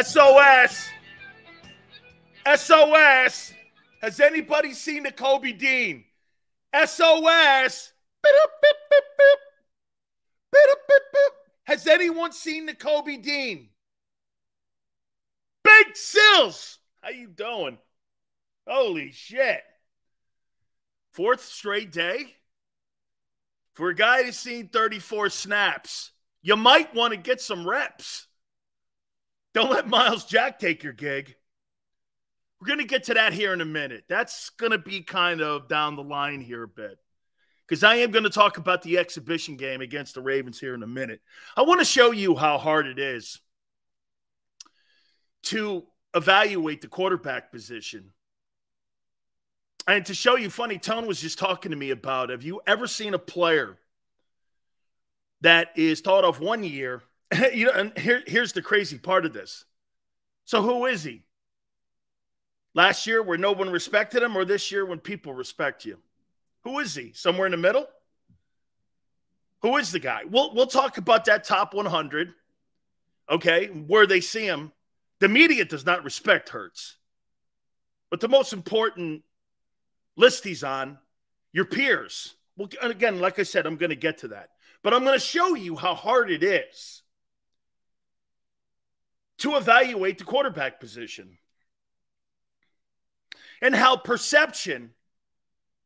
SOS. SOS. Has anybody seen the Kobe Dean? SOS. Has anyone seen the Kobe Dean? Big Sills. How you doing? Holy shit. Fourth straight day? For a guy who's seen 34 snaps, you might want to get some reps. Don't let Miles Jack take your gig. We're going to get to that here in a minute. That's going to be kind of down the line here a bit, because I am going to talk about the exhibition game against the Ravens here in a minute. I want to show you how hard it is to evaluate the quarterback position. And to show you, funny, Tone was just talking to me about, have you ever seen a player that is thought of 1 year? You know, and here's the crazy part of this. So who is he? Last year where no one respected him, or this year when people respect you? Who is he? Somewhere in the middle? Who is the guy? We'll talk about that top 100, okay, where they see him. The media does not respect Hurts. But the most important list he's on, your peers. Well, again, like I said, I'm going to get to that. But I'm going to show you how hard it is to evaluate the quarterback position and how perception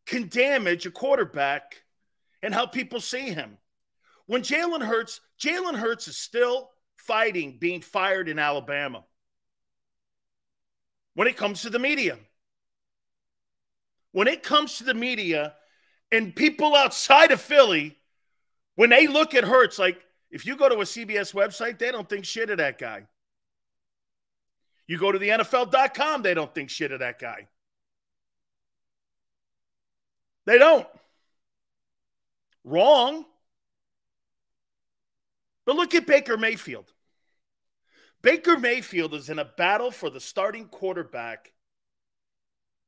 can damage a quarterback and how people see him. When Jalen Hurts is still fighting being fired in Alabama when it comes to the media. When it comes to the media and people outside of Philly, when they look at Hurts, like if you go to a CBS website, they don't think shit of that guy. You go to the NFL.com, they don't think shit of that guy. They don't. Wrong. But look at Baker Mayfield. Baker Mayfield is in a battle for the starting quarterback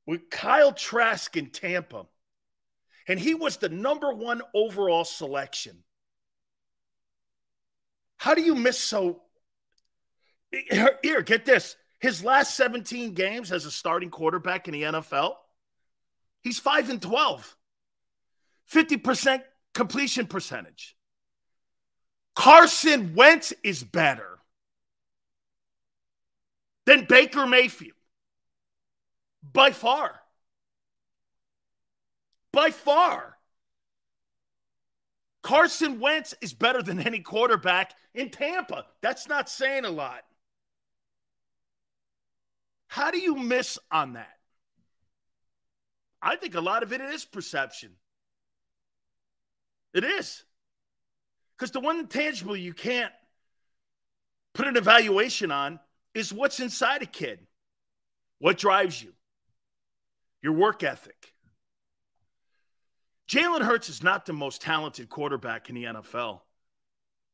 with Kyle Trask in Tampa. And he was the #1 overall selection. How do you miss so? Here, get this. His last 17 games as a starting quarterback in the NFL, he's 5-12. 50% completion percentage. Carson Wentz is better than Baker Mayfield. By far. By far. Carson Wentz is better than any quarterback in Tampa. That's not saying a lot. How do you miss on that? I think a lot of it is perception. It is. Because the one intangible you can't put an evaluation on is what's inside a kid. What drives you? Your work ethic. Jalen Hurts is not the most talented quarterback in the NFL,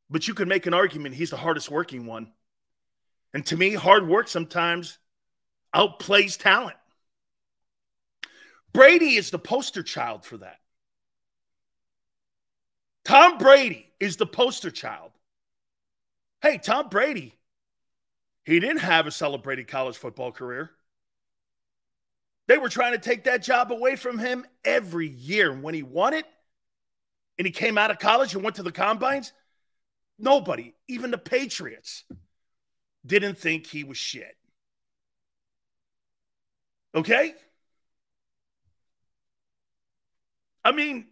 but you could make an argument he's the hardest working one. And to me, hard work sometimes outplays talent. Brady is the poster child for that. Tom Brady is the poster child. Hey, Tom Brady, he didn't have a celebrated college football career. They were trying to take that job away from him every year. And when he won it, and he came out of college and went to the combines, nobody, even the Patriots, didn't think he was shit. Okay? I mean,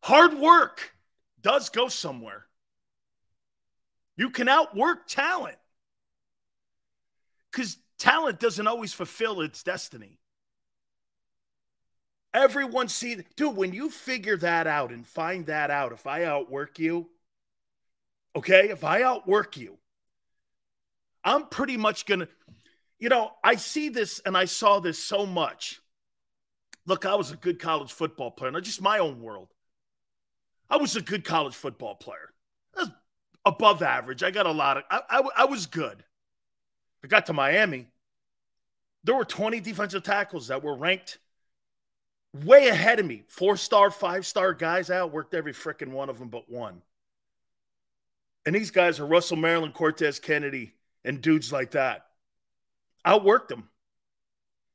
hard work does go somewhere. You can outwork talent. Because talent doesn't always fulfill its destiny. Everyone sees, dude, when you figure that out and find that out, if I outwork you, okay, if I outwork you, I'm pretty much going to, you know, I see this and I saw this so much. Look, I was a good college football player, not just my own world. I was a good college football player. I was above average. I got a lot of, I was good. I got to Miami. There were 20 defensive tackles that were ranked way ahead of me. 4-star, 5-star guys. I outworked every freaking one of them but one. And these guys are Russell Maryland, Cortez Kennedy, and dudes like that. Outworked them.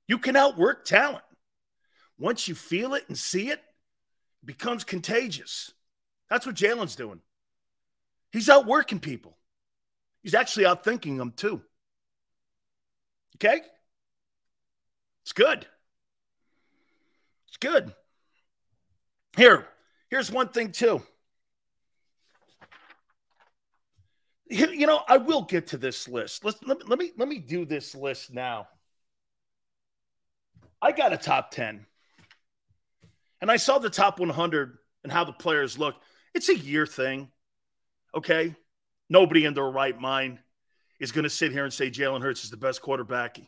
You can outwork talent. Once you feel it and see it, it becomes contagious. That's what Jalen's doing. He's outworking people. He's actually outthinking them too. Okay? It's good. It's good. Here's one thing too. You know, I will get to this list. Let me do this list now. I got a top 10. And I saw the top 100 and how the players look. It's a year thing. Okay? Nobody in their right mind is going to sit here and say Jalen Hurts is the best quarterback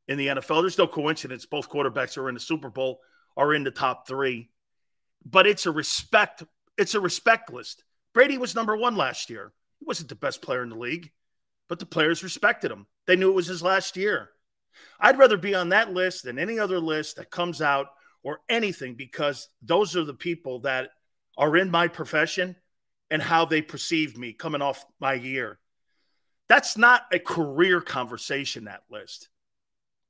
in the NFL. There's no coincidence. Both quarterbacks are in the Super Bowl, are in the top 3. But it's a respect list. Brady was number 1 last year. He wasn't the best player in the league, but the players respected him. They knew it was his last year. I'd rather be on that list than any other list that comes out or anything, because those are the people that are in my profession and how they perceived me coming off my year. That's not a career conversation, that list.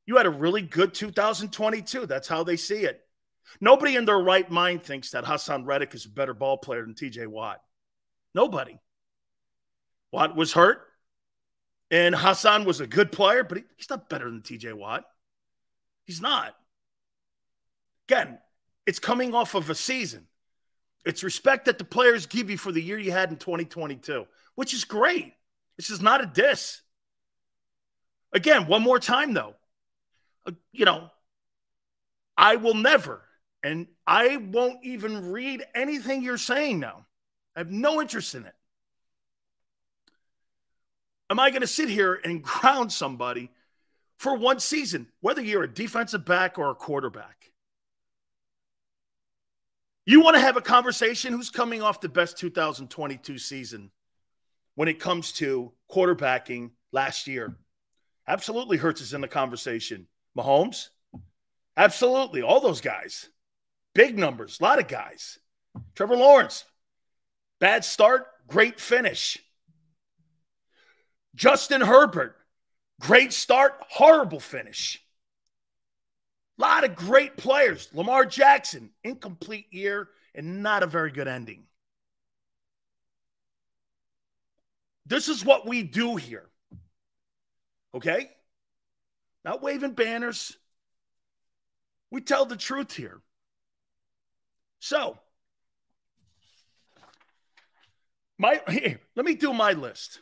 You had a really good 2022. That's how they see it. Nobody in their right mind thinks that Hassan Reddick is a better ball player than TJ Watt. Nobody. Watt was hurt, and Hassan was a good player, but he's not better than TJ Watt. He's not. Again, it's coming off of a season. It's respect that the players give you for the year you had in 2022, which is great. This is not a diss. Again, one more time, though. You know, I will never, and I won't even read anything you're saying now. I have no interest in it. Am I going to sit here and ground somebody for one season, whether you're a defensive back or a quarterback? You want to have a conversation? Who's coming off the best 2022 season when it comes to quarterbacking last year? Absolutely, Hurts is in the conversation. Mahomes? Absolutely. All those guys. Big numbers. A lot of guys. Trevor Lawrence. Bad start, great finish. Justin Herbert. Great start, horrible finish. A lot of great players. Lamar Jackson, incomplete year and not a very good ending. This is what we do here. Okay? Not waving banners. We tell the truth here. So, let me do my list.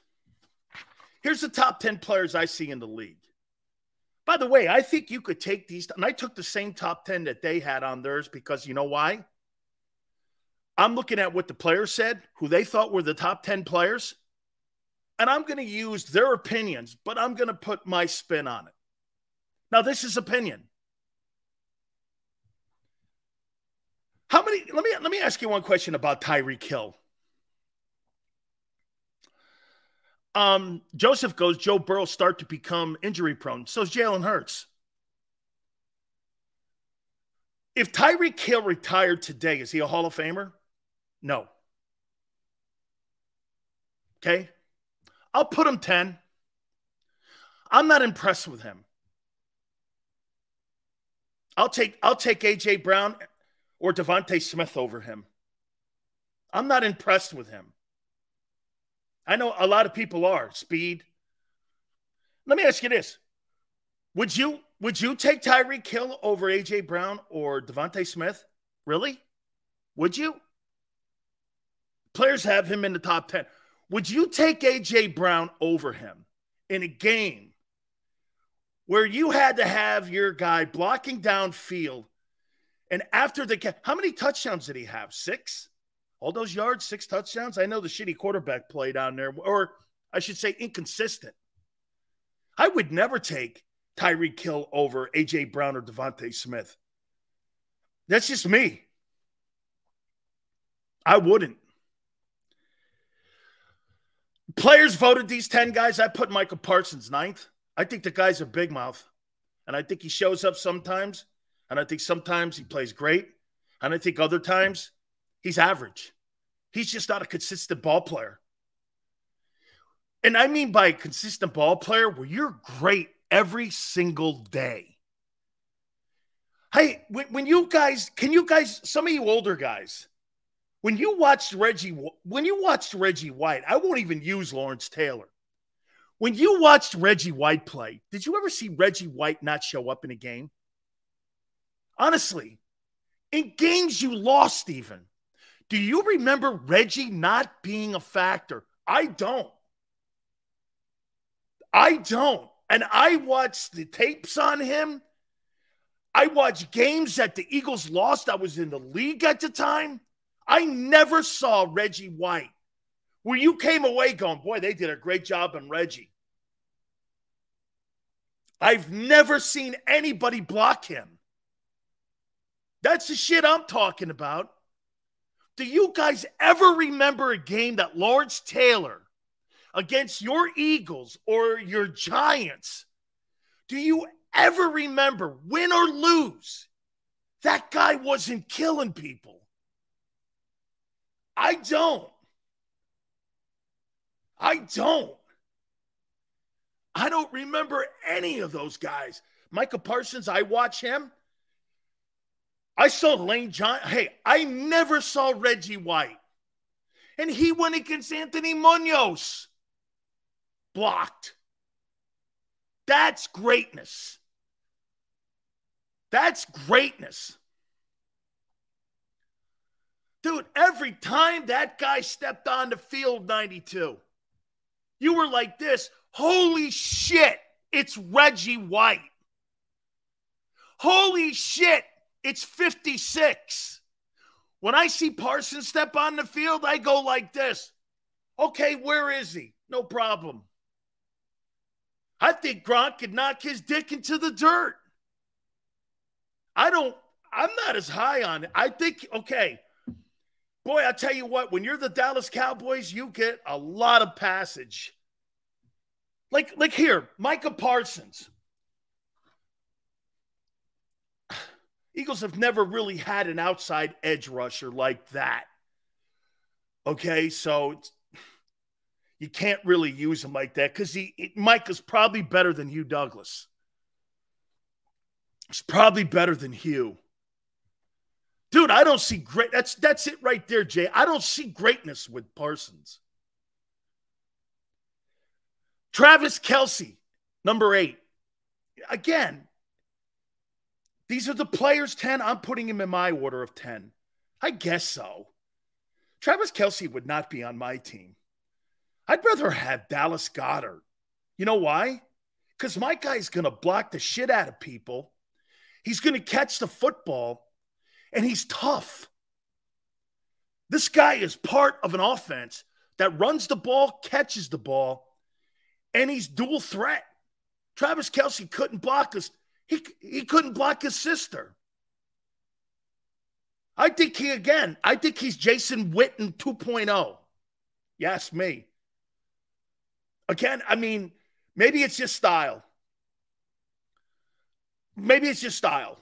Here's the top 10 players I see in the league. By the way, I think you could take these, and I took the same top 10 that they had on theirs because you know why? I'm looking at what the players said, who they thought were the top 10 players, and I'm going to use their opinions, but I'm going to put my spin on it. Now, this is opinion. How many? Let me ask you one question about Tyreek Hill. Joseph goes, Joe Burrow start to become injury prone. So is Jalen Hurts. If Tyreek Hill retired today, is he a Hall of Famer? No. Okay. I'll put him 10. I'm not impressed with him. I'll take A.J. Brown or Devontae Smith over him. I'm not impressed with him. I know a lot of people are. Speed. Let me ask you this. Would you take Tyreek Hill over A.J. Brown or Devontae Smith? Really? Would you? Players have him in the top 10. Would you take A.J. Brown over him in a game where you had to have your guy blocking downfield, and after the – how many touchdowns did he have? 6? All those yards, 6 touchdowns? I know the shitty quarterback play down there, or I should say inconsistent. I would never take Tyreek Hill over A.J. Brown or Devontae Smith. That's just me. I wouldn't. Players voted these 10 guys. I put Michael Parsons 9th. I think the guy's a big mouth, and I think he shows up sometimes, and I think sometimes he plays great, and I think other times he's average. He's just not a consistent ball player. And I mean by a consistent ball player where you're great every single day. Hey, when you guys, some of you older guys, when you watched Reggie White, I won't even use Lawrence Taylor. When you watched Reggie White play, did you ever see Reggie White not show up in a game? Honestly, in games you lost even, do you remember Reggie not being a factor? I don't. And I watched the tapes on him. I watched games that the Eagles lost. I was in the league at the time. I never saw Reggie White where you came away going, boy, they did a great job on Reggie. I've never seen anybody block him. That's the shit I'm talking about. Do you guys ever remember a game that Lawrence Taylor against your Eagles or your Giants, do you ever remember, win or lose, that guy wasn't killing people? I don't. I don't remember any of those guys. Micah Parsons, I watch him. I saw Lane John. Hey, I never saw Reggie White. And he went against Anthony Munoz. Blocked. That's greatness. That's greatness. Dude, every time that guy stepped on the field, 92, you were like this, holy shit, it's Reggie White. Holy shit, it's 56. When I see Parsons step on the field, I go like this. Okay, where is he? No problem. I think Gronk could knock his dick into the dirt. I'm not as high on it. I think, okay, boy, I'll tell you what, when you're the Dallas Cowboys, you get a lot of passage. Like here, Micah Parsons. Eagles have never really had an outside edge rusher like that. Okay, so you can't really use him like that because Micah's probably better than Hugh Douglas. He's probably better than Hugh. Dude, I don't see great. That's it right there, Jay. I don't see greatness with Parsons. Travis Kelce, number 8. Again, these are the players 10. I'm putting him in my order of 10. I guess so. Travis Kelce would not be on my team. I'd rather have Dallas Goedert. You know why? Because my guy's going to block the shit out of people. He's going to catch the football, and he's tough. This guy is part of an offense that runs the ball, catches the ball, and he's dual threat. Travis Kelce couldn't block us. He couldn't block his sister. I think he's Jason Witten 2.0. You ask me. Again, I mean, maybe it's just style. Maybe it's just style.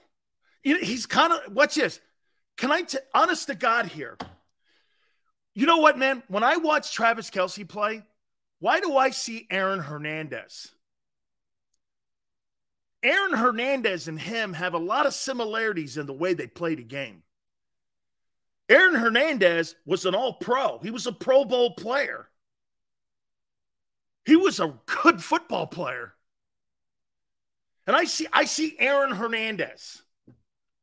He's kind of, watch this. Honest to God here. You know what, man? When I watch Travis Kelce play, why do I see Aaron Hernandez? Aaron Hernandez and him have a lot of similarities in the way they play the game. Aaron Hernandez was an all-pro. He was a Pro Bowl player. He was a good football player. And I see Aaron Hernandez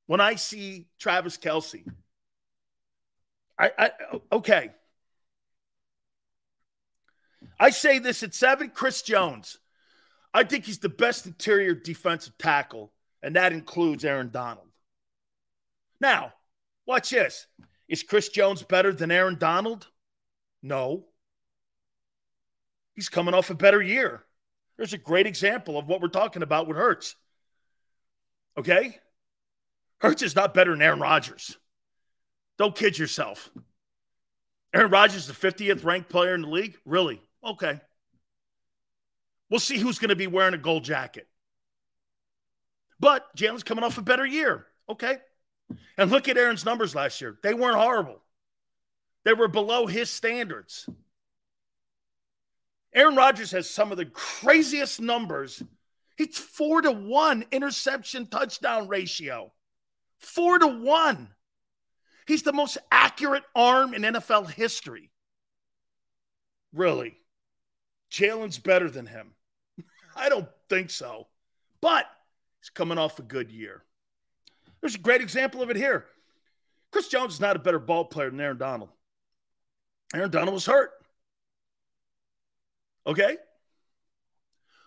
when I see Travis Kelce. Okay. I say this at 7, Chris Jones. I think he's the best interior defensive tackle, and that includes Aaron Donald. Now, watch this. Is Chris Jones better than Aaron Donald? No. He's coming off a better year. There's a great example of what we're talking about with Hurts. Okay? Hurts is not better than Aaron Rodgers. Don't kid yourself. Aaron Rodgers is the 50th ranked player in the league? Really? Okay. We'll see who's going to be wearing a gold jacket. But Jalen's coming off a better year. Okay. And look at Aaron's numbers last year. They weren't horrible. They were below his standards. Aaron Rodgers has some of the craziest numbers. It's 4-1 interception touchdown ratio. 4-1. He's the most accurate arm in NFL history. Really. Jalen's better than him. I don't think so. But he's coming off a good year. There's a great example of it here. Chris Jones is not a better ball player than Aaron Donald. Aaron Donald was hurt. Okay?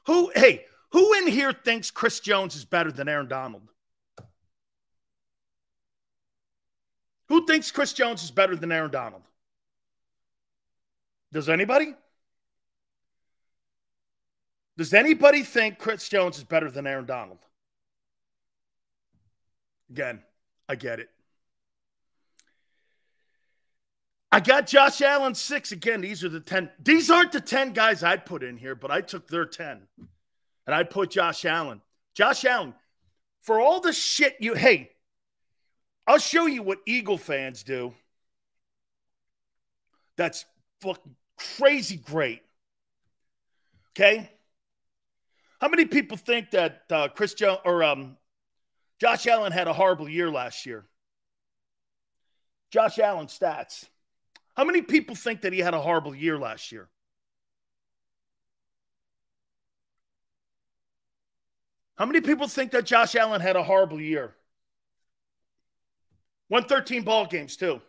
Who in here thinks Chris Jones is better than Aaron Donald? Who thinks Chris Jones is better than Aaron Donald? Does anybody? Does anybody think Chris Jones is better than Aaron Donald? Again, I get it. I got Josh Allen 6. Again, these are the 10. These aren't the 10 guys I'd put in here, but I took their 10. And I put Josh Allen. Josh Allen, for all the shit hey, I'll show you what Eagle fans do. That's fucking crazy great. Okay? How many people think that Josh Allen had a horrible year last year? Josh Allen stats. How many people think that he had a horrible year last year? How many people think that Josh Allen had a horrible year? Won 13 ball games, too.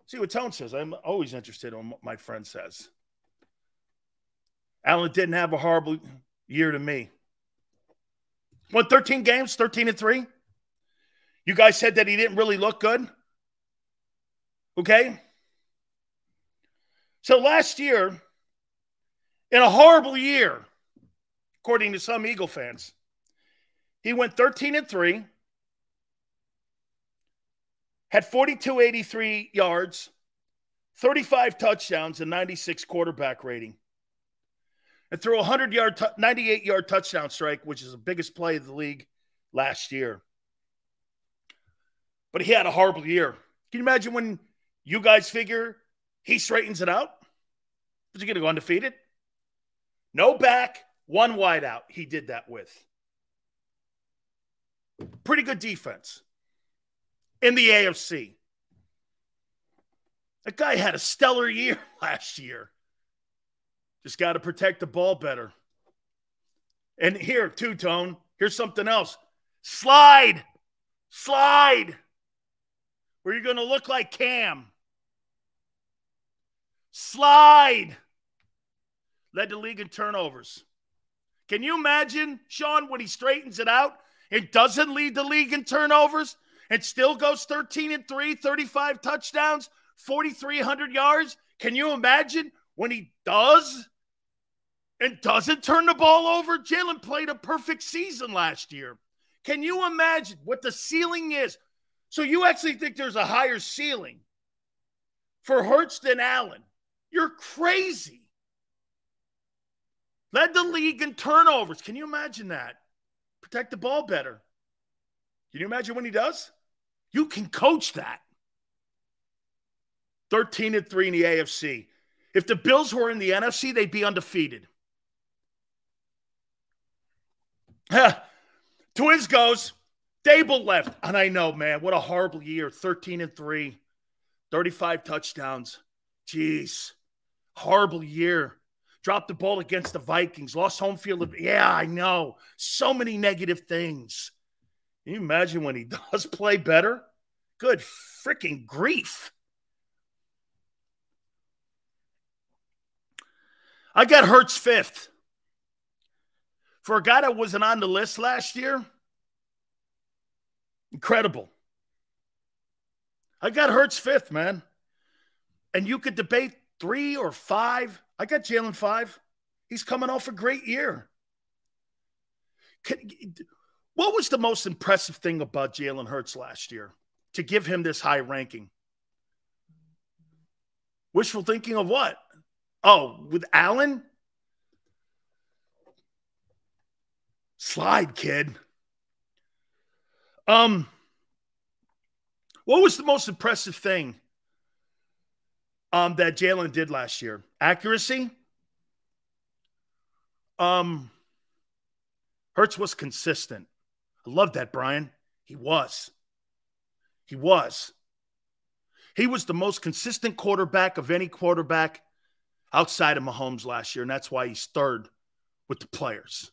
See what Tone says. I'm always interested in what my friend says. Allen didn't have a horrible year to me. Won 13 games, 13-3. You guys said that he didn't really look good. Okay? So last year, in a horrible year, according to some Eagle fans, he went 13-3, had 4,283 yards, 35 touchdowns, and 96 quarterback rating. And threw a 98-yard touchdown strike, which is the biggest play of the league last year. But he had a horrible year. Can you imagine when you guys figure he straightens it out? Is he going to go undefeated? No back, one wide out. He did that with. Pretty good defense in the AFC. That guy had a stellar year last year. Just got to protect the ball better. And here, too, Tone, here's something else. Slide. Where you're going to look like Cam. Slide. Led the league in turnovers. Can you imagine, Sean, when he straightens it out and doesn't lead the league in turnovers and still goes 13-3, 35 touchdowns, 4,300 yards? Can you imagine when he does and doesn't turn the ball over? Jalen played a perfect season last year. Can you imagine what the ceiling is? So you actually think there's a higher ceiling for Hurts than Allen? You're crazy. Led the league in turnovers. Can you imagine that? Protect the ball better. Can you imagine when he does? You can coach that. 13-3 in the AFC. If the Bills were in the NFC, they'd be undefeated. Twins goes, Dable left. And I know, man, what a horrible year. 13-3, 35 touchdowns. Jeez. Horrible year. Dropped the ball against the Vikings. Lost home field. Yeah, I know. So many negative things. Can you imagine when he does play better? Good freaking grief. I got Hurts 5th. For a guy that wasn't on the list last year, incredible. I got Hurts 5th, man. And you could debate 3 or 5. I got Jalen 5. He's coming off a great year. What was the most impressive thing about Jalen Hurts last year to give him this high ranking? Wishful thinking of what? Oh, with Allen? Slide, kid. What was the most impressive thing that Jalen did last year? Accuracy? Hurts was consistent. I love that, Brian. He was. He was. He was the most consistent quarterback of any quarterback outside of Mahomes last year, and that's why he's third with the players.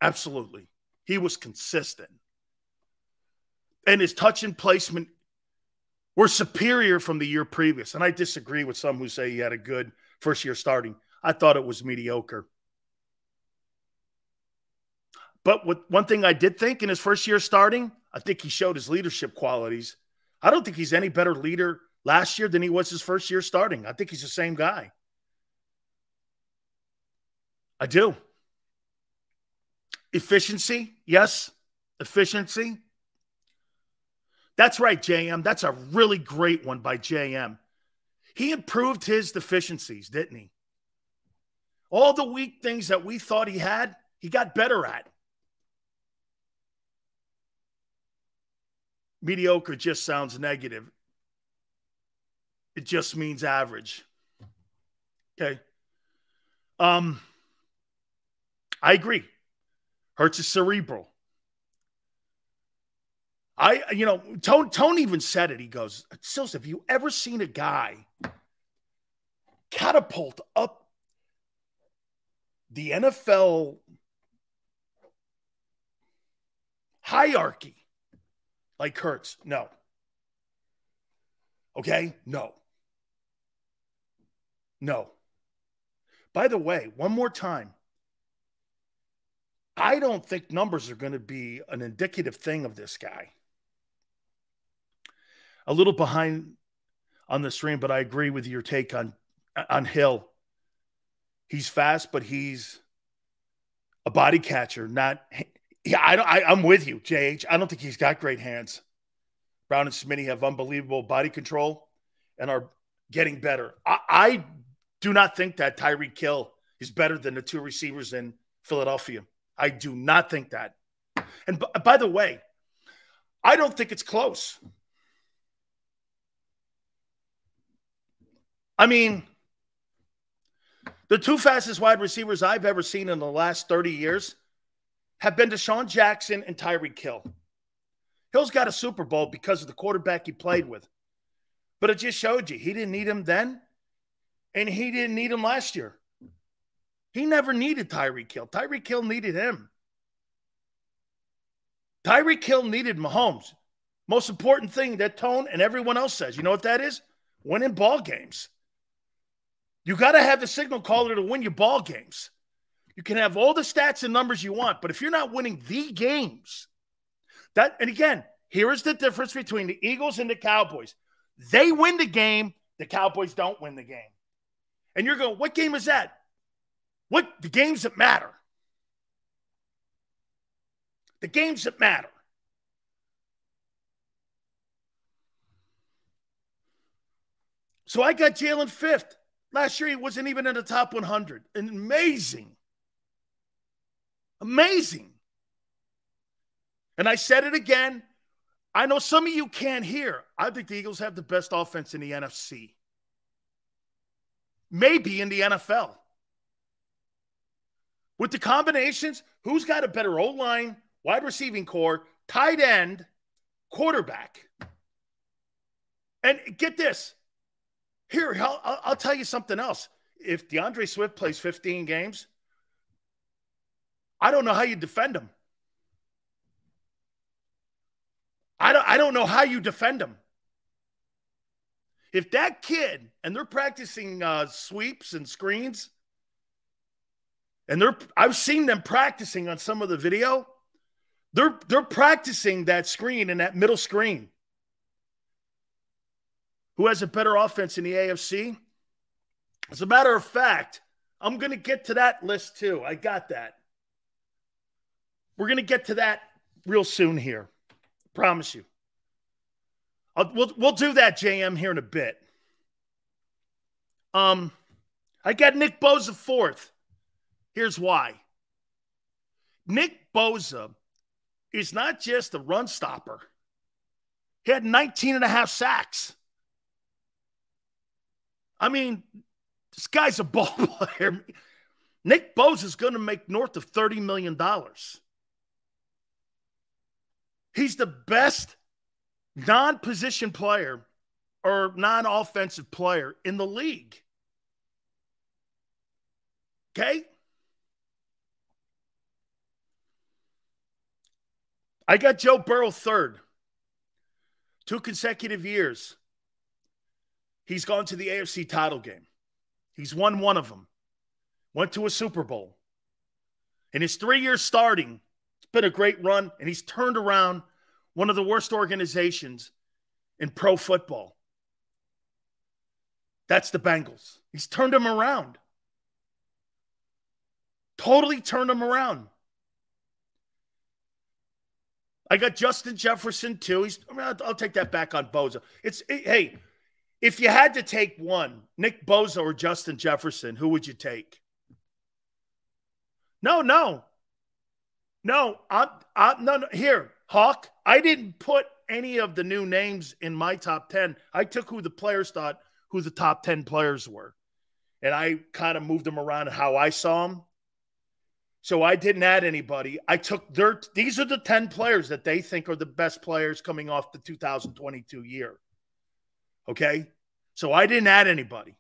Absolutely. He was consistent. And his touch and placement were superior from the year previous. And I disagree with some who say he had a good first year starting. I thought it was mediocre. But one thing I did think in his first year starting, I think he showed his leadership qualities. I don't think he's any better leader last year than he was his first year starting. I think he's the same guy. I do. Efficiency, yes. Efficiency. That's right, JM. That's a really great one by JM. He improved his deficiencies, didn't he? All the weak things that we thought he had, he got better at. Mediocre just sounds negative. It just means average. Okay. I agree. Hurts is cerebral. Tone even said it. He goes, Sills, have you ever seen a guy catapult up the NFL hierarchy like Hurts? No. Okay? No. No. By the way, one more time, I don't think numbers are going to be an indicative thing of this guy. A little behind on the stream, but I agree with your take on Hill. He's fast, but he's a body catcher. I'm with you, JH. I don't think he's got great hands. Brown and Smitty have unbelievable body control and are getting better. I do not think that Tyreek Hill is better than the two receivers in Philadelphia. I do not think that. And by the way, I don't think it's close. I mean, the two fastest wide receivers I've ever seen in the last 30 years have been Deshaun Jackson and Tyreek Hill. Hill's got a Super Bowl because of the quarterback he played with. But it just showed you he didn't need him then, and he didn't need him last year. He never needed Tyreek Hill. Tyreek Hill needed him. Tyreek Hill needed Mahomes. Most important thing that Tone and everyone else says, you know what that is? Winning ball games. You got to have the signal caller to win your ball games. You can have all the stats and numbers you want, but if you're not winning the games, and again, here is the difference between the Eagles and the Cowboys. They win the game, the Cowboys don't win the game. And you're going, what game is that? What? The games that matter. The games that matter. So I got Jalen fifth. Last year, he wasn't even in the top 100. Amazing. Amazing. And I said it again. I know some of you can't hear. I think the Eagles have the best offense in the NFC. Maybe in the NFL. With the combinations, who's got a better O-line, wide receiving core, tight end, quarterback? And get this. Here, I'll tell you something else. If DeAndre Swift plays 15 games, I don't know how you defend him. I don't know how you defend him. If that kid, and they're practicing sweeps and screens, and I've seen them practicing on some of the video, they're practicing that screen and that middle screen. Who has a better offense in the AFC? As a matter of fact, I'm going to get to that list too. I got that. We're going to get to that real soon here. Promise you. We'll do that, JM, here in a bit. I got Nick Bosa fourth. Here's why. Nick Bosa is not just a run stopper. He had 19 and a half sacks. I mean, this guy's a ball player. Nick Bosa is going to make north of $30 million. He's the best non-position player or non-offensive player in the league. Okay? I got Joe Burrow third. 2 consecutive years. He's gone to the AFC title game. He's won one of them. Went to a Super Bowl. In his 3 years starting, it's been a great run, and he's turned around one of the worst organizations in pro football. That's the Bengals. He's turned them around. Totally turned them around. I got Justin Jefferson, too. I'll take that back on Bosa. Hey, if you had to take one, Nick Bosa or Justin Jefferson, who would you take? No. Here, Hawk, I didn't put any of the new names in my top 10. I took who the players thought who the top 10 players were. And I kind of moved them around how I saw them. So I didn't add anybody. I took these are the 10 players that they think are the best players coming off the 2022 year. Okay? So I didn't add anybody.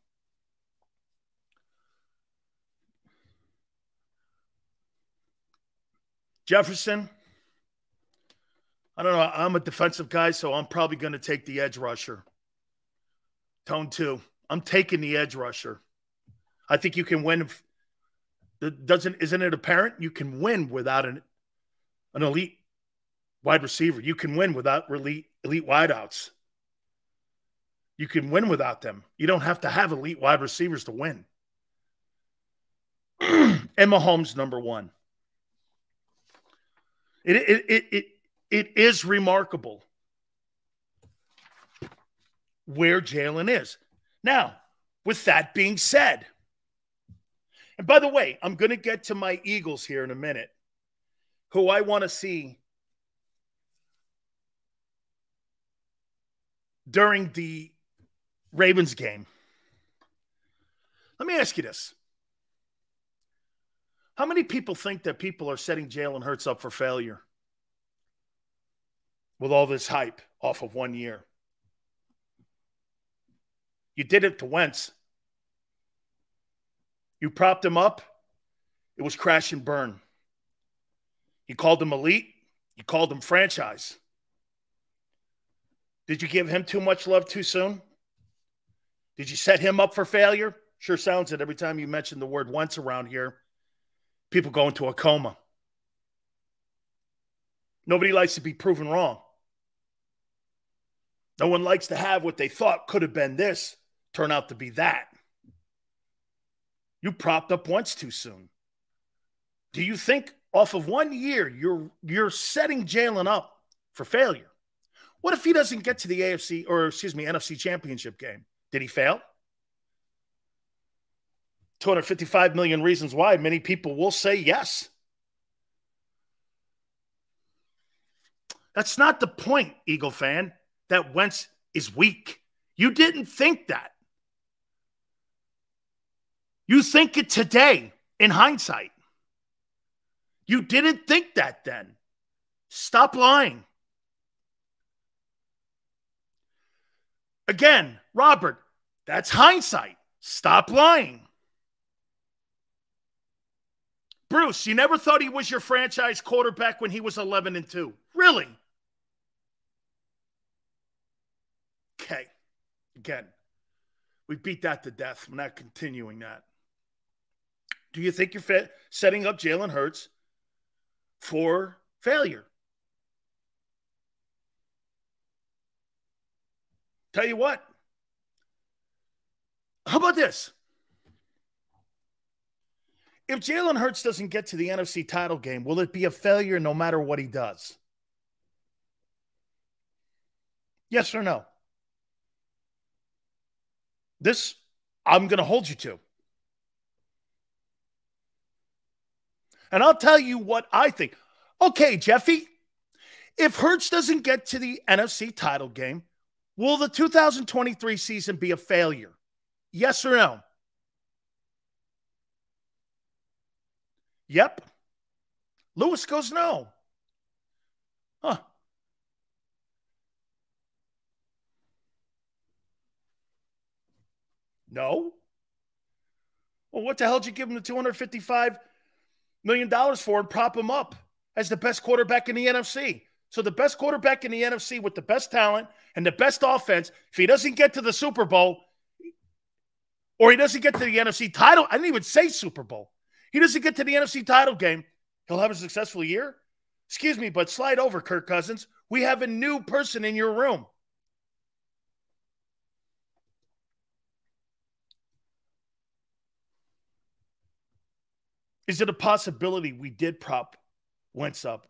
Jefferson, I don't know. I'm a defensive guy, so I'm probably going to take the edge rusher. Tone 2. I'm taking the edge rusher. I think you can win. Isn't it apparent? You can win without an elite wide receiver. You can win without elite wideouts. You can win without them. You don't have to have elite wide receivers to win. And Mahomes, number 1. It is remarkable where Jalen is. Now, with that being said, and by the way, I'm going to get to my Eagles here in a minute, who I want to see during the Ravens game. Let me ask you this. How many people think that people are setting Jalen Hurts up for failure with all this hype off of 1 year? You did it to Wentz. You propped him up. It was crash and burn. You called him elite. You called him franchise. Did you give him too much love too soon? Did you set him up for failure? Sure sounds it every time you mention the word Wentz around here. People go into a coma. Nobody likes to be proven wrong. No one likes to have what they thought could have been this turn out to be that. You propped up Wentz too soon. Do you think off of 1 year you're setting Jalen up for failure? What if he doesn't get to the NFC championship game? Did he fail? 255 million reasons why. Many people will say yes. That's not the point, Eagle fan, that Wentz is weak. You didn't think that. You think it today in hindsight. You didn't think that then. Stop lying. Again, Robert, that's hindsight. Stop lying. Bruce, you never thought he was your franchise quarterback when he was 11-2. Really? Okay. Again, we beat that to death. We're not continuing that. Do you think you're setting up Jalen Hurts for failure? Tell you what. How about this? If Jalen Hurts doesn't get to the NFC title game, will it be a failure no matter what he does? Yes or no? This, I'm going to hold you to. And I'll tell you what I think. Okay, Jeffy, if Hurts doesn't get to the NFC title game, will the 2023 season be a failure? Yes or no? Yep. Lewis goes, no. Huh. No. Well, what the hell did you give him the $255 million for and prop him up as the best quarterback in the NFC? So the best quarterback in the NFC with the best talent and the best offense, if he doesn't get to the Super Bowl or he doesn't get to the NFC title, I didn't even say Super Bowl. He doesn't get to the NFC title game, he'll have a successful year? Excuse me, but slide over, Kirk Cousins. We have a new person in your room. Is it a possibility we did prop Wentz up?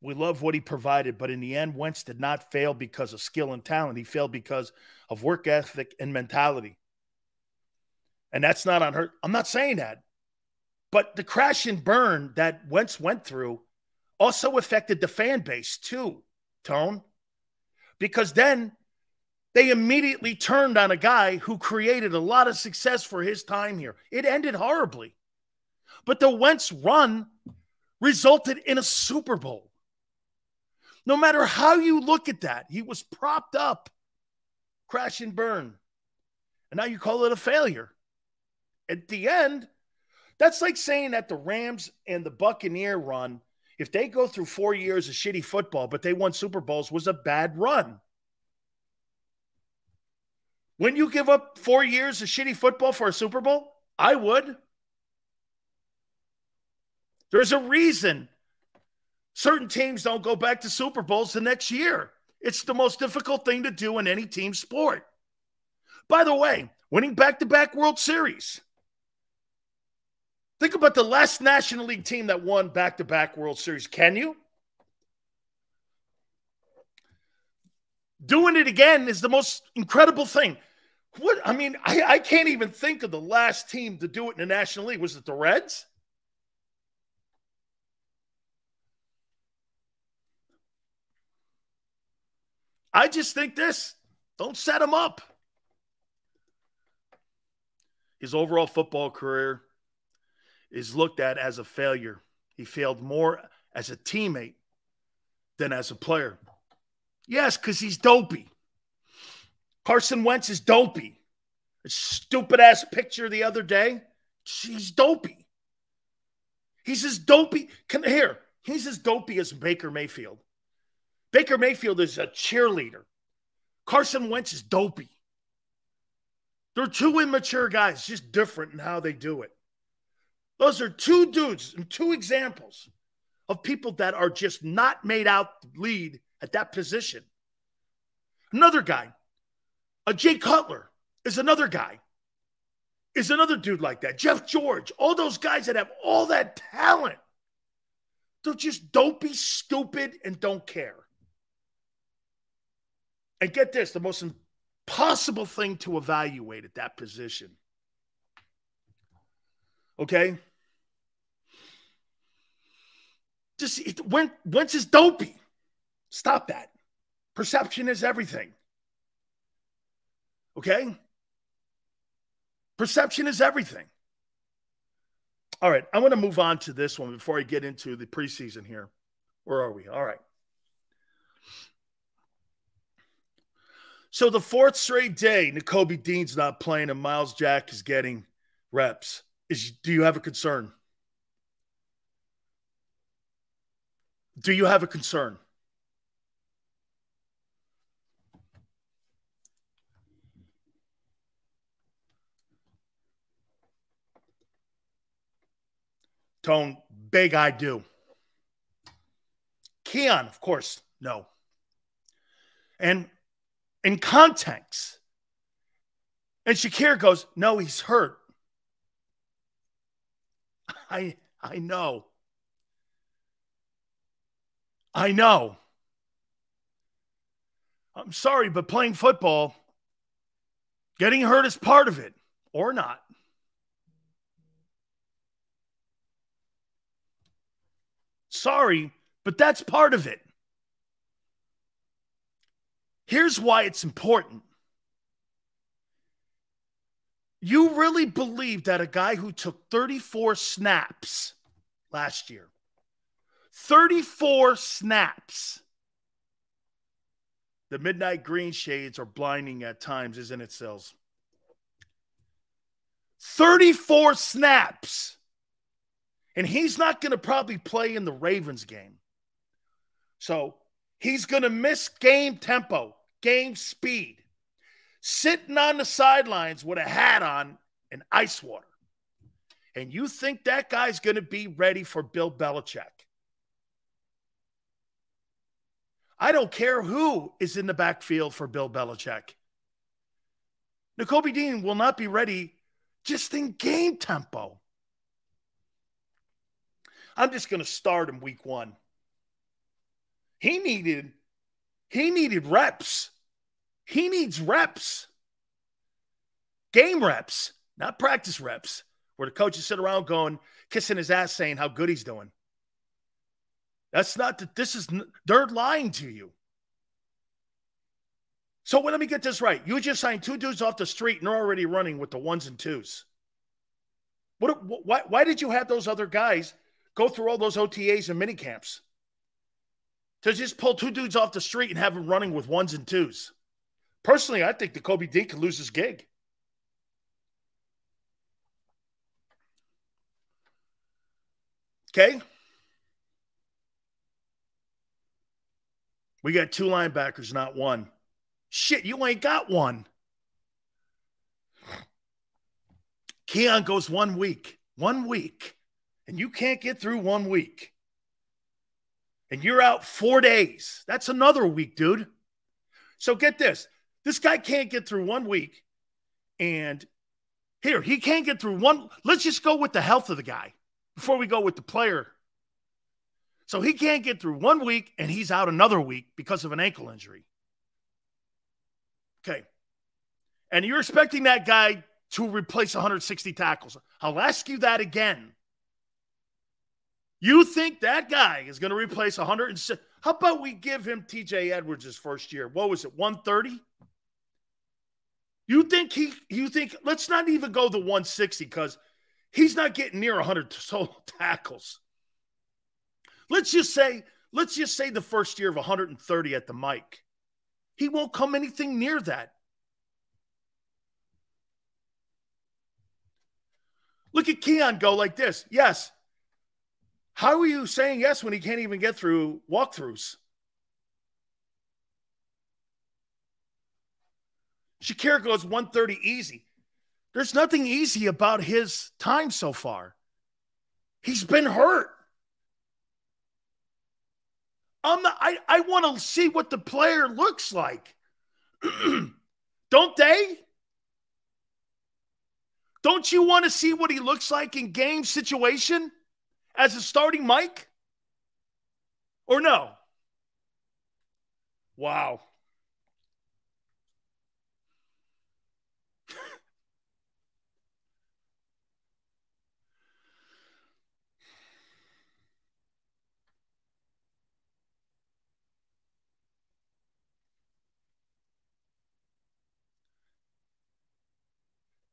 We love what he provided, but in the end, Wentz did not fail because of skill and talent. He failed because of work ethic and mentality. And that's not on her. I'm not saying that. But the crash and burn that Wentz went through also affected the fan base too, Tone. Because then they immediately turned on a guy who created a lot of success for his time here. It ended horribly. But the Wentz run resulted in a Super Bowl. No matter how you look at that, he was propped up, crash and burn. And now you call it a failure. At the end, that's like saying that the Rams and the Buccaneer run, if they go through 4 years of shitty football, but they won Super Bowls, was a bad run. Wouldn't you give up 4 years of shitty football for a Super Bowl? I would. There's a reason certain teams don't go back to Super Bowls the next year. It's the most difficult thing to do in any team sport. By the way, winning back-to-back World Series. Think about the last National League team that won back-to-back World Series. Can you? Doing it again is the most incredible thing. I can't even think of the last team to do it in the National League. Was it the Reds? I just think this. Don't set him up. His overall football career is looked at as a failure. He failed more as a teammate than as a player. Yes, because he's dopey. Carson Wentz is dopey. A stupid-ass picture the other day. He's dopey. He's as dopey. He's as dopey as Baker Mayfield. Baker Mayfield is a cheerleader. Carson Wentz is dopey. They're two immature guys, just different in how they do it. Those are two dudes and two examples of people that are just not made out to lead at that position. Another guy, a Jay Cutler, is another guy. Is another dude like that. Jeff George, all those guys that have all that talent. They're just dopey, stupid, and don't care. And get this, the most impossible thing to evaluate at that position. Okay? Wentz is dopey. Stop that. Perception is everything. Okay? Perception is everything. All right, I'm going to move on to this one before I get into the preseason here. Where are we? All right. So the fourth straight day, Nakobe Dean's not playing and Miles Jack is getting reps. Do you have a concern? Do you have a concern? Tone, big I do. Keon, of course, no. And in context, and Shakir goes, no, he's hurt. I know. I know. I'm sorry, but playing football, getting hurt is part of it, or not. Sorry, but that's part of it. Here's why it's important. You really believe that a guy who took 34 snaps last year. 34 snaps. The midnight green shades are blinding at times, isn't it, Sills? 34 snaps. And he's not going to probably play in the Ravens game. So he's going to miss game tempo, game speed, sitting on the sidelines with a hat on and ice water. And you think that guy's going to be ready for Bill Belichick? I don't care who is in the backfield for Bill Belichick. Nakobe Dean will not be ready just in game tempo. I'm just going to start him week 1. He needed reps. He needs reps. Game reps, not practice reps, where the coaches sit around going, kissing his ass saying how good he's doing. That's not that they're lying to you. So let me get this right. You just signed 2 dudes off the street and they're already running with the 1s and 2s. Why did you have those other guys go through all those OTAs and mini camps? To just pull 2 dudes off the street and have them running with 1s and 2s. Personally, I think Nakobe Dean could lose his gig. Okay? We got 2 linebackers, not 1. Shit, you ain't got 1. Keon goes 1 week. 1 week. And you can't get through 1 week. And you're out 4 days. That's another week, dude. So get this. This guy can't get through 1 week. And here, he can't get through 1. Let's just go with the health of the guy before we go with the player. So he can't get through 1 week, and he's out another week because of an ankle injury. Okay. And you're expecting that guy to replace 160 tackles. I'll ask you that again. You think that guy is going to replace 160? How about we give him TJ Edwards his first year? What was it, 130? You think, let's not even go the 160 because he's not getting near 100 total tackles. Let's just say the first year of 130 at the mic. He won't come anything near that. Look at Keon go like this. Yes. How are you saying yes when he can't even get through walkthroughs? Shakir goes 130 easy. There's nothing easy about his time so far. He's been hurt. I want to see what the player looks like. Don't they? Don't you want to see what he looks like in game situation as a starting Mike? Or no? Wow.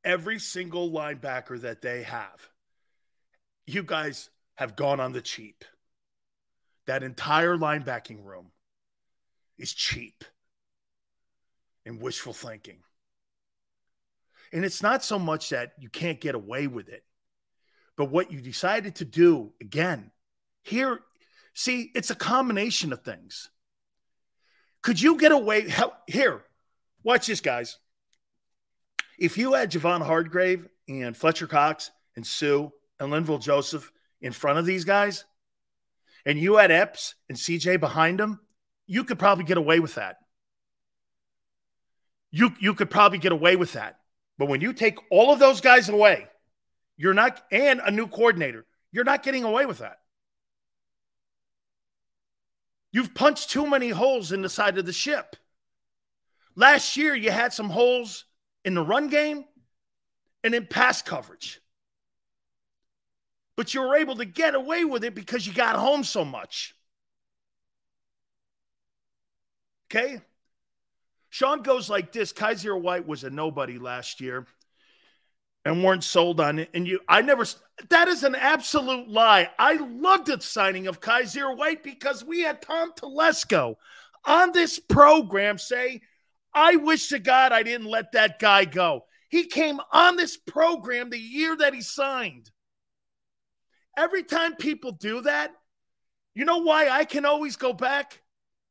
Every single linebacker that they have, you guys have gone on the cheap. That entire linebacking room is cheap and wishful thinking. And it's not so much that you can't get away with it, but what you decided to do, again, here, see, it's a combination of things. Could you get away? Here, watch this, guys. If you had Javon Hargrave and Fletcher Cox and Sue and Linville Joseph in front of these guys, and you had Epps and CJ behind them, you could probably get away with that. You could probably get away with that. But when you take all of those guys away, you're not, and a new coordinator, you're not getting away with that. You've punched too many holes in the side of the ship. Last year, you had some holes in the run game and in pass coverage. But you were able to get away with it because you got home so much. Okay? Sean goes like this. Kaiser White was a nobody last year. and weren't sold on it. And that is an absolute lie. I loved the signing of Kaiser White because we had Tom Telesco on this program say, I wish to God I didn't let that guy go. He came on this program the year that he signed. Every time people do that, you know why I can always go back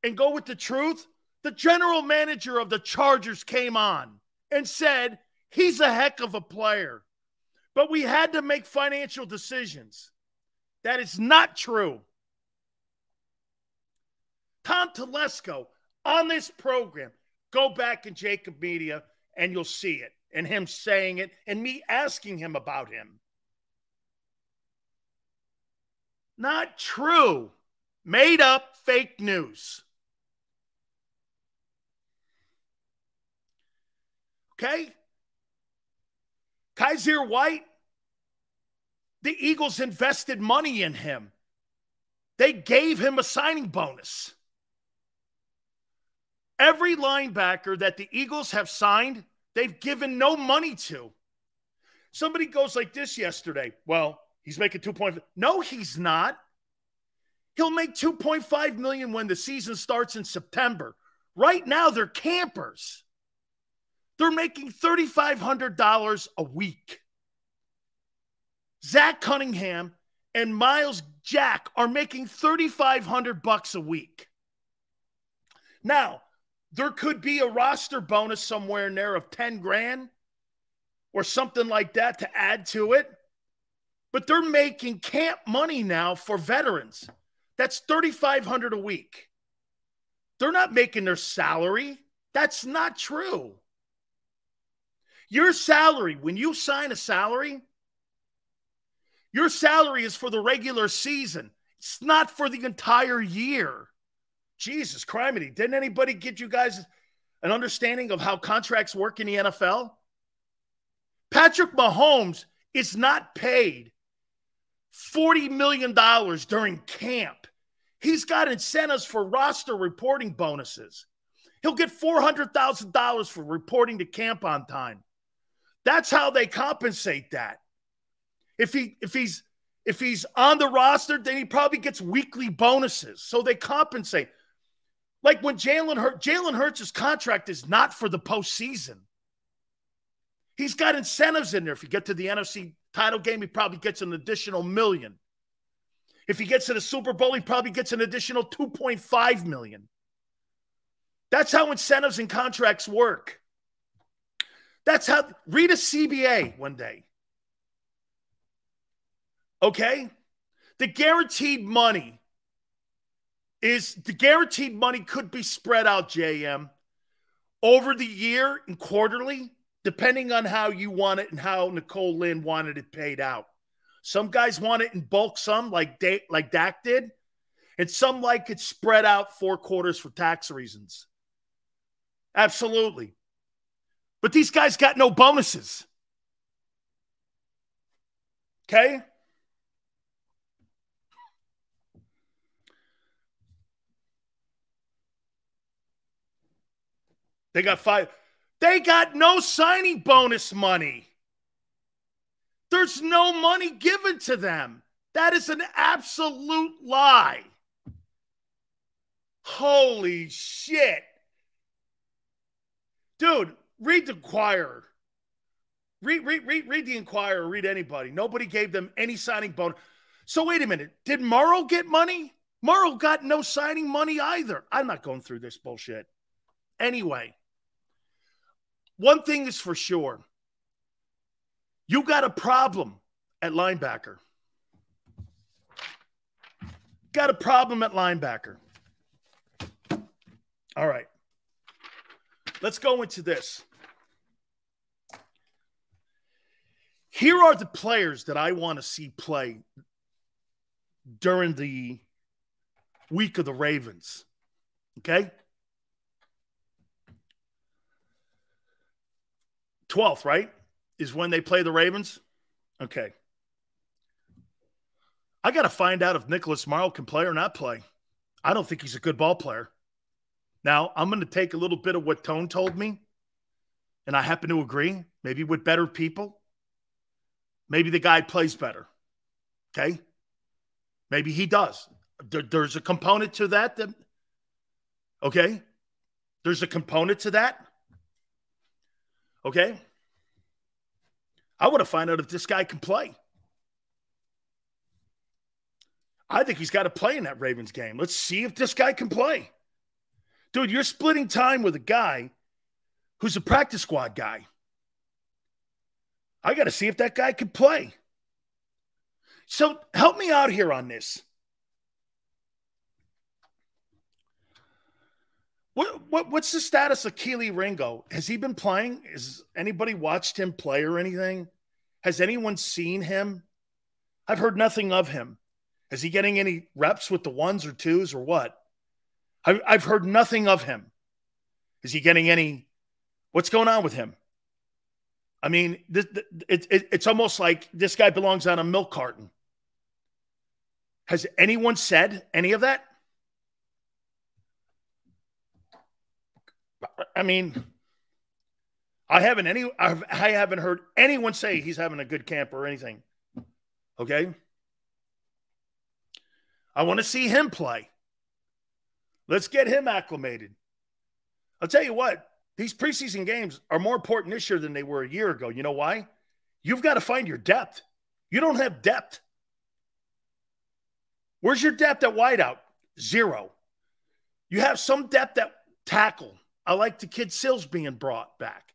and go with the truth? The general manager of the Chargers came on and said, he's a heck of a player, but we had to make financial decisions. That is not true. Tom Telesco on this program, go back in JAKIB Media and you'll see it, and him saying it and me asking him about him. Not true. Made up fake news. Okay? Kaiser White, the Eagles invested money in him. They gave him a signing bonus. Every linebacker that the Eagles have signed, they've given no money to. Somebody goes like this yesterday. Well, he's making 2.5. No, he's not. He'll make $2.5 million when the season starts in September. Right now, they're campers. They're making $3,500 a week. Zach Cunningham and Miles Jack are making $3,500 a week. Now, there could be a roster bonus somewhere in there of 10 grand or something like that to add to it. But they're making camp money now for veterans. That's $3,500 a week. They're not making their salary. That's not true. Your salary, when you sign a salary, your salary is for the regular season. It's not for the entire year. Jesus criminy. Didn't anybody get you guys an understanding of how contracts work in the NFL? Patrick Mahomes is not paid $40 million during camp. He's got incentives for roster reporting bonuses. He'll get $400,000 for reporting to camp on time. That's how they compensate that. If he's on the roster, then he probably gets weekly bonuses. So they compensate. Like when Jalen Hurts' contract is not for the postseason. He's got incentives in there. If you get to the NFC title game, he probably gets an additional $1 million. If he gets to the Super Bowl, he probably gets an additional $2.5 million. That's how incentives and contracts work. That's how, read a CBA one day. Okay? The guaranteed money could be spread out, JM, over the year and quarterly, depending on how you want it and how Nicole Lynn wanted it paid out. Some guys want it in bulk sum like Dak did, and some like it spread out 4 quarters for tax reasons. Absolutely. But these guys got no bonuses. Okay? They got 5. They got no signing bonus money. There's no money given to them. That is an absolute lie. Holy shit. Dude, read the Inquirer. Read the Inquirer. Read anybody. Nobody gave them any signing bonus. So wait a minute. Did Morrow get money? Morrow got no signing money either. I'm not going through this bullshit. Anyway, one thing is for sure. You got a problem at linebacker. Got a problem at linebacker. All right. Let's go into this. Here are the players that I want to see play during the week of the Ravens. Okay? 12th, right? Is when they play the Ravens? Okay. I got to find out if Nicholas Morrow can play or not play. I don't think he's a good ball player. Now, I'm going to take a little bit of what Tone told me, and I happen to agree, maybe with better people. Maybe the guy plays better. Okay? Maybe he does. There's a component to that. Okay? There's a component to that. Okay? I want to find out if this guy can play. I think he's got to play in that Ravens game. Let's see if this guy can play. Dude, you're splitting time with a guy who's a practice squad guy. I got to see if that guy can play. So help me out here on this. What's the status of Keely Ringo? Has he been playing? Has anybody watched him play or anything? Has anyone seen him? I've heard nothing of him. Is he getting any reps with the ones or twos or what? I've heard nothing of him. Is he getting any? What's going on with him? I mean, it's almost like this guy belongs on a milk carton. Has anyone said any of that? I mean, I haven't heard anyone say he's having a good camp or anything. Okay? I want to see him play. Let's get him acclimated. I'll tell you what, these preseason games are more important this year than they were a year ago. You know why? You've got to find your depth. You don't have depth. Where's your depth at wideout? 0. You have some depth at tackle. I like the kid Sills being brought back.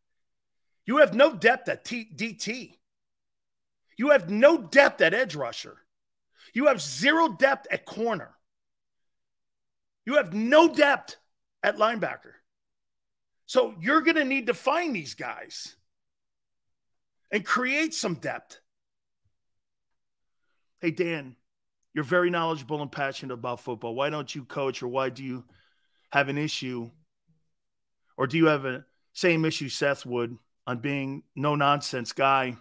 You have no depth at DT. You have no depth at edge rusher. You have 0 depth at corner. You have no depth at linebacker. So you're going to need to find these guys and create some depth. Hey, Dan, you're very knowledgeable and passionate about football. Why don't you coach, or why do you have an issue, or do you have a same issue Seth would on being no-nonsense guy?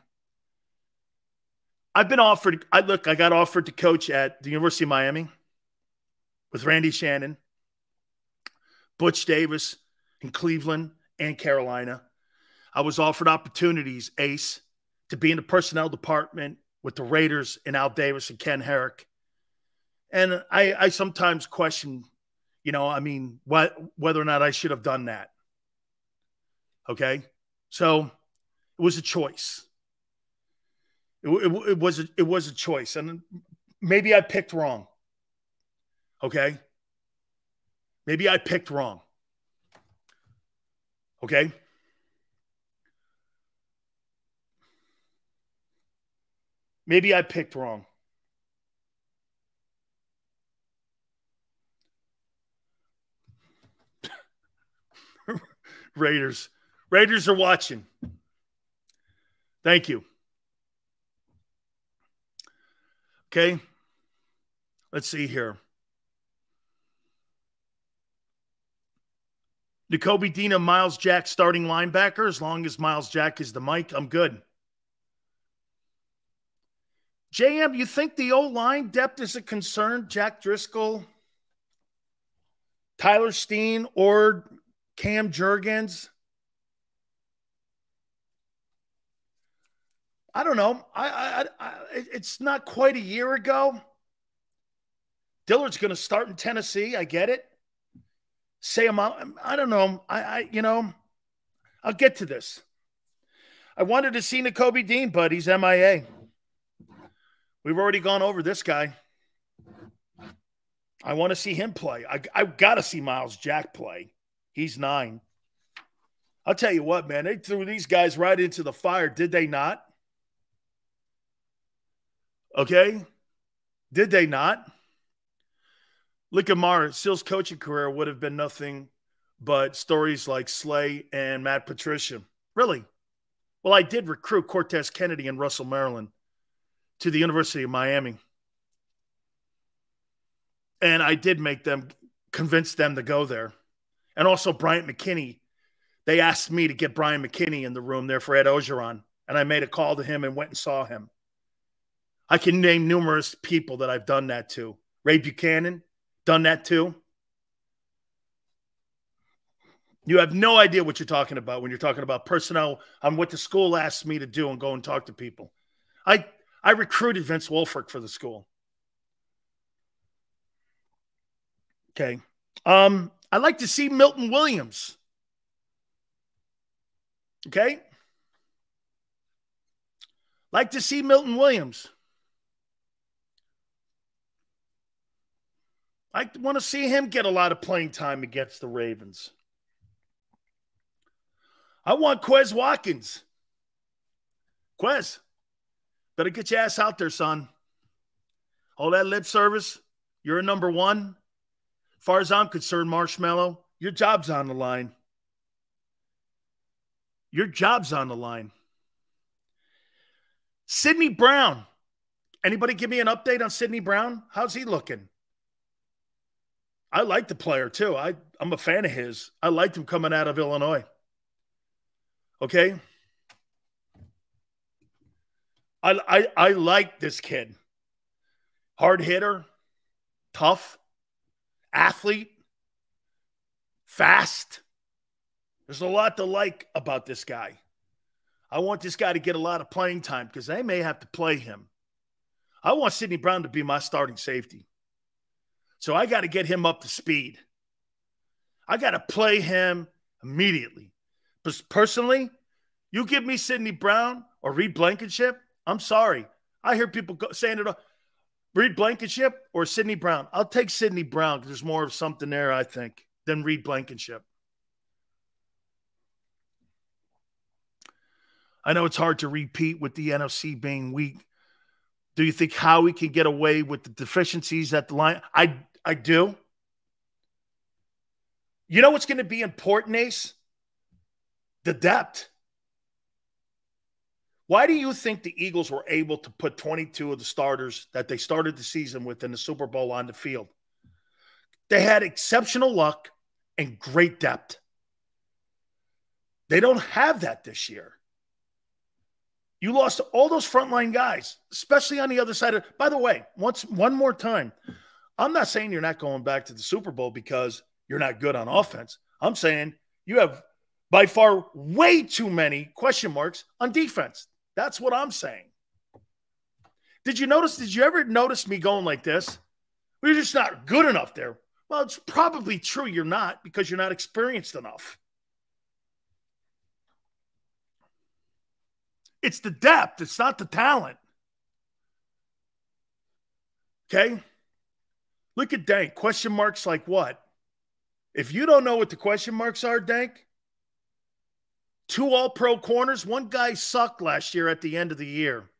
I've been offered – I got offered to coach at the University of Miami with Randy Shannon, Butch Davis in Cleveland and Carolina. I was offered opportunities, Ace, to be in the personnel department with the Raiders and Al Davis and Ken Herrick. And I sometimes question, whether or not I should have done that. Okay? So it was a choice. It was a choice. And maybe I picked wrong. Okay? Maybe I picked wrong. Okay? Maybe I picked wrong. Raiders are watching. Thank you. Okay. Let's see here. Nakobe Dean and Miles Jack starting linebacker. As long as Miles Jack is the mic, I'm good. JM, you think the O-line depth is a concern? Jack Driscoll, Tyler Steen, or Cam Jurgens? I don't know. It's not quite a year ago. Dillard's going to start in Tennessee. I get it. Say him out. I don't know. I'll get to this. I wanted to see Nakobe Dean, but he's MIA. We've already gone over this guy. I want to see him play. I've got to see Miles Jack play. He's 9. I'll tell you what, man. They threw these guys right into the fire. Did they not? Okay? Did they not? Lickamar, Sills' coaching career would have been nothing but stories like Slay and Matt Patricia. Really? Well, I did recruit Cortez Kennedy and Russell Maryland to the University of Miami. And I did convince them to go there. And also Bryant McKinney. They asked me to get Brian McKinney in the room there for Ed Ogeron. And I made a call to him and went and saw him. I can name numerous people that I've done that to. Ray Buchanan, done that too. You have no idea what you're talking about when you're talking about personnel on what the school asks me to do and go and talk to people. I recruited Vince Wilfork for the school. Okay. I'd like to see Milton Williams. Okay. Like to see Milton Williams. I want to see him get a lot of playing time against the Ravens. I want Quez Watkins. Quez, better get your ass out there, son. All that lip service, you're a number one. As far as I'm concerned, Marshmallow, your job's on the line. Your job's on the line. Sidney Brown. Anybody give me an update on Sidney Brown? How's he looking? I like the player, too. I'm a fan of his. I liked him coming out of Illinois. Okay? I like this kid. Hard hitter, tough, athlete, fast. There's a lot to like about this guy. I want this guy to get a lot of playing time because they may have to play him. I want Sidney Brown to be my starting safety. So I got to get him up to speed. I got to play him immediately. Because personally, you give me Sidney Brown or Reed Blankenship, I'm sorry. I hear people saying it, Reed Blankenship or Sidney Brown. I'll take Sidney Brown because there's more of something there, I think, than Reed Blankenship. I know it's hard to repeat with the NFC being weak. Do you think Howie can get away with the deficiencies at the line? I do. You know what's going to be important, Ace? The depth. Why do you think the Eagles were able to put 22 of the starters that they started the season with in the Super Bowl on the field? They had exceptional luck and great depth. They don't have that this year. You lost all those frontline guys, especially on the other side of. By the way, one more time, I'm not saying you're not going back to the Super Bowl because you're not good on offense. I'm saying you have by far way too many question marks on defense. That's what I'm saying. Did you ever notice me going like this? We're just not good enough there. Well, it's probably true you're not because you're not experienced enough. It's the depth. It's not the talent. Okay? Look at Dank. Question marks like what? If you don't know what the question marks are, Dank, 2 all-pro corners. One guy sucked last year at the end of the year.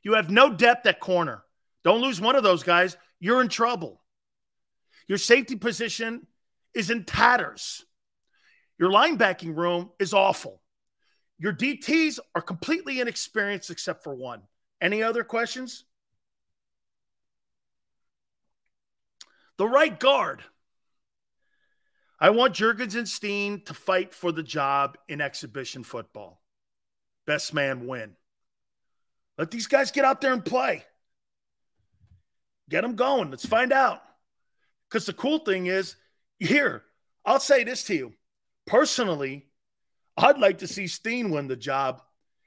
You have no depth at corner. Don't lose one of those guys. You're in trouble. Your safety position is in tatters. Your linebacking room is awful. Your DTs are completely inexperienced except for one. Any other questions? The right guard. I want Jurgens and Steen to fight for the job in exhibition football. Best man win. Let these guys get out there and play. Get them going. Let's find out. Because the cool thing is, here, I'll say this to you. Personally, I'd like to see Steen win the job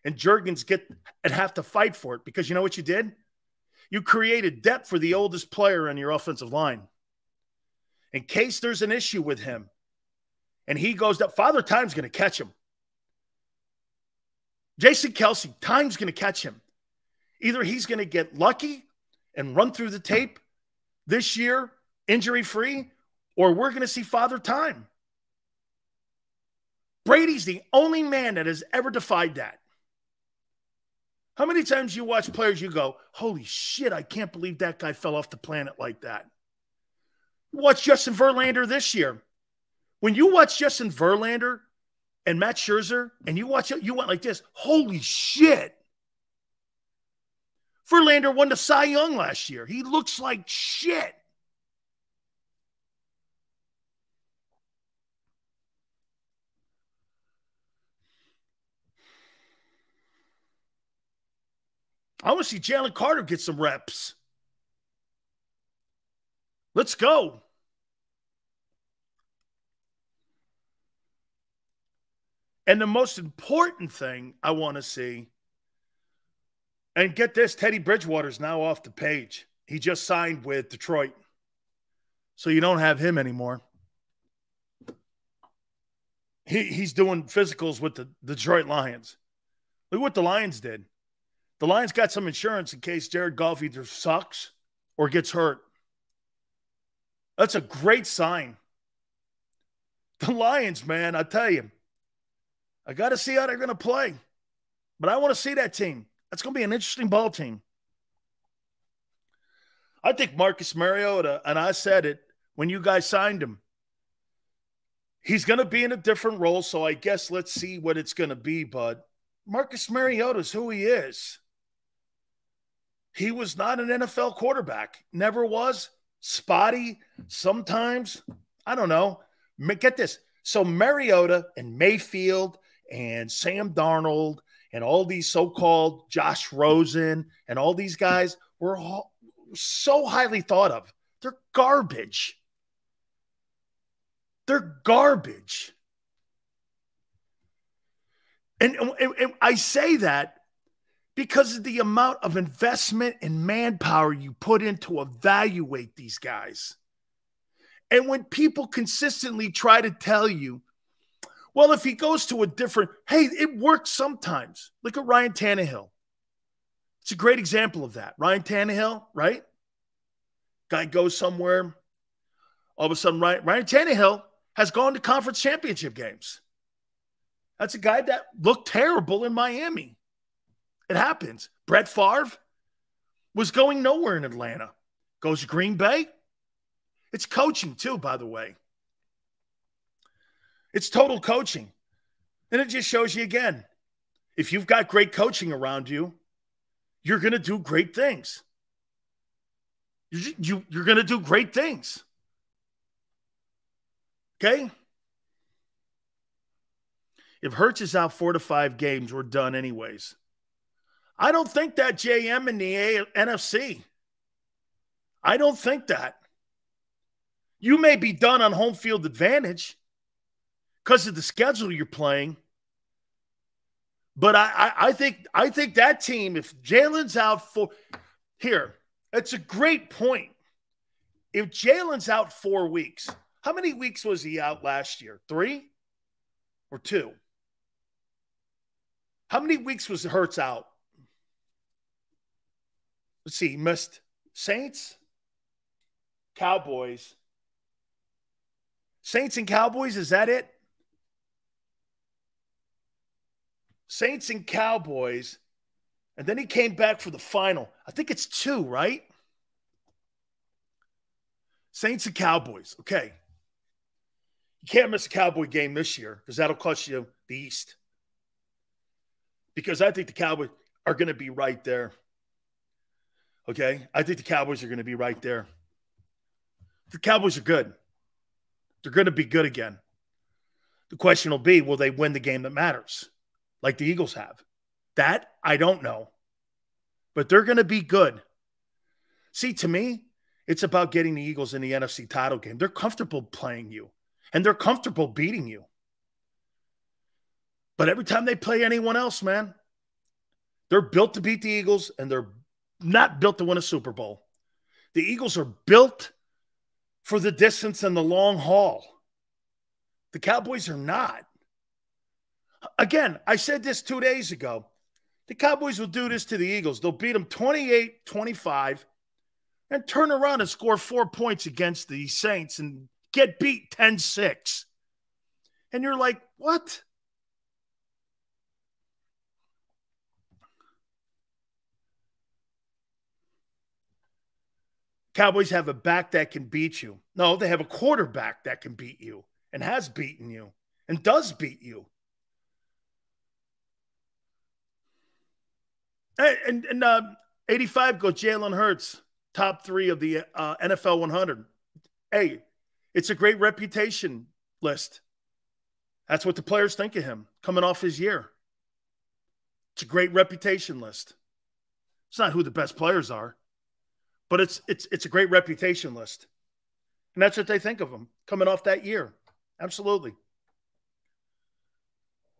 and Jurgens get and have to fight for it because you know what you did? You created depth for the oldest player on your offensive line. In case there's an issue with him and he goes up, Father Time's going to catch him. Jason Kelsey, Time's going to catch him. Either he's going to get lucky and run through the tape this year, injury-free, or we're going to see Father Time. Brady's the only man that has ever defied that. How many times you watch players you go, holy shit, I can't believe that guy fell off the planet like that. You watch Justin Verlander this year. When you watch Justin Verlander and Matt Scherzer and you went like this, holy shit. Verlander won the Cy Young last year. He looks like shit. I want to see Jalen Carter get some reps. Let's go. And the most important thing I want to see And get this, Teddy Bridgewater's now off the page. He just signed with Detroit. So you don't have him anymore. He's doing physicals with the Detroit Lions. Look what the Lions did. The Lions got some insurance in case Jared Goff either sucks or gets hurt. That's a great sign. The Lions, man, I tell you, I got to see how they're going to play. But I want to see that team. That's going to be an interesting ball team. I think Marcus Mariota, and I said it when you guys signed him, he's going to be in a different role, so I guess let's see what it's going to be. But Marcus Mariota is who he is. He was not an NFL quarterback. Never was. Spotty sometimes. I don't know. Get this. So Mariota and Mayfield and Sam Darnold and all these so-called Josh Rosen and all these guys were all so highly thought of. They're garbage. They're garbage. And I say that because of the amount of investment and manpower you put in to evaluate these guys. And when people consistently try to tell you, well, if he goes to a different, hey, it works sometimes. Look at Ryan Tannehill. It's a great example of that. Ryan Tannehill, right? Guy goes somewhere. All of a sudden, Ryan Tannehill has gone to conference championship games. That's a guy that looked terrible in Miami. It happens. Brett Favre was going nowhere in Atlanta. Goes to Green Bay. It's coaching too, by the way. It's total coaching. And it just shows you again, if you've got great coaching around you, you're going to do great things. You're going to do great things. Okay? If Hurts is out 4 to 5 games, we're done anyways. I don't think that JM in the NFC. I don't think that. You may be done on home field advantage because of the schedule you're playing. But I think that team, if Jalen's out here, it's a great point. If Jalen's out 4 weeks, how many weeks was he out last year? 3 or 2? How many weeks was Hurts out? Let's see, he missed Saints, Cowboys. Saints and Cowboys, is that it? Saints and Cowboys. And then he came back for the final. I think it's 2, right? Saints and Cowboys. Okay. You can't miss a Cowboy game this year because that'll cost you the East. Because I think the Cowboys are going to be right there. Okay? I think the Cowboys are going to be right there. The Cowboys are good. They're going to be good again. The question will be, will they win the game that matters like the Eagles have? That, I don't know. But they're going to be good. See, to me, it's about getting the Eagles in the NFC title game. They're comfortable playing you, and they're comfortable beating you. But every time they play anyone else, man, they're built to beat the Eagles, and they're not built to win a Super Bowl. The Eagles are built for the distance and the long haul. The Cowboys are not. Again, I said this 2 days ago. The Cowboys will do this to the Eagles. They'll beat them 28-25 and turn around and score 4 points against the Saints and get beat 10-6. And you're like, what? Cowboys have a back that can beat you. No, they have a quarterback that can beat you and has beaten you and does beat you. And 85 goes Jalen Hurts, top 3 of the NFL 100. Hey, it's a great reputation list. That's what the players think of him coming off his year. It's a great reputation list. It's not who the best players are, but it's a great reputation list. And that's what they think of him coming off that year. Absolutely.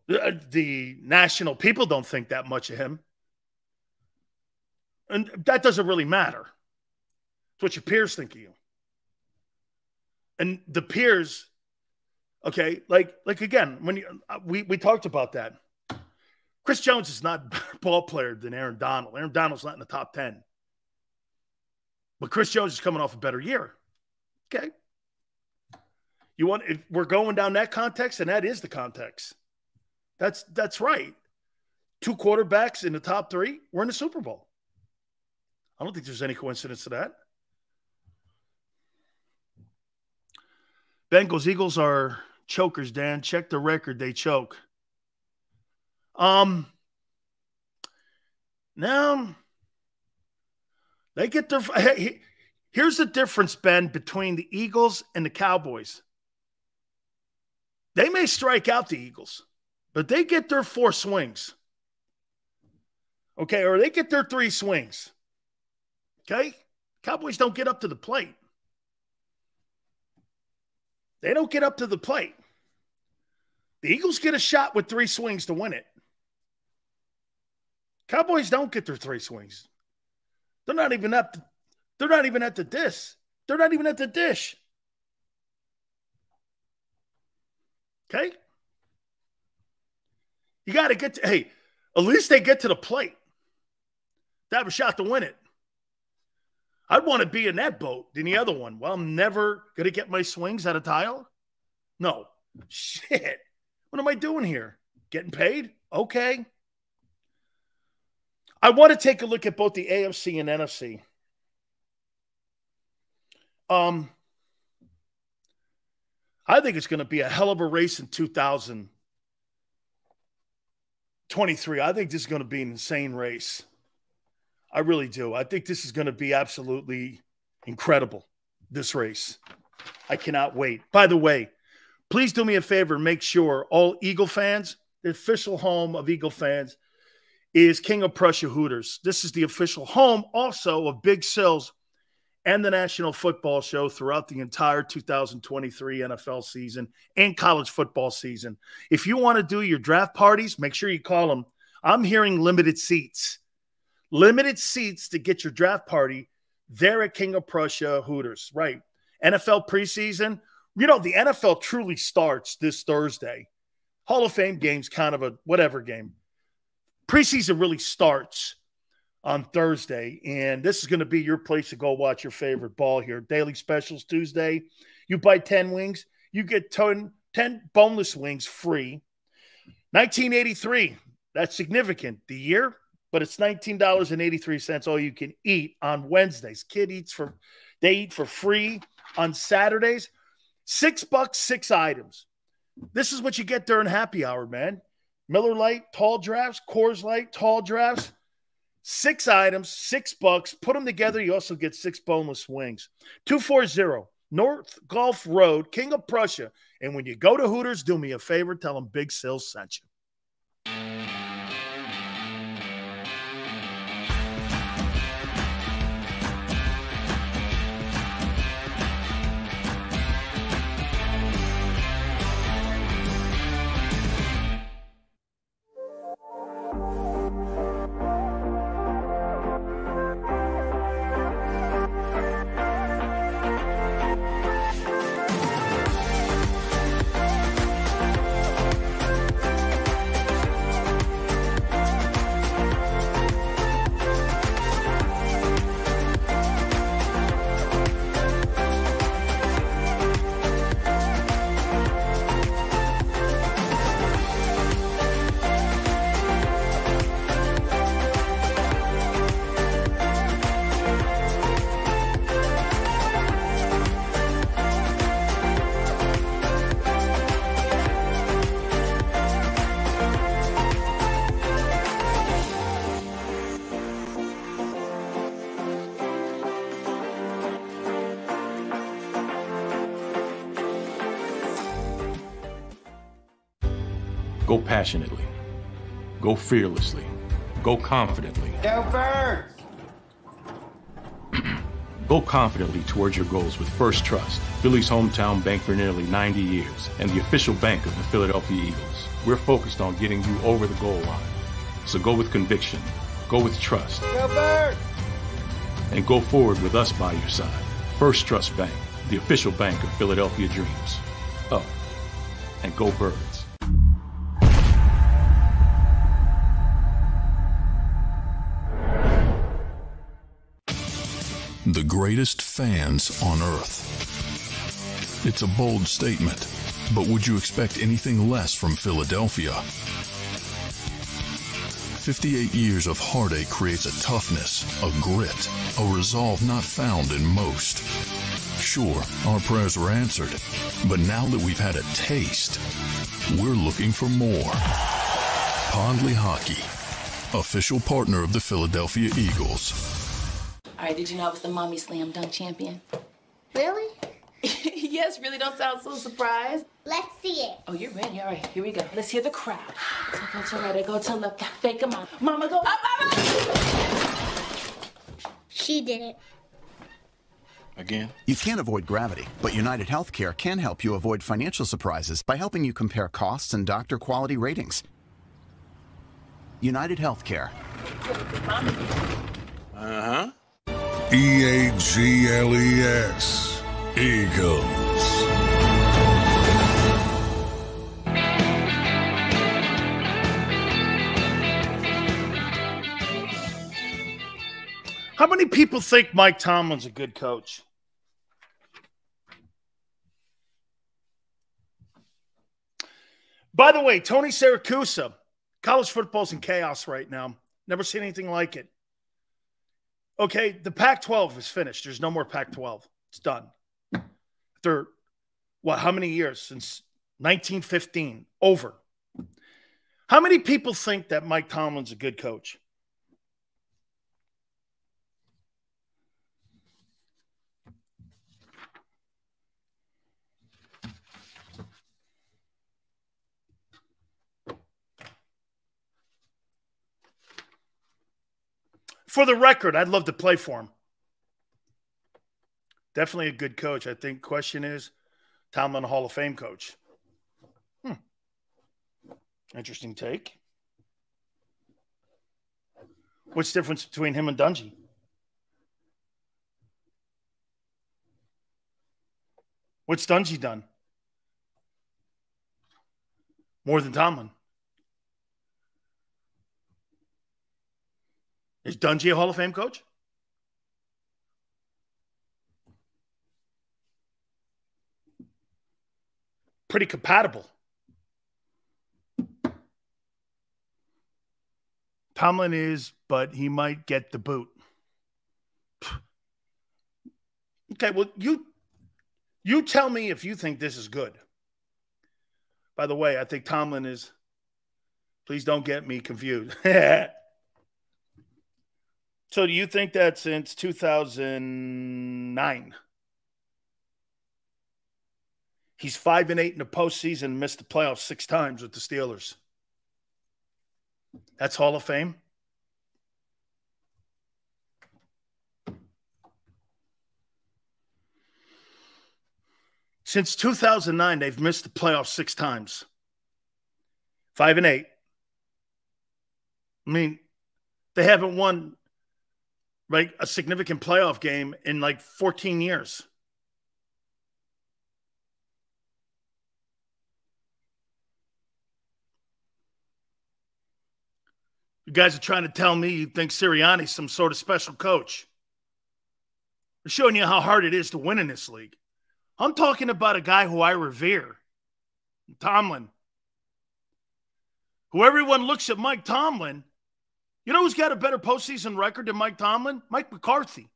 The national people don't think that much of him. And that doesn't really matter. It's what your peers think of you. And the peers, okay, like again, when we talked about that. Chris Jones is not a better ball player than Aaron Donald. Aaron Donald's not in the top 10. But Chris Jones is coming off a better year. Okay. If we're going down that context, and that is the context. That's right. 2 quarterbacks in the top 3, we're in the Super Bowl. I don't think there's any coincidence to that. Bengals, Eagles are chokers, Dan. Check the record. They choke. Now, they get their – here's the difference, Ben, between the Eagles and the Cowboys. They may strike out the Eagles, but they get their 4 swings. Okay, or they get their 3 swings. Okay? Cowboys don't get up to the plate. They don't get up to the plate. The Eagles get a shot with 3 swings to win it. Cowboys don't get their 3 swings. They're not even at the dish. They're not even at the dish. Okay? You got to get to, hey, at least they get to the plate. They have a shot to win it. I'd want to be in that boat than the other one. Well, I'm never going to get my swings at a tile? No. Shit. What am I doing here? Getting paid? Okay. I want to take a look at both the AFC and NFC. I think it's going to be a hell of a race in 2023. I think this is going to be an insane race. I really do. I think this is going to be absolutely incredible, this race. I cannot wait. By the way, please do me a favor and make sure all Eagle fans, the official home of Eagle fans, is King of Prussia Hooters. This is the official home also of Big Sills and the National Football Show throughout the entire 2023 NFL season and college football season. If you want to do your draft parties, make sure you call them. I'm hearing limited seats. Limited seats to get your draft party there at King of Prussia Hooters. Right. NFL preseason. You know, the NFL truly starts this Thursday. Hall of Fame game's kind of a whatever game. Preseason really starts on Thursday, and this is going to be your place to go watch your favorite ball here. Daily specials Tuesday. You buy 10 wings, you get 10 boneless wings free. 1983. That's significant. The year, but it's $19.83 all you can eat on Wednesdays. They eat for free on Saturdays. $6, 6 items. This is what you get during happy hour, man. Miller Lite, tall drafts, Coors Light, tall drafts. 6 items, $6. Put them together. You also get 6 boneless wings. 240 North Gulf Road, King of Prussia. And when you go to Hooters, do me a favor. Tell them Big Sills sent you. Go passionately. Go fearlessly. Go confidently. Go Birds! Go confidently towards your goals with First Trust, Philly's hometown bank for nearly 90 years, and the official bank of the Philadelphia Eagles. We're focused on getting you over the goal line. So go with conviction. Go with trust. Go Birds! and go forward with us by your side. First Trust Bank, the official bank of Philadelphia Dreams. Up and go Birds. The greatest fans on earth. It's a bold statement, but would you expect anything less from Philadelphia? 58 years of heartache creates a toughness, a grit, a resolve not found in most. Sure, our prayers were answered, but now that we've had a taste, we're looking for more. Pondley Hockey, official partner of the Philadelphia Eagles. All right, did you know I was the Mommy Slam Dunk Champion? Really? Yes, really, don't sound so surprised. Let's see it. Oh, you're ready. All right, here we go. Let's hear the crowd. So go to right, go to left, fake 'em out. Mama, go up, mama! She did it. Again? You can't avoid gravity, but United Healthcare can help you avoid financial surprises by helping you compare costs and doctor quality ratings. United Healthcare. Uh-huh. EAGLES. Eagles. How many people think Mike Tomlin's a good coach? By the way, Tony Siracusa, college football's in chaos right now. Never seen anything like it. Okay, the Pac-12 is finished. There's no more Pac-12. It's done. After, how many years? Since 1915. Over. How many people think that Mike Tomlin's a good coach? For the record, I'd love to play for him. Definitely a good coach. I think question is, Tomlin a Hall of Fame coach? Interesting take. What's the difference between him and Dungy? What's Dungy done? More than Tomlin. Is Dungy a Hall of Fame coach? Pretty compatible. Tomlin is, but he might get the boot. Okay, well, you tell me if you think this is good. By the way, I think Tomlin is, please don't get me confused. So do you think that since 2009, he's 5-8 in the postseason, missed the playoffs 6 times with the Steelers? That's Hall of Fame? Since 2009, they've missed the playoffs 6 times. 5-8. I mean, they haven't won like a significant playoff game in like 14 years. You guys are trying to tell me you think Sirianni's some sort of special coach. I'm showing you how hard it is to win in this league. I'm talking about a guy who I revere, Tomlin. Who everyone looks at Mike Tomlin. You know who's got a better postseason record than Mike Tomlin? Mike McCarthy.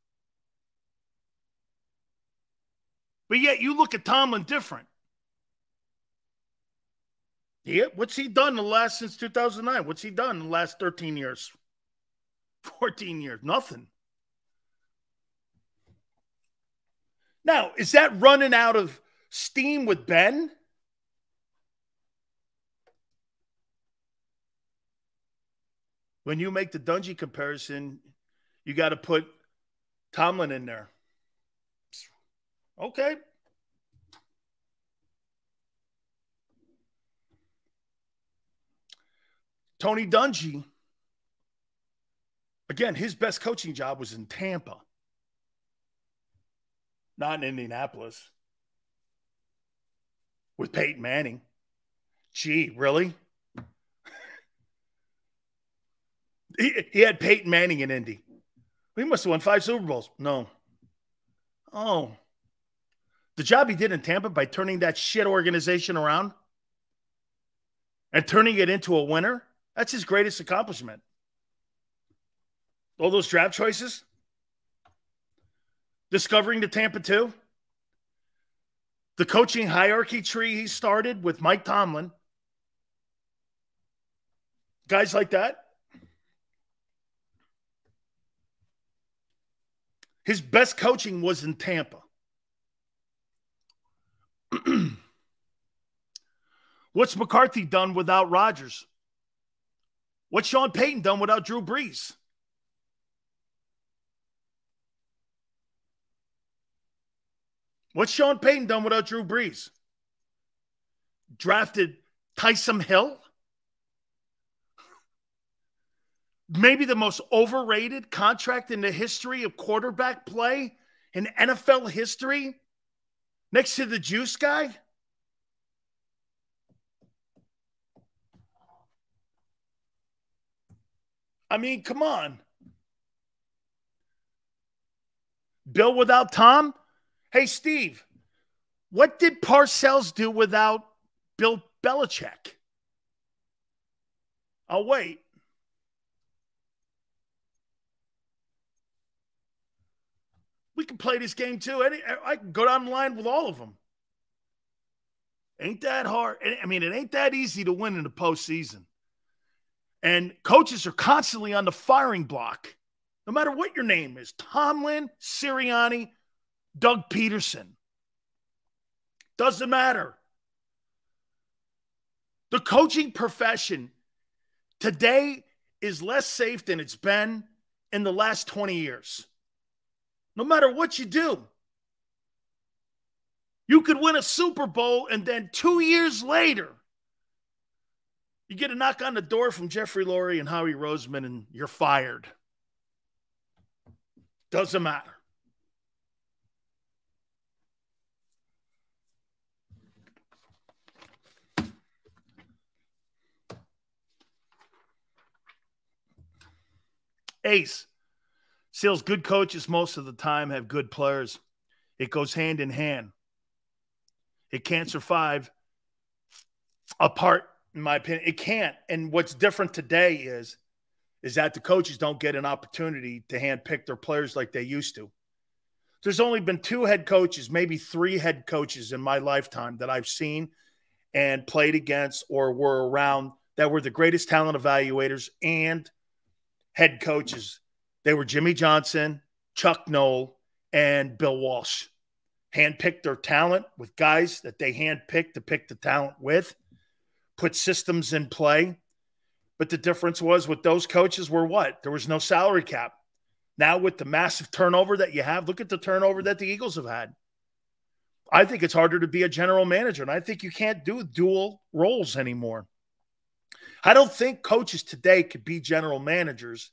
But yet you look at Tomlin different. Yeah, what's he done since 2009? What's he done in the last 13 years? 14 years? Nothing. Now, is that running out of steam with Ben? When you make the Dungy comparison, you got to put Tomlin in there. Okay. Tony Dungy, again, his best coaching job was in Tampa. Not in Indianapolis. With Peyton Manning. Gee, really? He had Peyton Manning in Indy. He must have won 5 Super Bowls. No. Oh. The job he did in Tampa by turning that shit organization around and turning it into a winner, that's his greatest accomplishment. All those draft choices. Discovering the Tampa 2. The coaching hierarchy tree he started with Mike Tomlin. Guys like that. His best coaching was in Tampa. What's McCarthy done without Rodgers? What's Sean Payton done without Drew Brees? What's Sean Payton done without Drew Brees? Drafted Taysom Hill? Maybe the most overrated contract in the history of quarterback play in NFL history? Next to the juice guy? I mean, come on. Bill without Tom? Hey, Steve, what did Parcells do without Bill Belichick? I'll wait. We can play this game too. I can go down the line with all of them. Ain't that hard. I mean, it ain't that easy to win in the postseason. And coaches are constantly on the firing block, no matter what your name is. Tomlin, Sirianni, Doug Peterson. Doesn't matter. The coaching profession today is less safe than it's been in the last 20 years. No matter what you do. You could win a Super Bowl and then 2 years later, you get a knock on the door from Jeffrey Lurie and Howie Roseman and you're fired. Doesn't matter. Ace. Seals, good coaches most of the time have good players. It goes hand in hand. It can't survive apart, in my opinion. It can't. And what's different today is that the coaches don't get an opportunity to handpick their players like they used to. There's only been 2 head coaches, maybe 3 head coaches in my lifetime that I've seen and played against or were around that were the greatest talent evaluators and head coaches. They were Jimmy Johnson, Chuck Noll, and Bill Walsh. Handpicked their talent with guys that they handpicked to pick the talent with, put systems in play. But the difference was with those coaches were what? There was no salary cap. Now with the massive turnover that you have, look at the turnover that the Eagles have had. I think it's harder to be a general manager, and I think you can't do dual roles anymore. I don't think coaches today could be general managers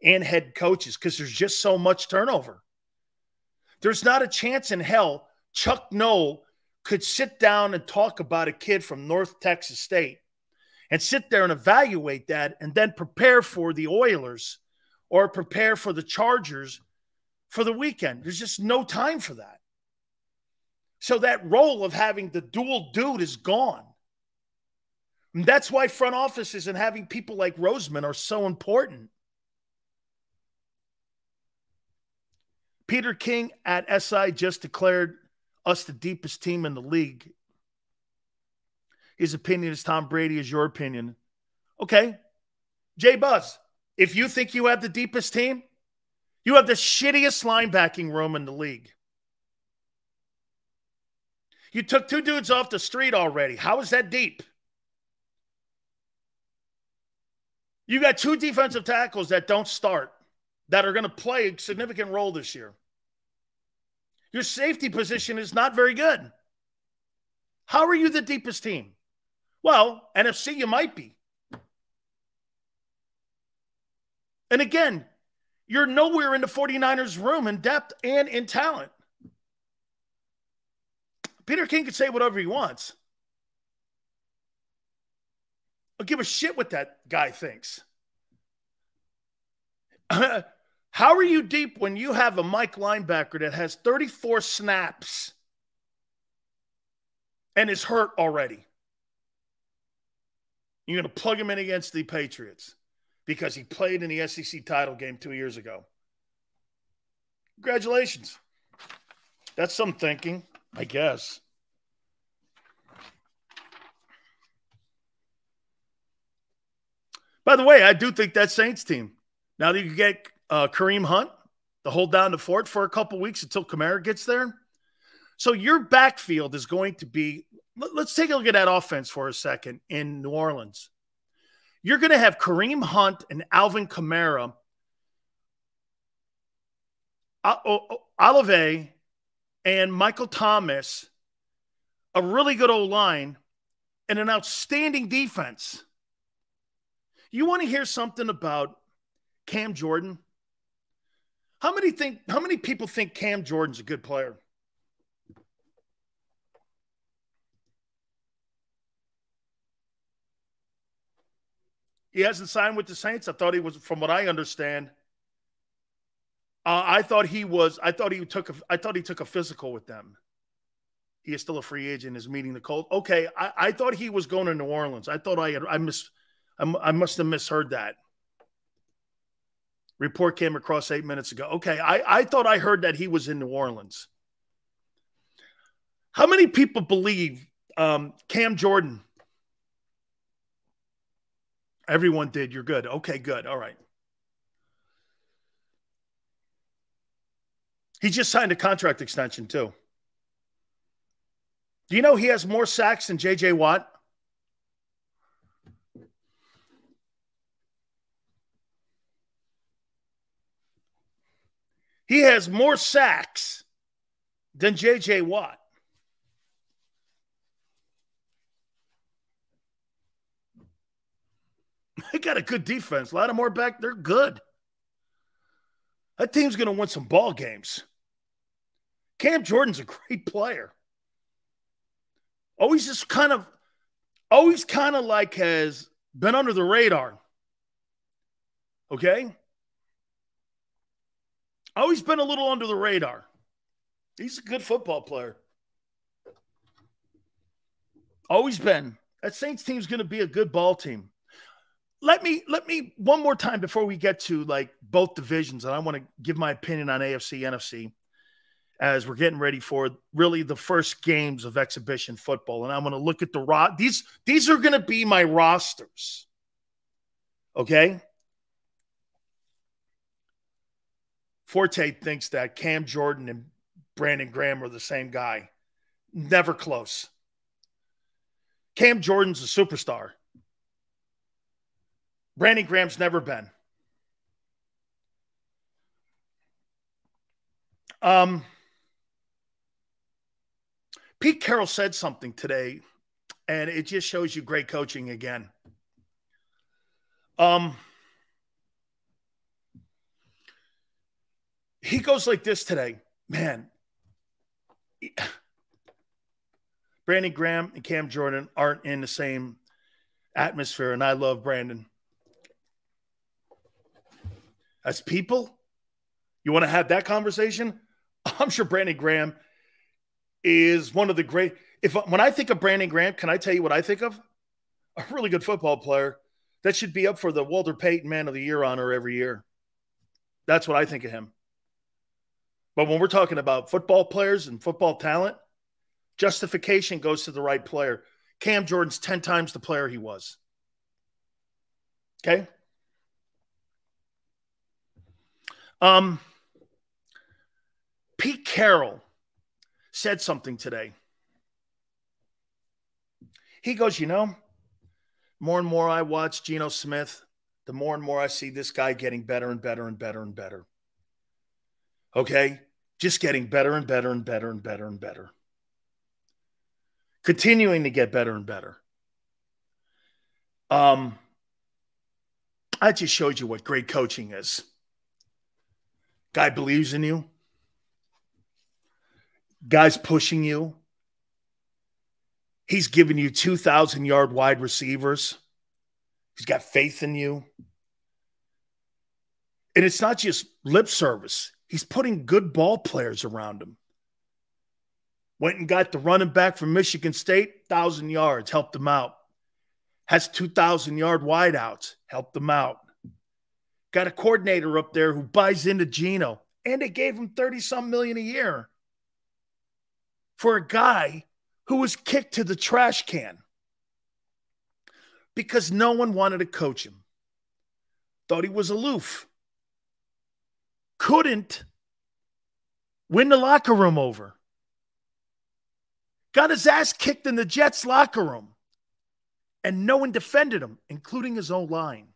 and head coaches because there's just so much turnover. There's not a chance in hell Chuck Noll could sit down and talk about a kid from North Texas State and sit there and evaluate that and then prepare for the Oilers or prepare for the Chargers for the weekend. There's just no time for that. So that role of having the dual dude is gone. And that's why front offices and having people like Roseman are so important. Peter King at SI just declared us the deepest team in the league. His opinion is Tom Brady is your opinion. Okay. Jay Buzz, if you think you have the deepest team, you have the shittiest linebacking room in the league. You took 2 dudes off the street already. How is that deep? You got 2 defensive tackles that don't start, that are going to play a significant role this year. Your safety position is not very good. How are you the deepest team? Well, NFC, you might be. And again, you're nowhere in the 49ers room in depth and in talent. Peter King can say whatever he wants. I'll give a shit what that guy thinks. How are you deep when you have a Mike linebacker that has 34 snaps and is hurt already? You're going to plug him in against the Patriots because he played in the SEC title game 2 years ago. Congratulations. That's some thinking, I guess. By the way, I do think that Saints team, now that you get Kareem Hunt to hold down the fort for a couple weeks until Kamara gets there. So your backfield is going to be, let's take a look at that offense for a second in New Orleans. You're going to have Kareem Hunt and Alvin Kamara, Olave, and Michael Thomas, a really good O-line, and an outstanding defense. You want to hear something about Cam Jordan? How many people think Cam Jordan's a good player? He hasn't signed with the Saints. I thought he was, from what I understand. I thought he took a physical with them. He is still a free agent, is meeting the Colts. Okay, I thought he was going to New Orleans. I thought I must have misheard that. Report came across 8 minutes ago. Okay, I thought I heard that he was in New Orleans. How many people believe Cam Jordan? Everyone did. You're good. Okay, good. All right. He just signed a contract extension, too. Do you know he has more sacks than J.J. Watt? He has more sacks than J.J. Watt. They got a good defense. Lattimore back, they're good. That team's going to win some ball games. Cam Jordan's a great player. Always kind of like has been under the radar. Okay? Always been a little under the radar. He's a good football player. Always been. That Saints team's going to be a good ball team. Let me one more time before we get to like both divisions, and I want to give my opinion on AFC, NFC, as we're getting ready for really the first games of exhibition football. And I'm going to look at the these are going to be my rosters. Okay? Forte thinks that Cam Jordan and Brandon Graham are the same guy. Never close. Cam Jordan's a superstar. Brandon Graham's never been. Pete Carroll said something today, and it just shows you great coaching again. He goes like this today. Man, Brandon Graham and Cam Jordan aren't in the same atmosphere, and I love Brandon. As people, you want to have that conversation? I'm sure Brandon Graham is one of the great. When I think of Brandon Graham, can I tell you what I think of? A really good football player that should be up for the Walter Payton Man of the Year honor every year. That's what I think of him. But when we're talking about football players and football talent, justification goes to the right player. Cam Jordan's 10 times the player he was. Okay? Pete Carroll said something today. He goes, more and more I watch Geno Smith, the more and more I see this guy getting better and better and better and better. Okay? Just getting better and better and better and better and better. Continuing to get better and better. I just showed you what great coaching is. Guy believes in you. Guy's pushing you. He's given you 2,000-yard wide receivers. He's got faith in you. And it's not just lip service. He's putting good ball players around him. Went and got the running back from Michigan State, 1,000 yards, helped him out. Has 2,000-yard wideouts, helped him out. Got a coordinator up there who buys into Geno, and they gave him 30-some million a year for a guy who was kicked to the trash can because no one wanted to coach him. Thought he was aloof. Couldn't win the locker room over. Got his ass kicked in the Jets locker room. And no one defended him, including his own line.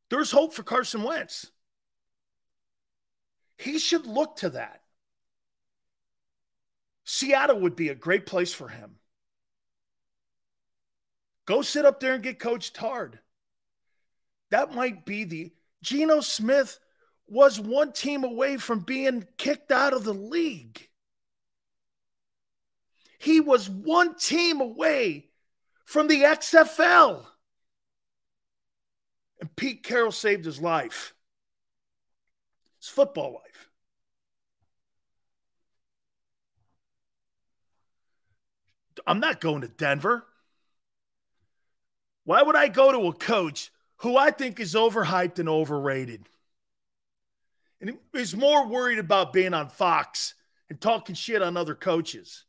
There's hope for Carson Wentz. He should look to that. Seattle would be a great place for him. Go sit up there and get coached hard. That might be the... Geno Smith was one team away from being kicked out of the league. He was one team away from the XFL. And Pete Carroll saved his life. His football life. I'm not going to Denver. Why would I go to a coach who I think is overhyped and overrated? And he's more worried about being on Fox and talking shit on other coaches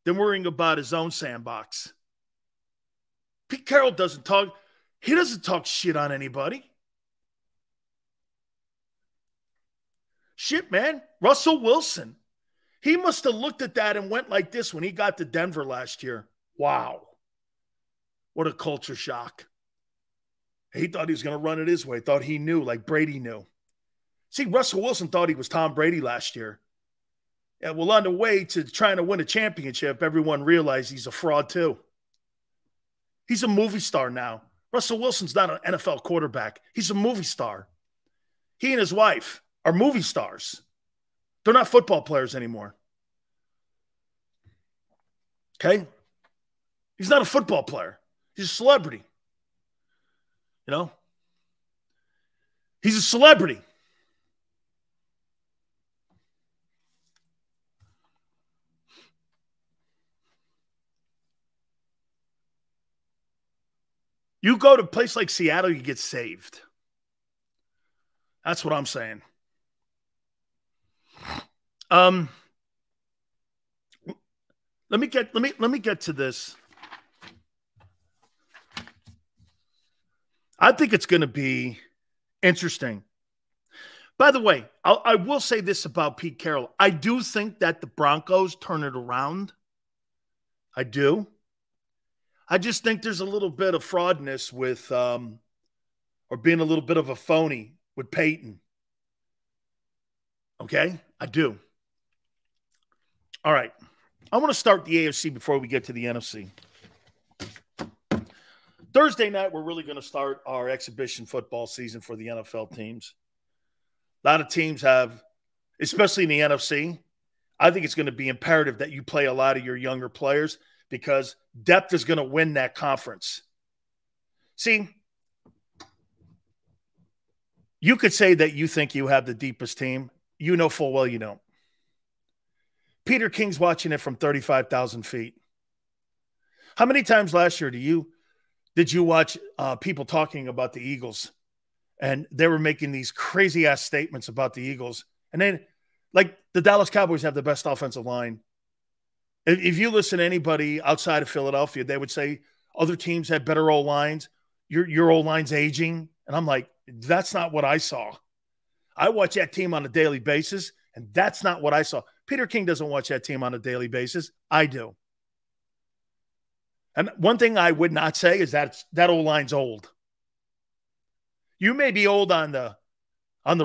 than worrying about his own sandbox. Pete Carroll doesn't talk shit on anybody. Shit, man. Russell Wilson. He must have looked at that and went like this when he got to Denver last year. Wow. What a culture shock. He thought he was going to run it his way. Thought he knew, like Brady knew. See, Russell Wilson thought he was Tom Brady last year. Yeah, well, on the way to trying to win a championship, everyone realized he's a fraud too. He's a movie star now. Russell Wilson's not an NFL quarterback. He's a movie star. He and his wife are movie stars. They're not football players anymore. Okay? He's not a football player. He's a celebrity. You know? He's a celebrity. You go to a place like Seattle, you get saved. That's what I'm saying. Let me get to this. I think it's going to be interesting. By the way, I will say this about Pete Carroll. I do think that the Broncos turn it around. I do. I just think there's a little bit of fraudness with, or being a little bit of a phony with Peyton. Okay? I do. All right. I want to start the AFC before we get to the NFC. Thursday night, we're really going to start our exhibition football season for the NFL teams. A lot of teams have, especially in the NFC, I think it's going to be imperative that you play a lot of your younger players because depth is going to win that conference. See, you could say that you think you have the deepest team. You know full well you don't. Peter King's watching it from 35,000 feet. How many times last year did you watch people talking about the Eagles? And they were making these crazy-ass statements about the Eagles. And then, like, the Dallas Cowboys have the best offensive line. If you listen to anybody outside of Philadelphia, they would say other teams had better O-lines. Your O-line's aging. And I'm like, that's not what I saw. I watch that team on a daily basis, and that's not what I saw. Peter King doesn't watch that team on a daily basis. I do. And one thing I would not say is that O-line's old. You may be old on the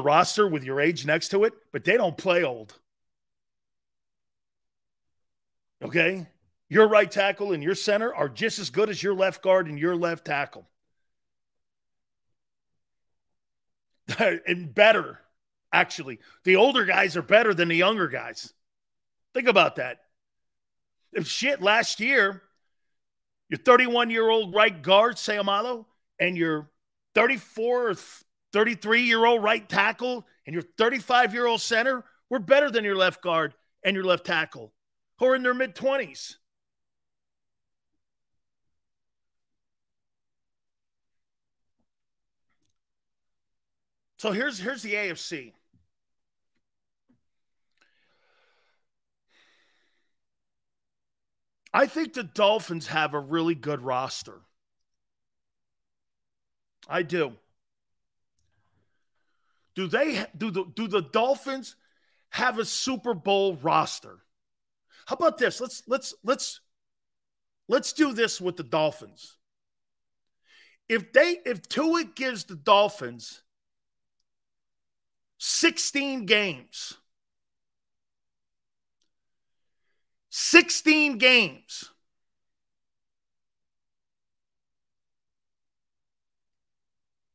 roster with your age next to it, but they don't play old. Okay? Your right tackle and your center are just as good as your left guard and your left tackle. And better, actually. The older guys are better than the younger guys. Think about that. Shit, last year, your 31-year-old right guard, Sayamalo, and your 34 or 33-year-old right tackle and your 35-year-old center were better than your left guard and your left tackle, who are in their mid-20s. So here's the AFC. I think the Dolphins have a really good roster. I do. Do the Dolphins have a Super Bowl roster? How about this? Let's do this with the Dolphins. If Tua gives the Dolphins 16 games, 16 games,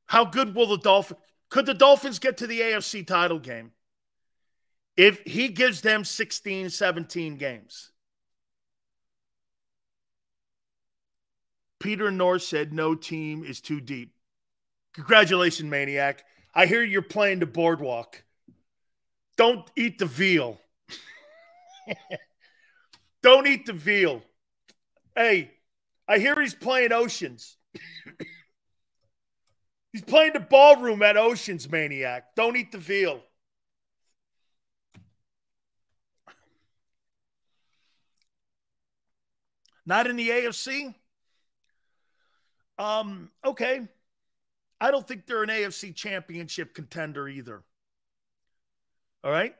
how good will the Dolphins? Could the Dolphins get to the AFC title game if he gives them 16, 17 games? Peter North said no team is too deep. Congratulations, Maniac. I hear you're playing the boardwalk. Don't eat the veal. Don't eat the veal. Hey, I hear he's playing Oceans. He's playing the ballroom at Oceans, Maniac. Don't eat the veal. Not in the AFC? Okay. I don't think they're an AFC championship contender either. All right?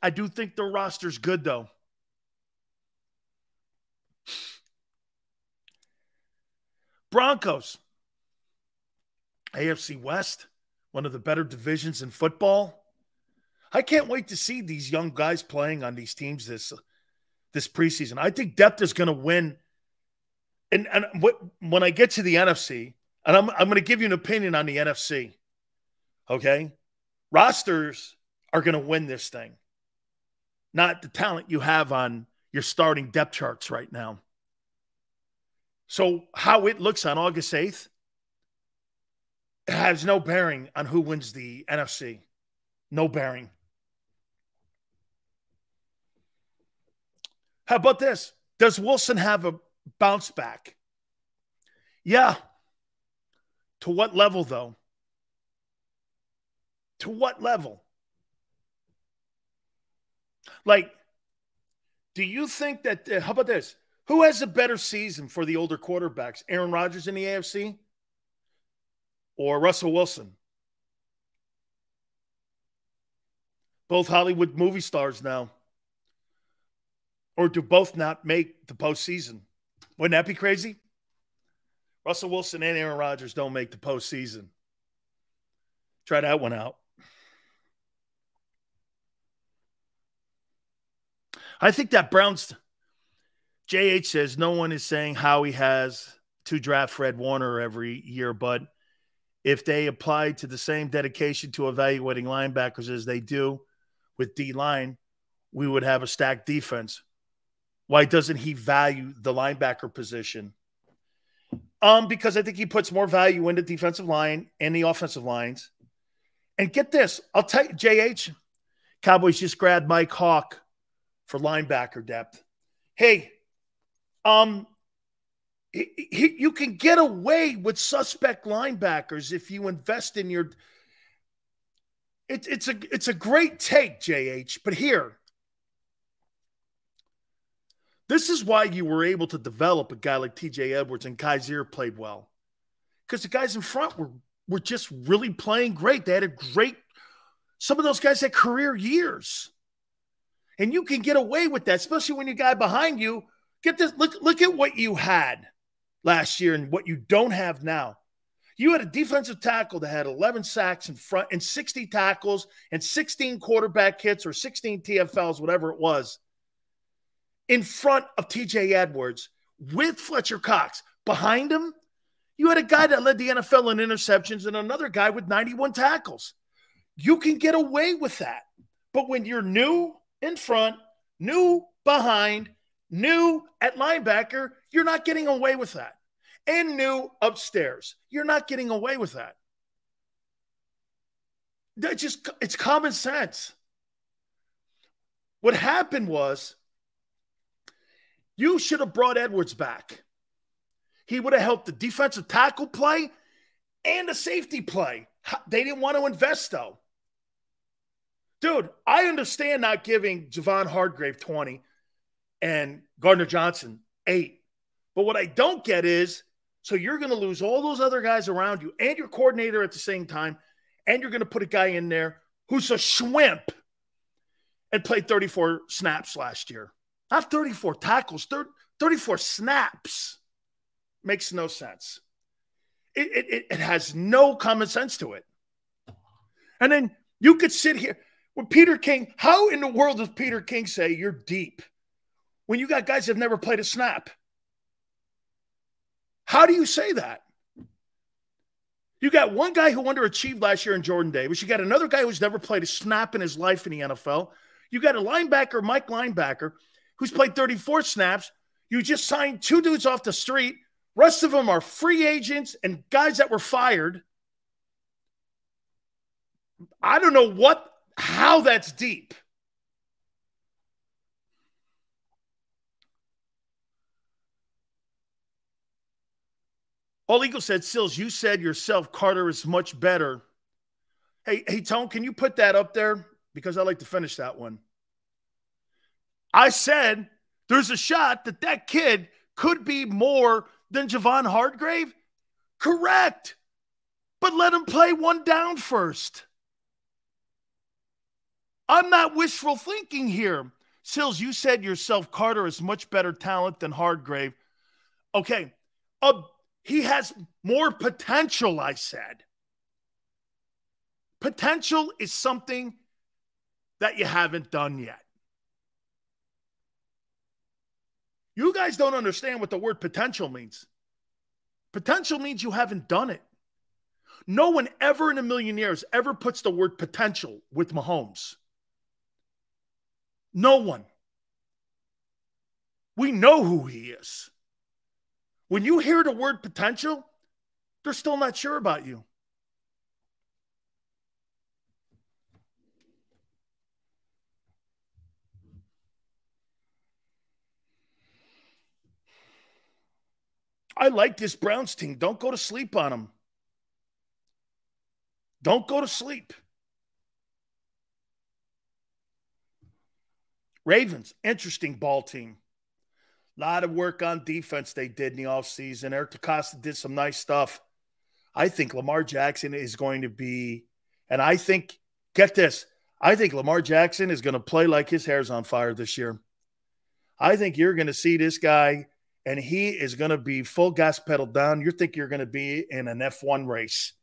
I do think their roster's good, though. Broncos. AFC West, one of the better divisions in football. I can't wait to see these young guys playing on these teams this preseason. I think depth is going to win. And when I get to the NFC, and I'm going to give you an opinion on the NFC, okay? Rosters are going to win this thing, not the talent you have on your starting depth charts right now. So how it looks on August 8th, it has no bearing on who wins the NFC. No bearing. How about this? Does Wilson have a bounce back? Yeah. To what level, though? To what level? Like, do you think that, how about this? Who has a better season for the older quarterbacks? Aaron Rodgers in the AFC or Russell Wilson? Both Hollywood movie stars now. Or do both not make the postseason? Wouldn't that be crazy? Russell Wilson and Aaron Rodgers don't make the postseason. Try that one out. I think that Browns, JH says, no one is saying Howie has to draft Fred Warner every year, but if they applied to the same dedication to evaluating linebackers as they do with D-line, we would have a stacked defense. Why doesn't he value the linebacker position? Because I think he puts more value in the defensive line and the offensive lines. And get this, I'll tell you, JH, Cowboys just grabbed Mike Hawk for linebacker depth. Hey, you can get away with suspect linebackers if you invest in your. It's a great take, JH. But here, this is why you were able to develop a guy like T.J. Edwards and Kaiser played well, because the guys in front were just really playing great. They had a great. Some of those guys had career years. And you can get away with that, especially when you got behind you. Get this. Look at what you had last year and what you don't have now. You had a defensive tackle that had 11 sacks in front and 60 tackles and 16 quarterback hits or 16 TFLs, whatever it was, in front of T.J. Edwards with Fletcher Cox. Behind him, you had a guy that led the NFL in interceptions and another guy with 91 tackles. You can get away with that. But when you're new in front, new behind, new at linebacker, you're not getting away with that. And new upstairs, you're not getting away with that. It's common sense. What happened was you should have brought Edwards back. He would have helped the defensive tackle play and the safety play. They didn't want to invest, though. Dude, I understand not giving Javon Hargrave 20 and Gardner Johnson 8. But what I don't get is, so you're going to lose all those other guys around you and your coordinator at the same time, and you're going to put a guy in there who's a schwimp and played 34 snaps last year. Not 34 tackles, 34 snaps. Makes no sense. It has no common sense to it. And then you could sit here with Peter King. How in the world does Peter King say you're deep when you got guys that have never played a snap? How do you say that? You got one guy who underachieved last year in Jordan Davis. You got another guy who's never played a snap in his life in the NFL. You got a linebacker, Mike Linebacker, who's played 34 snaps. You just signed 2 dudes off the street. Rest of them are free agents and guys that were fired. I don't know how that's deep. All Eagle said, Sills, you said yourself Carter is much better. Hey, Tone, can you put that up there? Because I like to finish that one. I said there's a shot that kid could be more than Javon Hargrave. Correct. But let him play one down first. I'm not wishful thinking here. Sills, you said yourself Carter is much better talent than Hargrave. Okay. He has more potential, I said. Potential is something that you haven't done yet. You guys don't understand what the word potential means. Potential means you haven't done it. No one ever in a million years ever puts the word potential with Mahomes. No one. We know who he is. When you hear the word potential, they're still not sure about you. I like this Browns team. Don't go to sleep on them. Don't go to sleep. Ravens, interesting ball team. A lot of work on defense they did in the offseason. Eric DeCosta did some nice stuff. I think Lamar Jackson is going to be, and I think, get this, I think Lamar Jackson is going to play like his hair's on fire this year. I think you're going to see this guy, and he is going to be full gas pedal down. You think you're going to be in an F1 race.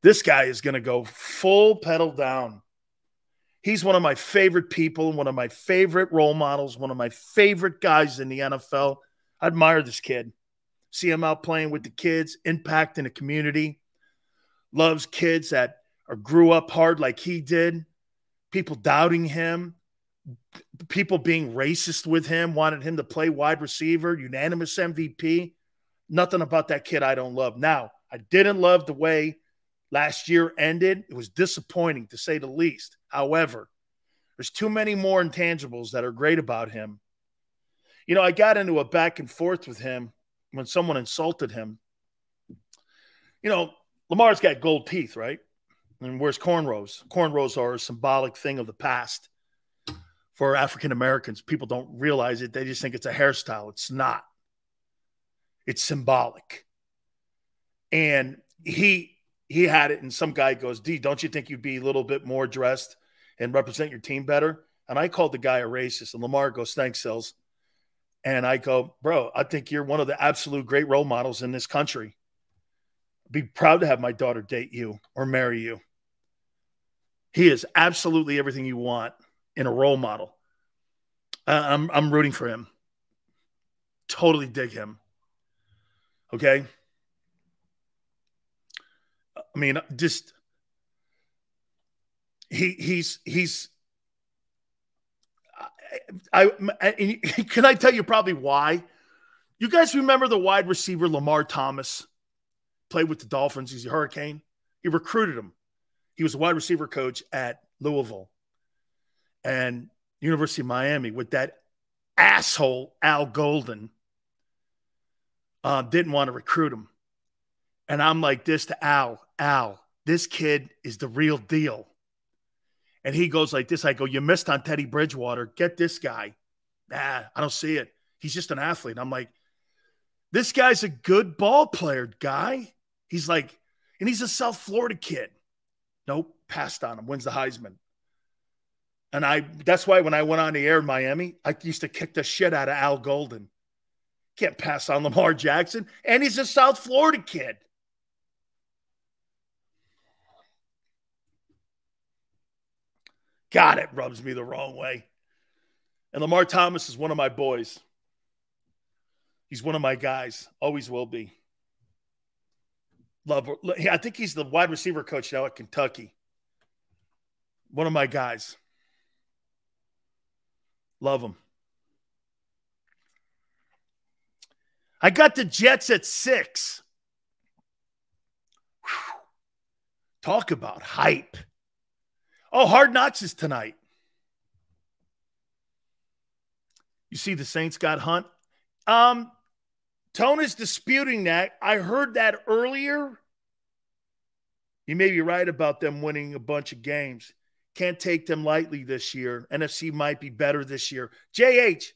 This guy is going to go full pedal down. He's one of my favorite people, one of my favorite role models, one of my favorite guys in the NFL. I admire this kid. See him out playing with the kids, impacting the community. Loves kids that grew up hard like he did. People doubting him. People being racist with him, wanted him to play wide receiver, unanimous MVP. Nothing about that kid I don't love. Now, I didn't love the way last year ended. It was disappointing, to say the least. However, there's too many more intangibles that are great about him. You know, I got into a back and forth with him when someone insulted him. You know, Lamar's got gold teeth, right? And wears cornrows. Cornrows are a symbolic thing of the past. For African Americans, people don't realize it. They just think it's a hairstyle. It's not. It's symbolic. And he had it, and some guy goes, D, don't you think you'd be a little bit more dressed and represent your team better? And I called the guy a racist, and Lamar goes, thanks, Sills. And I go, bro, I think you're one of the absolute great role models in this country. I'd be proud to have my daughter date you or marry you. He is absolutely everything you want in a role model. I'm rooting for him. Totally dig him. Okay? I mean, just he's Can I tell you probably why? You guys remember the wide receiver Lamar Thomas? Played with the Dolphins. He's a Hurricane. He recruited him. He was a wide receiver coach at Louisville and University of Miami with that asshole Al Golden. Didn't want to recruit him. And I'm like this to Al, this kid is the real deal. And he goes like this. I go, you missed on Teddy Bridgewater. Get this guy. Nah, I don't see it. He's just an athlete. I'm like, this guy's a good ball player, guy. He's like, and he's a South Florida kid. Nope, passed on him. Wins the Heisman. And that's why when I went on the air in Miami, I used to kick the shit out of Al Golden. Can't pass on Lamar Jackson. And he's a South Florida kid. God, it rubs me the wrong way. And Lamar Thomas is one of my boys. He's one of my guys. Always will be. I think he's the wide receiver coach now at Kentucky. One of my guys. Love him. I got the Jets at 6. Whew. Talk about hype. Oh, Hard Knocks is tonight. You see the Saints got Hunt? Tone is disputing that. I heard that earlier. You may be right about them winning a bunch of games. Can't take them lightly this year. NFC might be better this year. JH,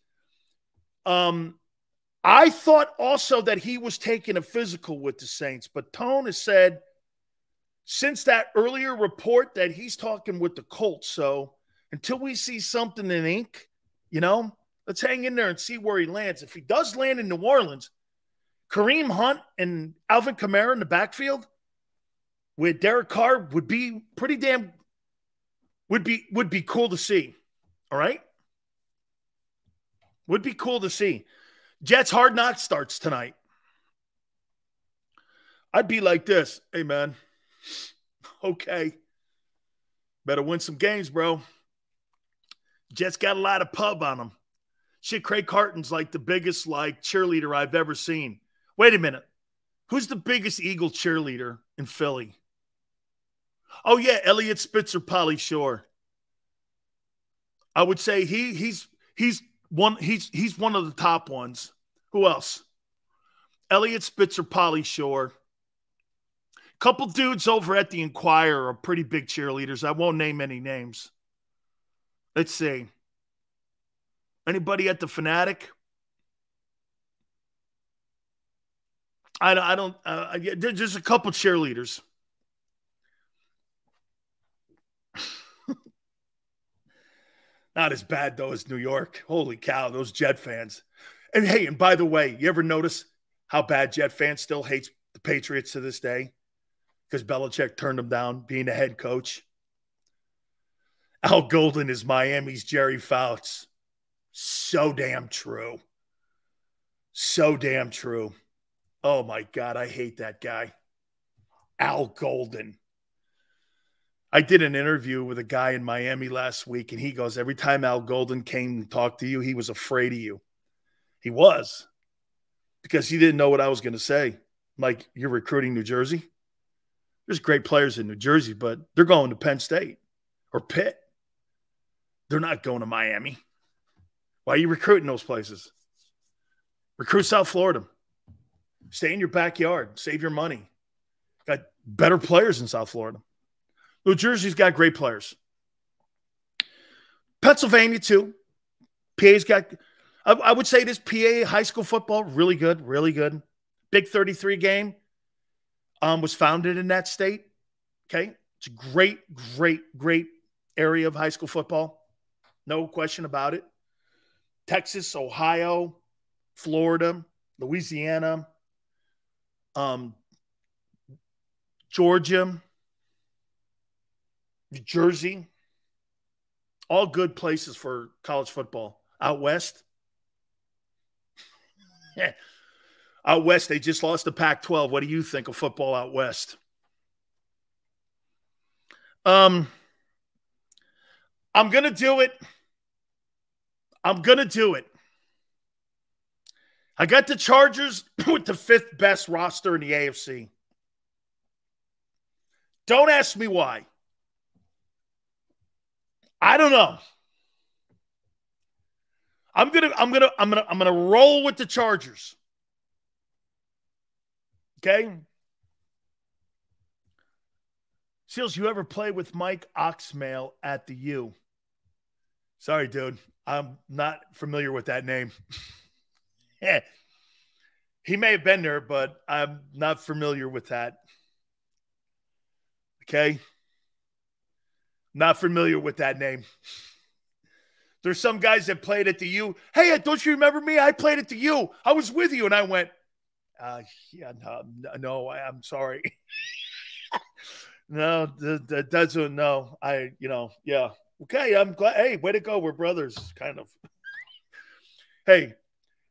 I thought also that he was taking a physical with the Saints, but Tone has said since that earlier report that he's talking with the Colts. So until we see something in ink, let's hang in there and see where he lands. If he does land in New Orleans, Kareem Hunt and Alvin Kamara in the backfield with Derek Carr would be pretty damn would be cool to see. All right? Would be cool to see. Jets Hard Knocks starts tonight. I'd be like this. Hey, man. Okay. Better win some games, bro. Jets got a lot of pub on them. Shit, Craig Carton's like the biggest cheerleader I've ever seen. Wait a minute. Who's the biggest Eagle cheerleader in Philly? Oh, yeah, Elliott Spitzer, Polly Shore. I would say he's one of the top ones. Who else? Elliott Spitzer, Polly Shore. Couple dudes over at the Inquirer are pretty big cheerleaders. I won't name any names. Let's see. Anybody at the Fanatic? I don't. There's a couple cheerleaders. Not as bad though as New York. Holy cow, those Jet fans. And hey, and by the way, you ever notice how bad Jet fans still hates the Patriots to this day? Because Belichick turned them down being the head coach. Al Golden is Miami's Jerry Fouts. So damn true. So damn true. Oh, my God, I hate that guy. Al Golden. I did an interview with a guy in Miami last week, and he goes, every time Al Golden came and talked to you, he was afraid of you. He was. Because he didn't know what I was going to say. Like, you're recruiting New Jersey? There's great players in New Jersey, but they're going to Penn State or Pitt. They're not going to Miami. Why are you recruiting those places? Recruit South Florida. Stay in your backyard. Save your money. Got better players in South Florida. New Jersey's got great players. Pennsylvania, too. PA's got – I would say this PA high school football, really good, really good. Big 33 game was founded in that state. Okay? It's a great, great, great area of high school football. No question about it. Texas, Ohio, Florida, Louisiana, Georgia, New Jersey, all good places for college football. Out west, out west, they just lost the Pac-12. What do you think of football out west? I'm going to do it. I'm going to do it. I got the Chargers with the 5th best roster in the AFC. Don't ask me why. I don't know. I'm gonna roll with the Chargers. Okay? Seals, you ever play with Mike Oxmail at the U? Sorry, dude. I'm not familiar with that name. He may have been there, but I'm not familiar with that. Okay? Not familiar with that name. There's some guys that played at the U. Hey, don't you remember me? I played at the U. I was with you. And I went, yeah, no, I'm sorry. No, that doesn't, no. Yeah. Okay, I'm glad. Hey, way to go. We're brothers, kind of. Hey,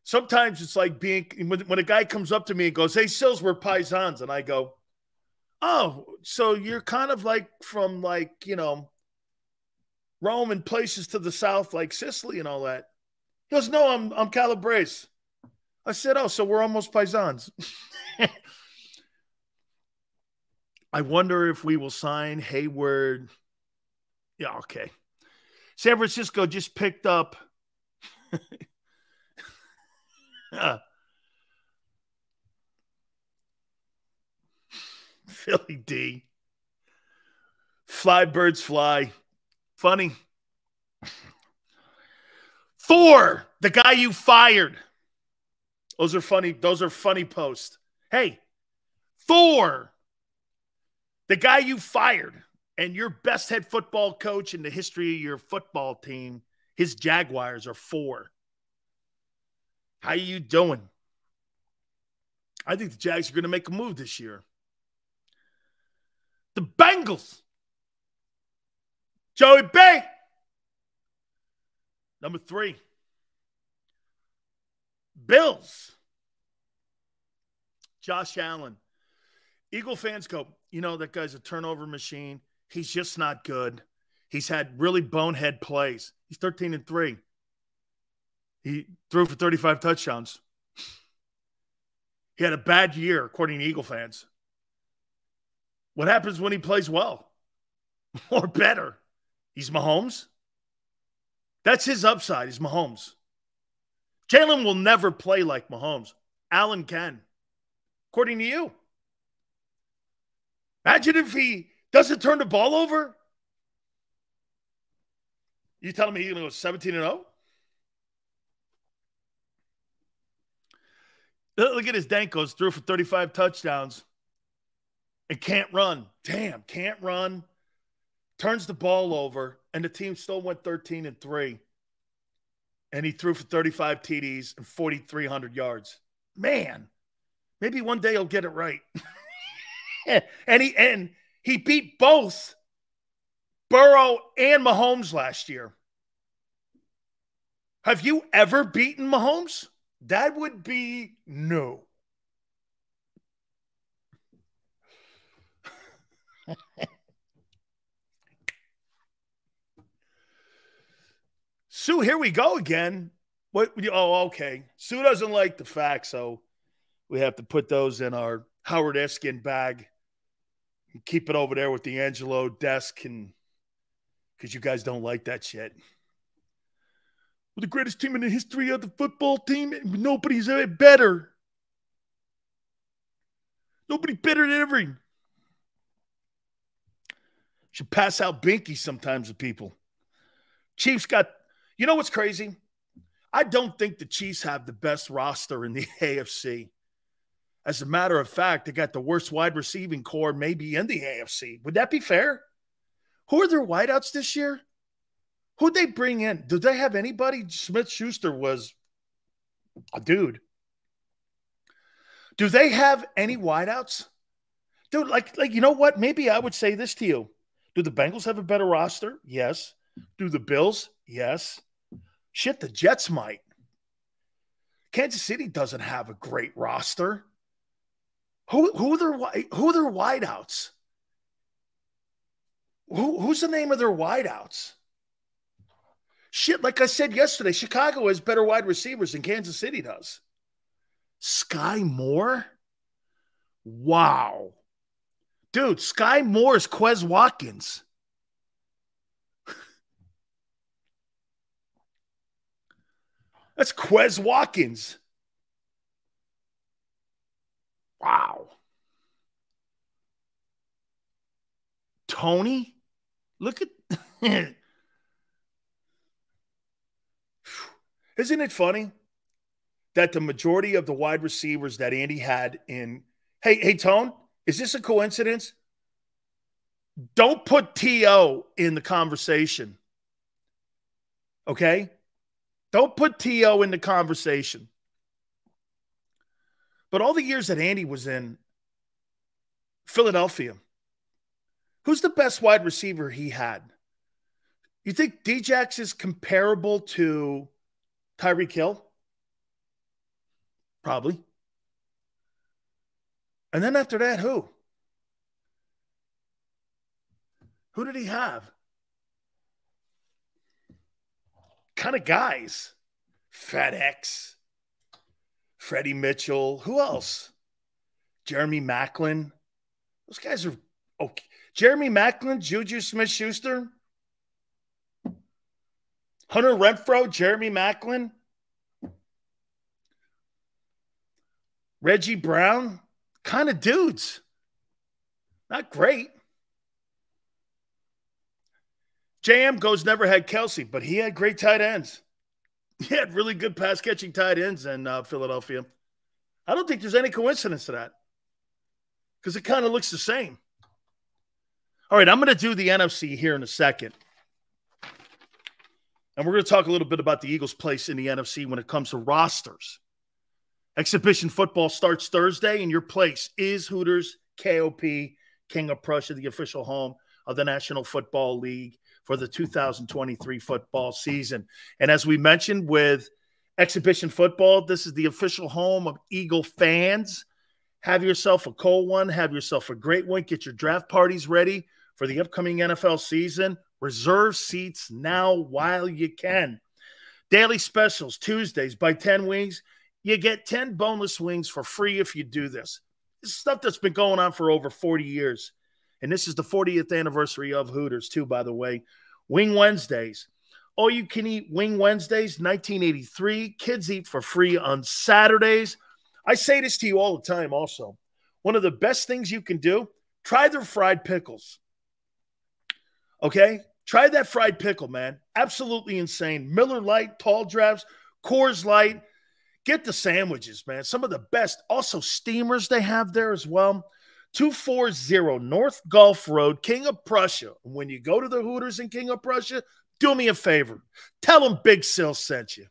sometimes it's like when a guy comes up to me and goes, hey, Sills, we're paisans. And I go, oh, so you're kind of like from Rome and places to the south like Sicily and all that. He goes, no, I'm Calabrese. I said, oh, so we're almost paisans. I wonder if we will sign Hayward. Yeah, okay. San Francisco just picked up Philly D. Fly birds fly. Funny. Thor, the guy you fired. Those are funny. Those are funny posts. Hey, Thor, the guy you fired and your best head football coach in the history of your football team, his Jaguars are 4. How you doing? I think the Jags are going to make a move this year. The Bengals. Joey B. Number 3. Bills. Josh Allen. Eagle fans go, that guy's a turnover machine. He's just not good. He's had really bonehead plays. He's 13-3. He threw for 35 touchdowns. He had a bad year, according to Eagle fans. What happens when he plays well? Or better? He's Mahomes. That's his upside. He's Mahomes. Jalen will never play like Mahomes. Allen can, according to you. Imagine if he doesn't turn the ball over. You telling me he's going to go 17-0? Look at his Dankos. Threw for 35 touchdowns and can't run. Damn, can't run. Turns the ball over, and the team still went 13-3. And he threw for 35 TDs and 4,300 yards. Man, maybe one day he'll get it right. and he beat both Burrow and Mahomes last year. Have you ever beaten Mahomes? That would be no. Sue, here we go again. What? Oh, okay. Sue doesn't like the facts, so we have to put those in our Howard Eskin bag and keep it over there with the Angelo desk, and because you guys don't like that shit. We're the greatest team in the history of the football team. Nobody's better. Nobody better than every. Should pass out binkies sometimes to people. Chiefs got. You know what's crazy? I don't think the Chiefs have the best roster in the AFC. As a matter of fact, they got the worst wide receiving core maybe in the AFC. Would that be fair? Who are their wideouts this year? Who'd they bring in? Did they have anybody? Smith-Schuster was a dude. Do they have any wideouts? Dude, like you know what? Maybe I would say this to you. Do the Bengals have a better roster? Yes. Do the Bills? Yes. Shit, the Jets might. Kansas City doesn't have a great roster. Who are their wideouts? Who's the name of their wideouts? Shit, like I said yesterday, Chicago has better wide receivers than Kansas City does. Sky Moore? Wow. Dude, Sky Moore is Quez Watkins. That's Quez Watkins. Wow. Tony? Look at... Isn't it funny that the majority of the wide receivers that Andy had in... Hey, Tone, is this a coincidence? Don't put T.O. in the conversation. Okay? Don't put T.O. in the conversation. But all the years that Andy was in Philadelphia, who's the best wide receiver he had? You think Djax is comparable to Tyreek Hill? Probably. And then after that, who? Who did he have? Kind of guys. FedEx. Freddie Mitchell. Who else? Jeremy Maclin. Those guys are okay. Jeremy Maclin, Juju Smith-Schuster. Hunter Renfrow, Jeremy Maclin. Reggie Brown. Kind of dudes. Not great. J.M. goes never had Kelsey, but he had great tight ends. He had really good pass-catching tight ends in Philadelphia. I don't think there's any coincidence to that because it kind of looks the same. All right, I'm going to do the NFC here in a second. And we're going to talk a little bit about the Eagles' place in the NFC when it comes to rosters. Exhibition football starts Thursday, and your place is Hooters KOP, King of Prussia, the official home of the National Football League for the 2023 football season. And as we mentioned with exhibition football, this is the official home of Eagle fans. Have yourself a cold one. Have yourself a great one. Get your draft parties ready for the upcoming NFL season. Reserve seats now while you can. Daily specials, Tuesdays, buy 10 wings. You get 10 boneless wings for free if you do this. This is stuff that's been going on for over 40 years. And this is the 40th anniversary of Hooters, too, by the way. Wing Wednesdays. All you can eat Wing Wednesdays, 1983. Kids eat for free on Saturdays. I say this to you all the time also. One of the best things you can do, try their fried pickles. Okay? Try that fried pickle, man. Absolutely insane. Miller Lite, Tall Drafts, Coors Light. Get the sandwiches, man. Some of the best. Also, steamers they have there as well. 240 North Gulf Road, King of Prussia. When you go to the Hooters in King of Prussia, do me a favor. Tell them Big Sil sent you.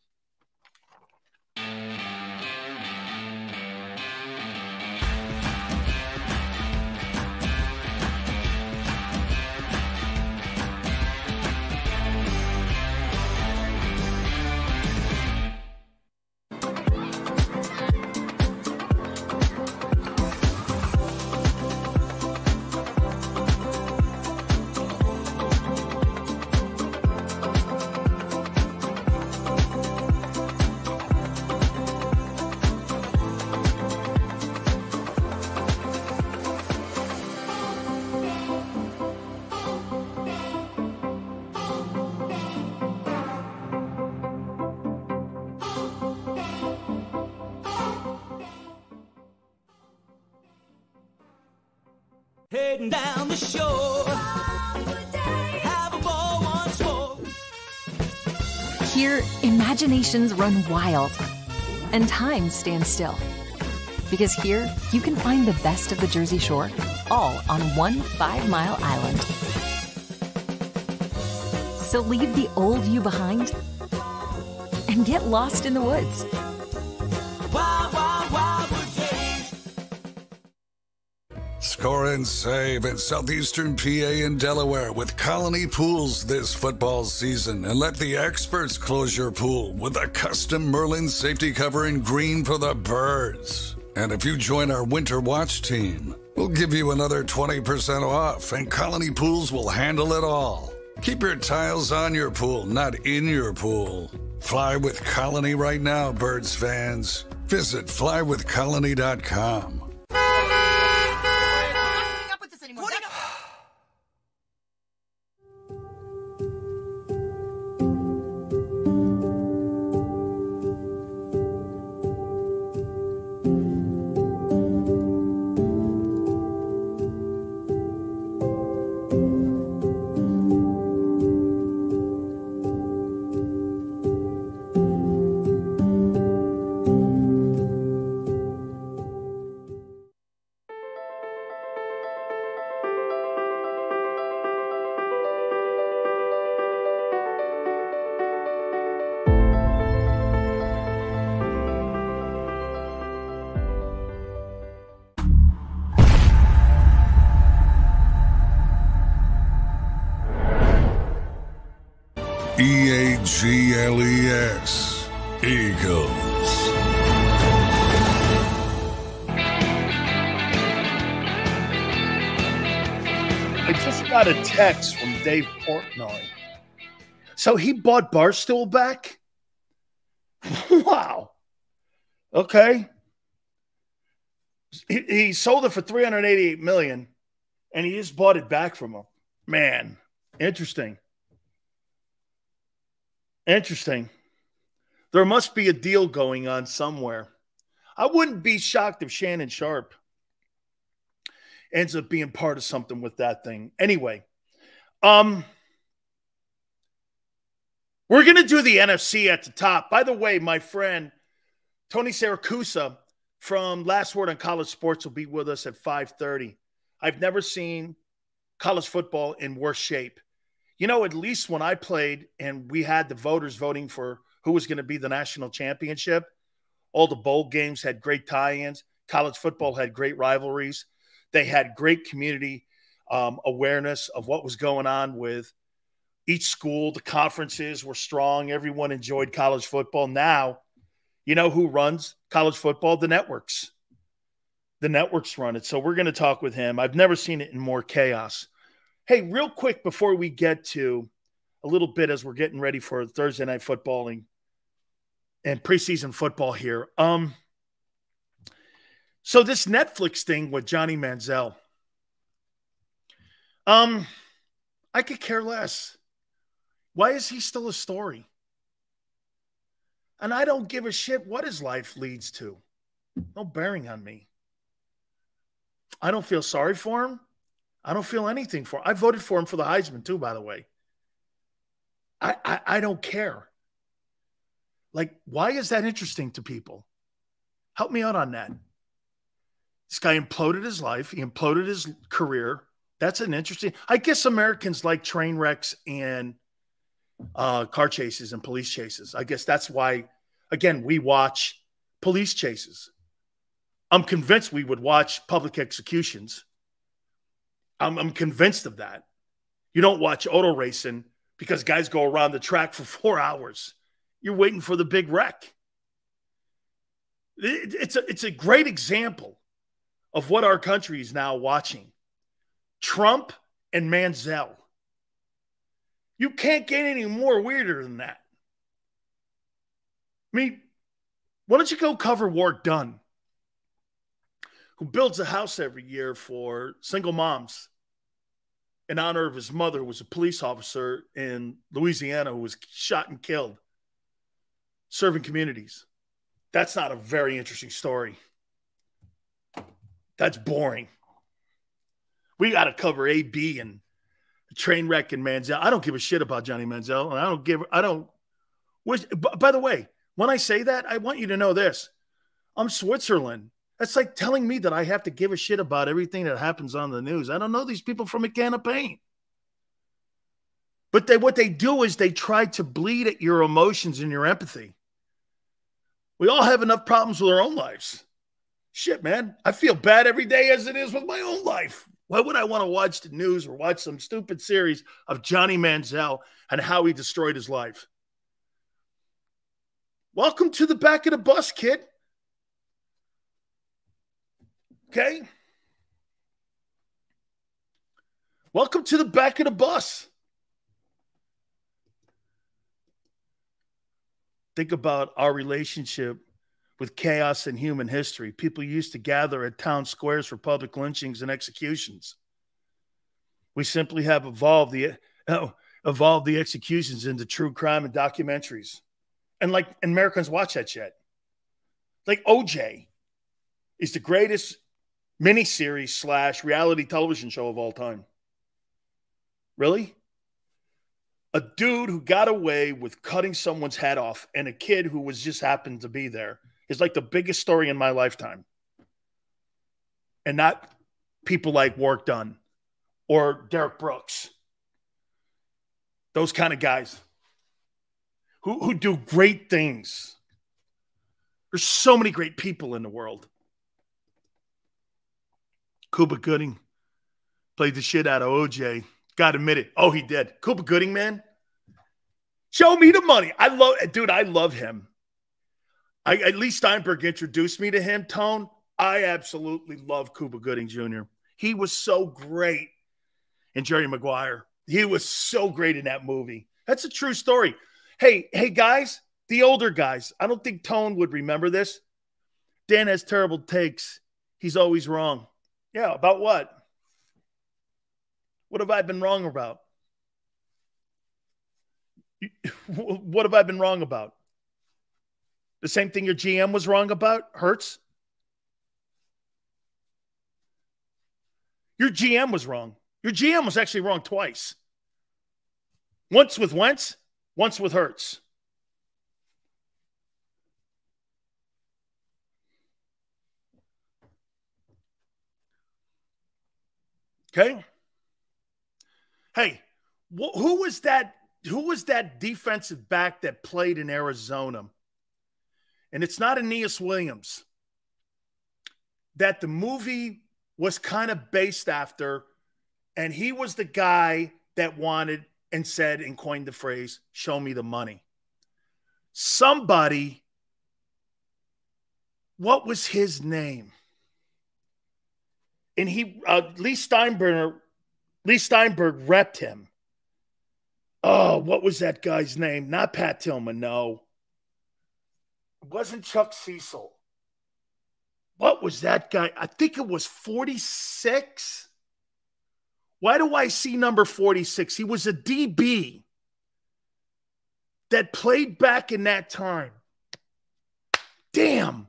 Heading down the shore, have a ball once more. Here, imaginations run wild and time stands still. Because here, you can find the best of the Jersey Shore, all on one 5-mile island. So leave the old you behind and get lost in the woods. Wild, wild, wildwood days. Score and save at Southeastern PA and Delaware with Colony Pools this football season, and let the experts close your pool with a custom Merlin safety cover in green for the birds. And if you join our Winter Watch team, we'll give you another 20% off, and Colony Pools will handle it all. Keep your tiles on your pool, not in your pool. Fly with Colony right now, Birds fans. Visit flywithcolony.com. EAGLES, Eagles. I just got a text from Dave Portnoy. So he bought Barstool back? Wow. Okay. He sold it for $388 million, and he just bought it back from him. Man, interesting. Interesting. There must be a deal going on somewhere. I wouldn't be shocked if Shannon Sharp ends up being part of something with that thing. Anyway, we're going to do the NFC at the top. By the way, my friend Tony Siracusa from Last Word on College Sports will be with us at 5:30. I've never seen college football in worse shape. You know, at least when I played and we had the voters voting for who was going to be the national championship, all the bowl games had great tie-ins. College football had great rivalries. They had great community awareness of what was going on with each school. The conferences were strong. Everyone enjoyed college football. Now, you know who runs college football? The networks. The networks run it. So we're going to talk with him. I've never seen it in more chaos. Hey, real quick before we get to a little bit as we're getting ready for Thursday night footballing and preseason football here. So this Netflix thing with Johnny Manziel, I could care less. Why is he still a story? And I don't give a shit what his life leads to. No bearing on me. I don't feel sorry for him. I don't feel anything for him. I voted for him for the Heisman too, by the way. I don't care. Like, why is that interesting to people? Help me out on that. This guy imploded his life. He imploded his career. That's an interesting. I guess Americans like train wrecks and car chases and police chases. I guess that's why, again, we watch police chases. I'm convinced we would watch public executions. I'm convinced of that. You don't watch auto racing because guys go around the track for 4 hours. You're waiting for the big wreck. It's a great example of what our country is now watching. Trump and Manziel. You can't get any more weirder than that. I mean, why don't you go cover Ward Dunn, who builds a house every year for single moms in honor of his mother, who was a police officer in Louisiana, who was shot and killed, serving communities. That's not a very interesting story. That's boring. We got to cover AB and train wreck and Manziel. I don't give a shit about Johnny Manziel. By the way, when I say that, I want you to know this. I'm Switzerland. That's like telling me that I have to give a shit about everything that happens on the news. I don't know these people from a can of paint. But what they do is they try to bleed at your emotions and your empathy. We all have enough problems with our own lives. Shit, man. I feel bad every day as it is with my own life. Why would I want to watch the news or watch some stupid series of Johnny Manziel and how he destroyed his life? Welcome to the back of the bus, kid. Okay? Welcome to the back of the bus. Think about our relationship with chaos in human history. People used to gather at town squares for public lynchings and executions. We simply have evolved the executions into true crime and documentaries. And like Americans watch that shit. Like OJ is the greatest miniseries / reality television show of all time. Really? A dude who got away with cutting someone's head off and a kid who was just happened to be there is like the biggest story in my lifetime. And not people like Warwick Dunn or Derek Brooks. Those kind of guys who do great things. There's so many great people in the world. Cuba Gooding played the shit out of OJ. Got to admit it. Oh, he did. Cuba Gooding, man. Show me the money. I love him. Lee Steinberg introduced me to him, Tone. I absolutely love Cuba Gooding Jr. He was so great in Jerry Maguire. He was so great in that movie. That's a true story. Hey, guys, the older guys. I don't think Tone would remember this. Dan has terrible takes. He's always wrong. Yeah, about what? What have I been wrong about? What have I been wrong about? The same thing your GM was wrong about, Hurts? Your GM was wrong. Your GM was actually wrong twice. Once with Wentz, once with Hurts. Okay? Hey, who was that defensive back that played in Arizona? And it's not Aeneas Williams. That the movie was kind of based after, and he was the guy that wanted and said and coined the phrase, "Show me the money." Somebody, what was his name? And Lee Steinberg repped him. Oh, what was that guy's name? Not Pat Tillman, no. It wasn't Chuck Cecil. What was that guy? I think it was 46. Why do I see number 46? He was a DB that played back in that time. Damn.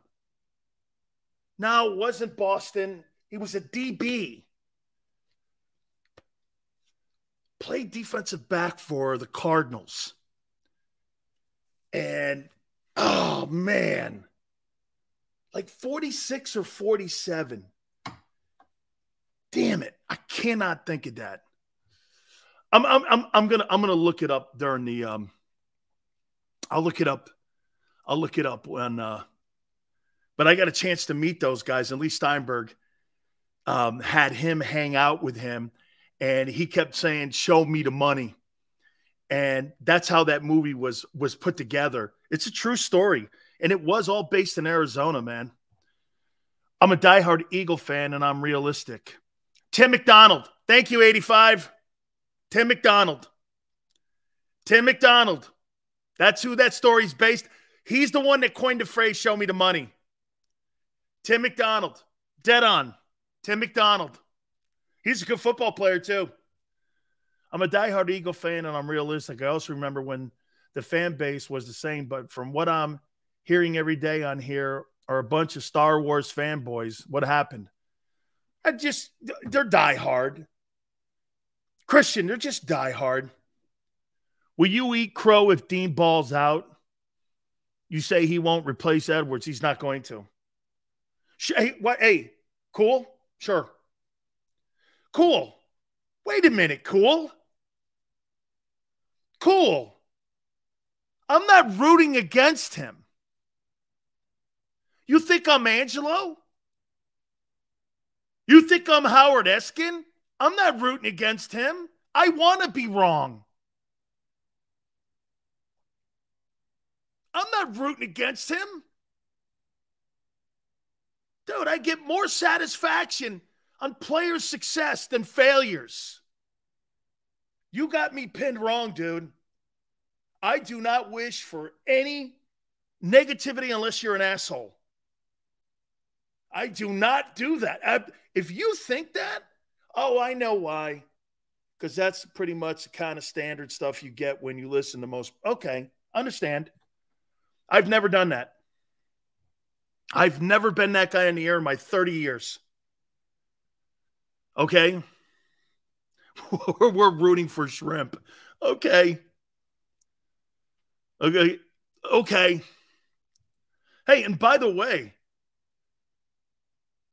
No, it wasn't Boston. He was a DB. Played defensive back for the Cardinals. And, oh, man. Like 46 or 47. Damn it. I cannot think of that. I'm gonna look it up during the I'll look it up when but I got a chance to meet those guys, and Lee Steinberg had him hang out with him, and he kept saying, "Show me the money." And that's how that movie was put together. It's a true story, and it was all based in Arizona, man. I'm a diehard Eagle fan, and I'm realistic. Tim McDonald. Thank you, 85. Tim McDonald. Tim McDonald. That's who that story's based. He's the one that coined the phrase, "Show me the money." Tim McDonald. Dead on. Tim McDonald. He's a good football player, too. I'm a diehard Eagle fan, and I'm realistic. I also remember when the fan base was the same, but from what I'm hearing every day on here are a bunch of Star Wars fanboys. What happened? They're diehard. Christian, they're just diehard. Will you eat crow if Dean balls out? You say he won't replace Edwards. He's not going to. Hey, cool? Sure. Cool. Wait a minute, cool? Cool. I'm not rooting against him. You think I'm Angelo? You think I'm Howard Eskin? I'm not rooting against him. I want to be wrong. I'm not rooting against him. Dude, I get more satisfaction on players' success than failures. You got me pinned wrong, dude. I do not wish for any negativity unless you're an asshole. I do not do that. If you think that, oh, I know why. Because that's pretty much the kind of standard stuff you get when you listen to most. Okay, understand. I've never done that. I've never been that guy in the air in my 30 years. Okay? We're rooting for shrimp. Okay. Okay. Hey, and by the way,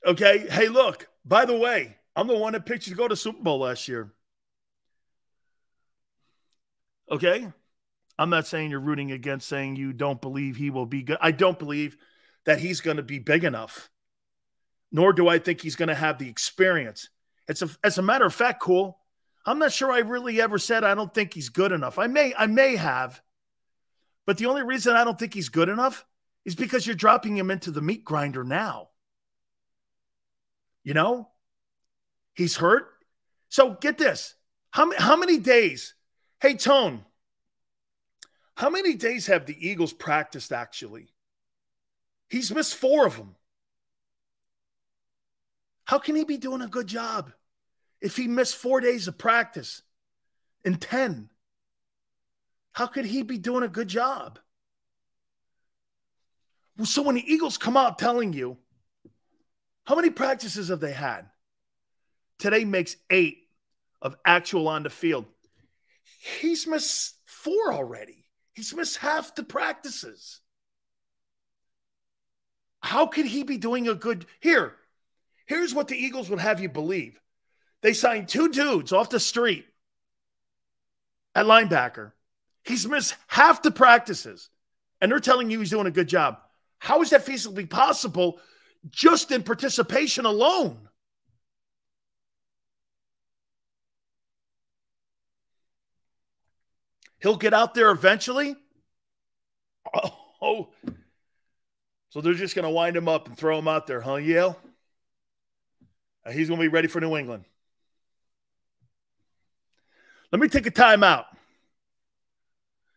okay, hey, look, by the way, I'm the one that picked you to go to Super Bowl last year. Okay? I'm not saying you're rooting against saying you don't believe he will be good. I don't believe that he's going to be big enough, nor do I think he's going to have the experience. As a matter of fact, cool, I'm not sure I really ever said I don't think he's good enough. I may have, but the only reason I don't think he's good enough is because you're dropping him into the meat grinder now. You know? He's hurt. So get this. How many days? Hey, Tone, how many days have the Eagles practiced actually? He's missed 4 of them. How can he be doing a good job if he missed 4 days of practice in 10? How could he be doing a good job? So when the Eagles come out telling you, how many practices have they had? Today makes 8 of actual on the field. He's missed 4 already. He's missed half the practices. How could he be doing a good... Here's what the Eagles would have you believe. They signed 2 dudes off the street at linebacker. He's missed half the practices, and they're telling you he's doing a good job. How is that feasibly possible just in participation alone? He'll get out there eventually. Oh. So they're just going to wind him up and throw him out there, huh, Yale? He's going to be ready for New England. Let me take a timeout.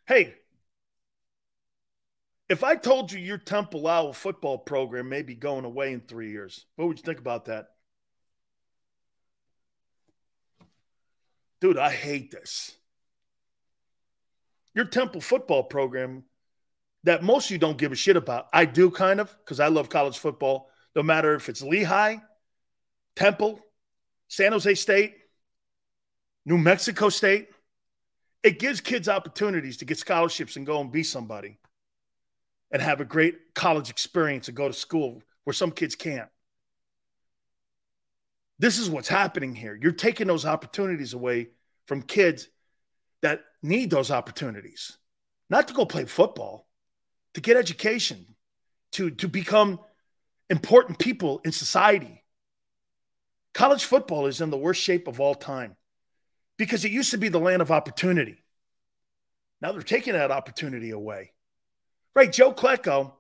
Hey, if I told you your Temple Owl football program may be going away in 3 years, what would you think about that? Dude, I hate this. Your Temple football program that most of you don't give a shit about. I do kind of, because I love college football, no matter if it's Lehigh, Temple, San Jose State, New Mexico State. It gives kids opportunities to get scholarships and go and be somebody and have a great college experience and go to school where some kids can't. This is what's happening here. You're taking those opportunities away from kids that need those opportunities, not to go play football, to get education, to become important people in society. College football is in the worst shape of all time because it used to be the land of opportunity. Now they're taking that opportunity away. Right, Joe Klecko.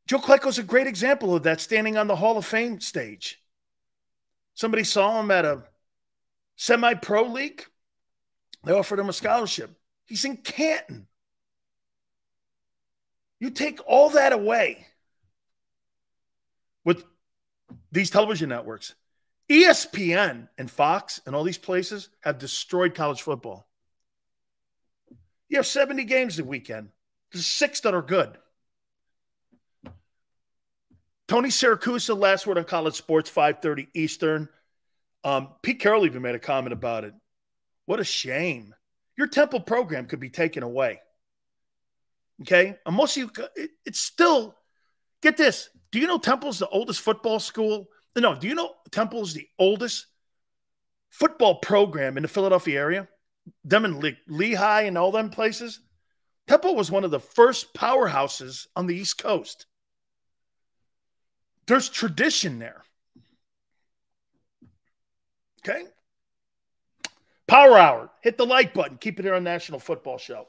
Joe Klecko's a great example of that, standing on the Hall of Fame stage. Somebody saw him at a semi-pro league. They offered him a scholarship. He's in Canton. You take all that away with these television networks. ESPN and Fox and all these places have destroyed college football. You have 70 games a weekend. There's 6 that are good. Tony Siracusa, last word on college sports, 5:30 Eastern. Pete Carroll even made a comment about it. What a shame. Your Temple program could be taken away. Okay? And most of you, it's still, get this. Do you know Temple's the oldest football school? No, do you know Temple's the oldest football program in the Philadelphia area? Them in Lehigh and all them places? Temple was one of the first powerhouses on the East Coast. There's tradition there. Okay? Power Hour. Hit the like button. Keep it here on National Football Show.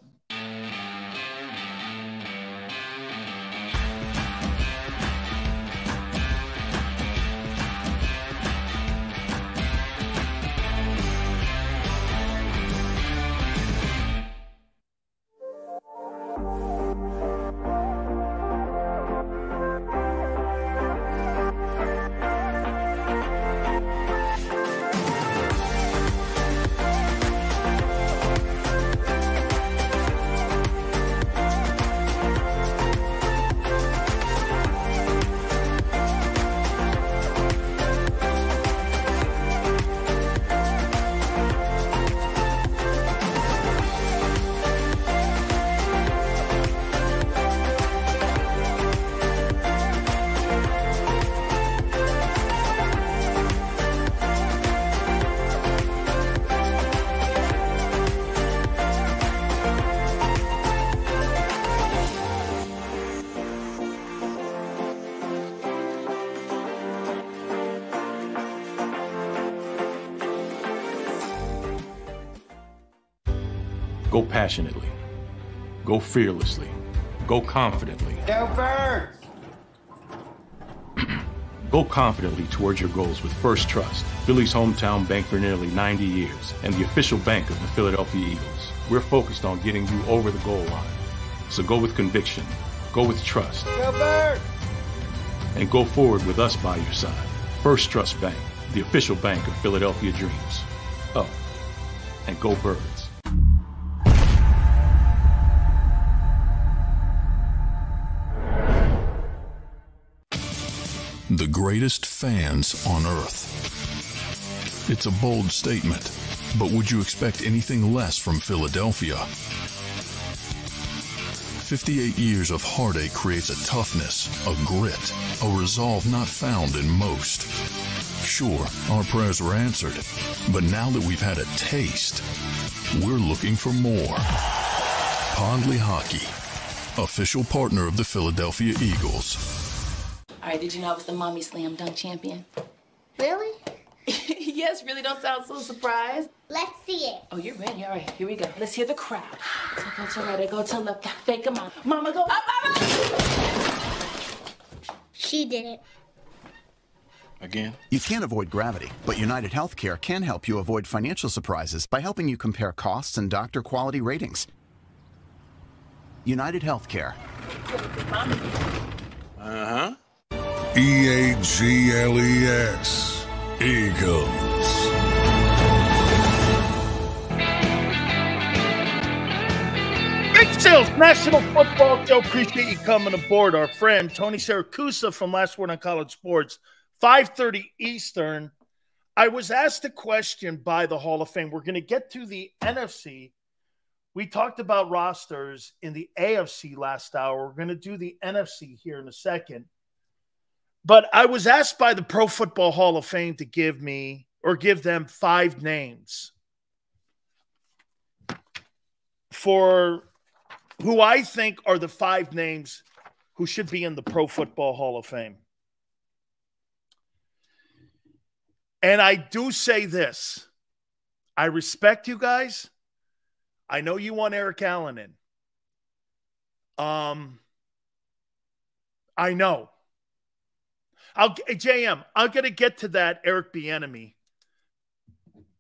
Go passionately. Go fearlessly. Go confidently. Go Birds! Go confidently towards your goals with First Trust, Philly's hometown bank for nearly 90 years, and the official bank of the Philadelphia Eagles. We're focused on getting you over the goal line. So go with conviction, go with trust, Go Birds! and go forward with us by your side. First Trust Bank, the official bank of Philadelphia dreams. Oh, and go Birds. The greatest fans on earth. It's a bold statement, but would you expect anything less from Philadelphia? 58 years of heartache creates a toughness, a grit, a resolve not found in most. Sure, our prayers were answered, but now that we've had a taste, we're looking for more. Pondley Hockey, official partner of the Philadelphia Eagles. All right, did you know I was the mommy slam dunk champion? Really? Yes, really, don't sound so surprised. Let's see it. Oh, you're ready. All right, here we go. Let's hear the crowd. So go to right, I go to left, fake 'em out. Mama, go up, mama! She did it. Again? You can't avoid gravity, but United Healthcare can help you avoid financial surprises by helping you compare costs and doctor quality ratings. United Healthcare. Uh-huh. EAGLES. Eagles. Big Sales National Football Show. Appreciate you coming aboard. Our friend Tony Siracusa from Last Word on College Sports, 5:30 Eastern. I was asked a question by the Hall of Fame. We're going to get to the NFC. We talked about rosters in the AFC last hour. We're going to do the NFC here in a second. But I was asked by the Pro Football Hall of Fame to give them 5 names for who I think are the 5 names who should be in the Pro Football Hall of Fame. And I do say this. I respect you guys. I know you want Eric Allen in. I know. JM, I'm going to get to that Eric Bieniemy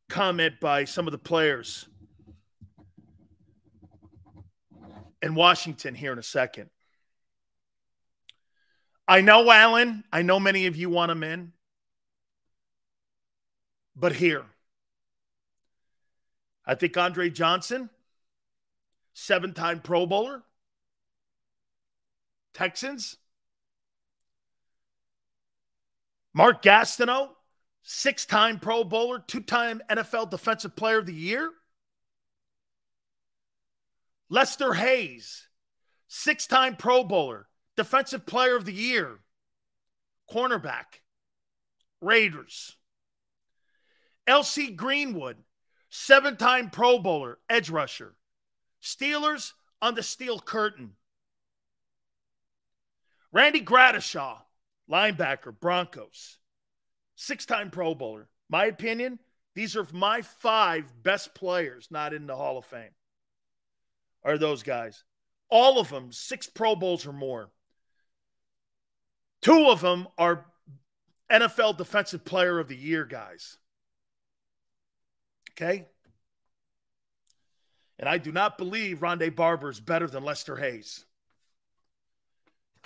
comment by some of the players in Washington here in a second. I know Allen. I know many of you want him in. But here, I think Andre Johnson, 7-time Pro Bowler, Texans. Mark Gastineau, 6-time Pro Bowler, 2-time NFL Defensive Player of the Year. Lester Hayes, 6-time Pro Bowler, Defensive Player of the Year, cornerback, Raiders. L.C. Greenwood, 7-time Pro Bowler, edge rusher, Steelers on the steel curtain. Randy Gradishaw, linebacker, Broncos, 6-time Pro Bowler. My opinion, these are my 5 best players not in the Hall of Fame. Are those guys. All of them, 6 Pro Bowls or more. 2 of them are NFL Defensive Player of the Year guys. Okay? And I do not believe Rondé Barber is better than Lester Hayes.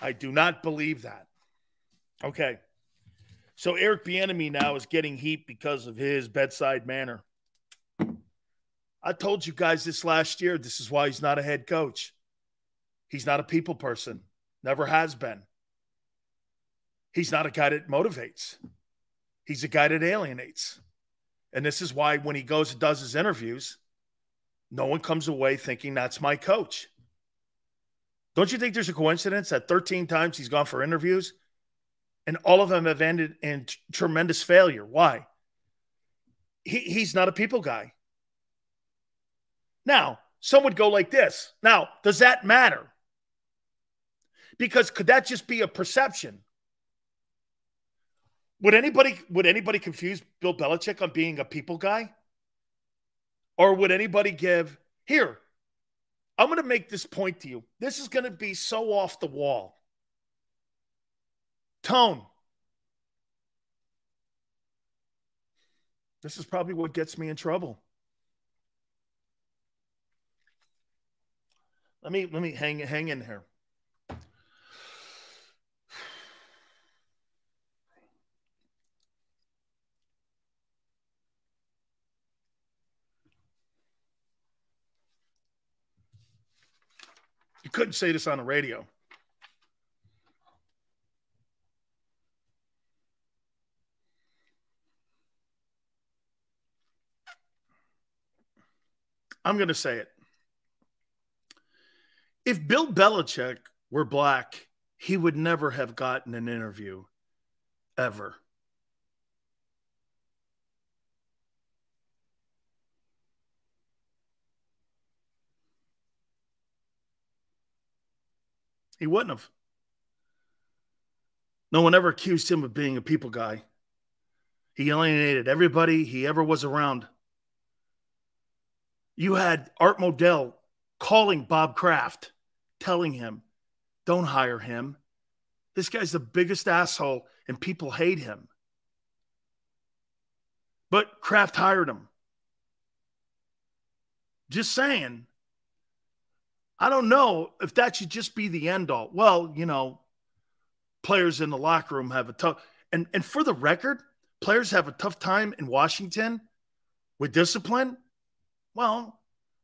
I do not believe that. Okay. So Eric Bieniemy now is getting heat because of his bedside manner. I told you guys this last year. This is why he's not a head coach. He's not a people person. Never has been. He's not a guy that motivates. He's a guy that alienates. And this is why when he goes and does his interviews, no one comes away thinking that's my coach. Don't you think there's a coincidence that 13 times he's gone for interviews and all of them have ended in tremendous failure? Why? He's not a people guy. Now, some would go like this. Now, does that matter? Because could that just be a perception? Would anybody confuse Bill Belichick on being a people guy? Or would anybody give, here, I'm going to make this point to you. This is going to be so off the wall. Tone. This is probably what gets me in trouble. Let me hang in here. You couldn't say this on the radio. I'm going to say it. If Bill Belichick were black, he would never have gotten an interview, ever. He wouldn't have. No one ever accused him of being a people guy. He alienated everybody he ever was around. You had Art Modell calling Bob Kraft, telling him, don't hire him. This guy's the biggest asshole and people hate him. But Kraft hired him. Just saying. I don't know if that should just be the end all. Well, you know, players in the locker room have a tough, and for the record, players have a tough time in Washington with discipline. Well,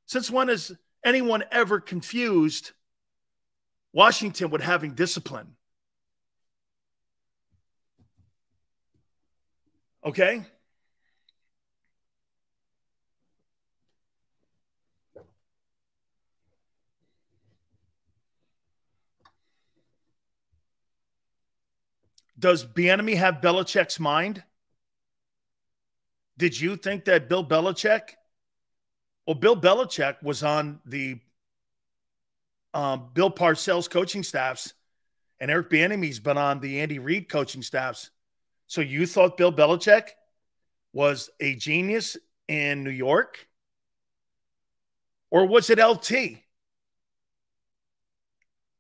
since when has anyone ever confused Washington with having discipline? Okay? Does Bieniemy have Belichick's mind? Did you think that Bill Belichick? Well, Bill Belichick was on the Bill Parcells coaching staffs, and Eric Bieniemy's been on the Andy Reid coaching staffs. So you thought Bill Belichick was a genius in New York? Or was it LT?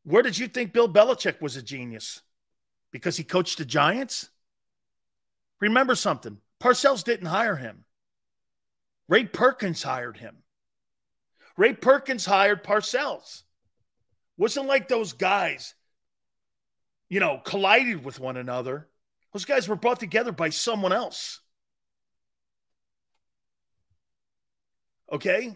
Where did you think Bill Belichick was a genius? Because he coached the Giants? Remember something. Parcells didn't hire him. Ray Perkins hired him. Ray Perkins hired Parcells. Wasn't like those guys, you know, collided with one another. Those guys were brought together by someone else. Okay?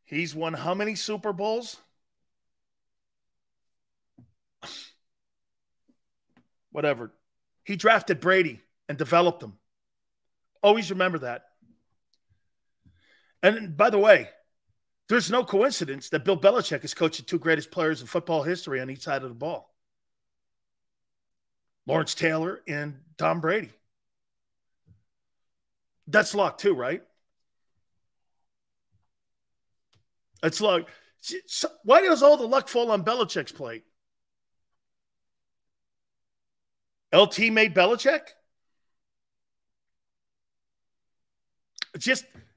He's won how many Super Bowls? Whatever. He drafted Brady and developed him. Always remember that. And by the way, there's no coincidence that Bill Belichick has coached the two greatest players in football history on each side of the ball. Lawrence Taylor and Tom Brady. That's luck too, right? It's luck. Why does all the luck fall on Belichick's plate? LT made Belichick?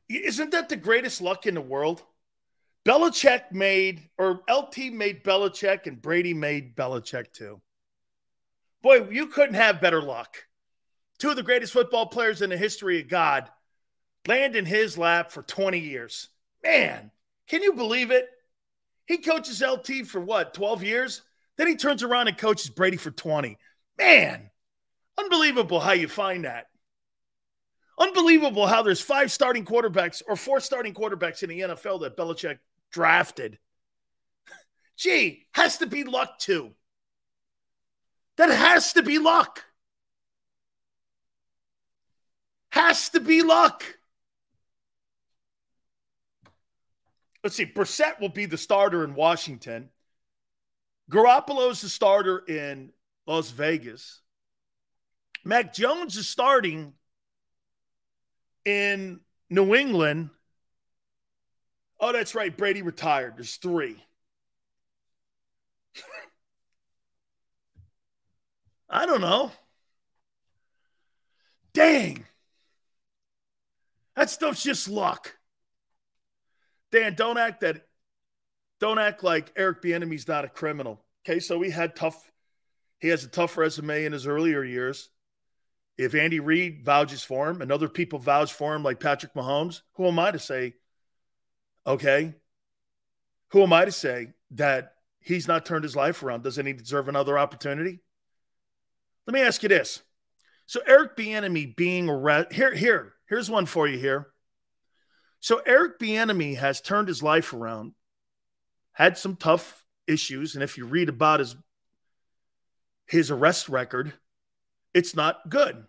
Isn't that the greatest luck in the world? LT made Belichick, and Brady made Belichick too. Boy, you couldn't have better luck. Two of the greatest football players in the history of God land in his lap for 20 years. Man, can you believe it? He coaches LT for what, 12 years? Then he turns around and coaches Brady for 20. Man, unbelievable how you find that. Unbelievable how there's 5 starting quarterbacks or 4 starting quarterbacks in the NFL that Belichick drafted. Gee, has to be luck too. That has to be luck. Has to be luck. Let's see. Brissett will be the starter in Washington. Garoppolo's the starter in Las Vegas. Mac Jones is starting in New England. Oh, that's right. Brady retired. There's 3. I don't know. Dang. That stuff's just luck. Dan, don't act like Eric Bieniemy's not a criminal. Okay, so he has a tough resume in his earlier years. If Andy Reid vouches for him and other people vouch for him like Patrick Mahomes, who am I to say, okay, who am I to say that he's not turned his life around? Doesn't he deserve another opportunity? Let me ask you this. So Eric Bieniemy being arrested, here's one for you here. So Eric Bieniemy has turned his life around, had some tough issues, and if you read about his arrest record, it's not good.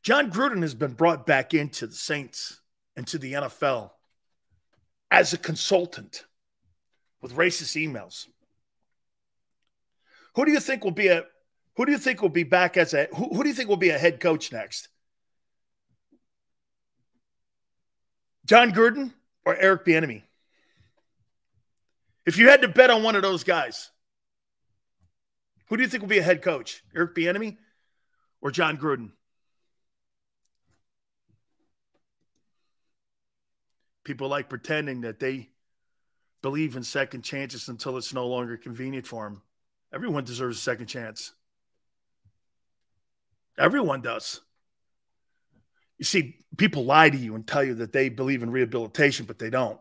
John Gruden has been brought back into the Saints and to the NFL as a consultant with racist emails. Who do you think will be a head coach next? John Gruden or Eric Bieniemy? If you had to bet on one of those guys, who do you think will be a head coach? Eric Bieniemy or John Gruden? People like pretending that they believe in second chances until it's no longer convenient for them. Everyone deserves a second chance. Everyone does. You see, people lie to you and tell you that they believe in rehabilitation, but they don't.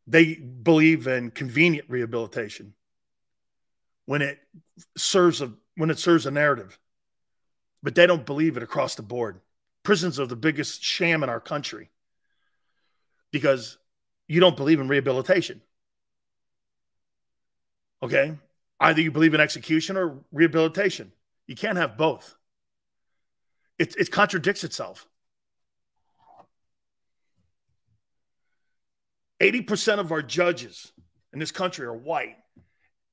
They believe in convenient rehabilitation when it serves a narrative, but they don't believe it across the board. Prisons are the biggest sham in our country because you don't believe in rehabilitation. Okay? Either you believe in execution or rehabilitation. You can't have both. It contradicts itself. 80% of our judges in this country are white,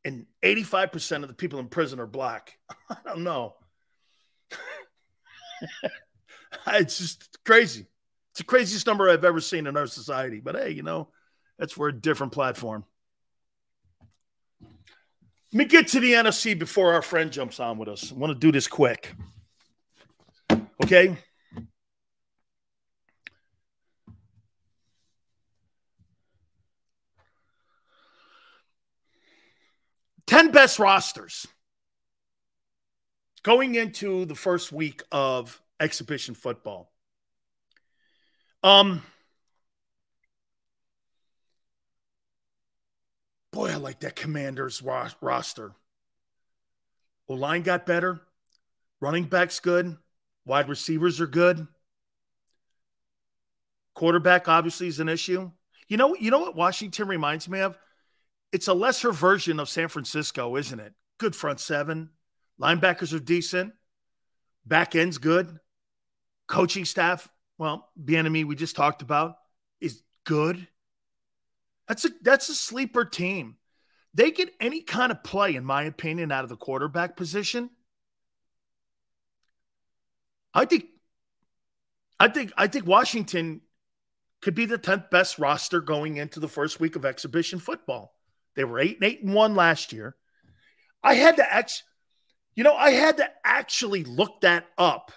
and 85% of the people in prison are black. I don't know. It's just crazy. It's the craziest number I've ever seen in our society. But hey, that's for a different platform. Let me get to the NFC before our friend jumps on with us. I want to do this quick. Okay? Ten best rosters going into the first week of exhibition football. Boy, I like that Commanders roster. O-line got better. Running back's good. Wide receivers are good. Quarterback obviously is an issue. You know what Washington reminds me of? It's a lesser version of San Francisco, isn't it? Good front seven. Linebackers are decent. Back end's good. Coaching staff, well, Bieniemy we just talked about, is good. That's a sleeper team. They get any kind of play, in my opinion, out of the quarterback position. I think Washington could be the 10th best roster going into the first week of exhibition football. They were 8-1 last year. I had to actually look that up.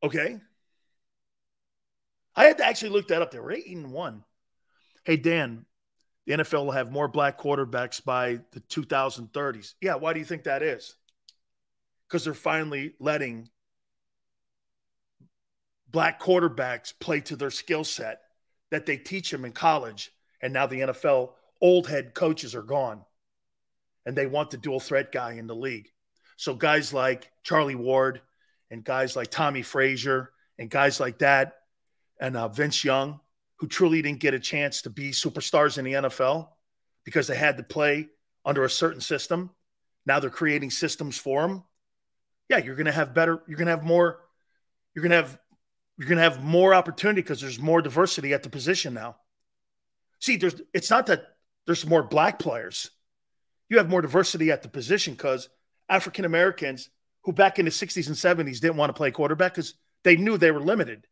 Okay? I had to actually look that up. They were 8-1. Hey, Dan, the NFL will have more black quarterbacks by the 2030s. Yeah, why do you think that is? Because they're finally letting black quarterbacks play to their skill set that they teach them in college. And now the NFL old head coaches are gone. And they want the dual threat guy in the league. So guys like Charlie Ward and guys like Tommy Frazier and guys like that and Vince Young, who truly didn't get a chance to be superstars in the NFL because they had to play under a certain system. Now they're creating systems for them. Yeah, you're going to have more opportunity because there's more diversity at the position now. See, it's not that there's more black players. You have more diversity at the position because African Americans who back in the 60s and 70s didn't want to play quarterback because they knew they were limited.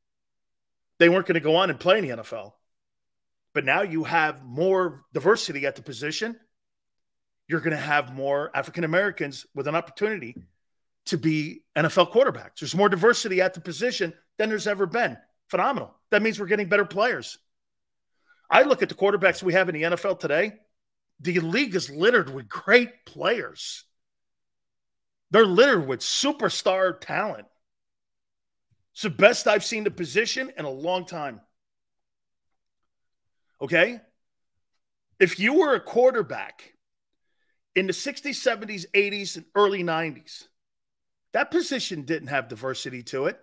They weren't going to go on and play in the NFL. But now you have more diversity at the position. you're going to have more African Americans with an opportunity to be NFL quarterbacks. There's more diversity at the position than there's ever been. Phenomenal. That means we're getting better players. I look at the quarterbacks we have in the NFL today. The league is littered with great players. They're littered with superstar talent. It's the best I've seen the position in a long time. Okay? If you were a quarterback in the 60s, 70s, 80s, and early 90s, that position didn't have diversity to it.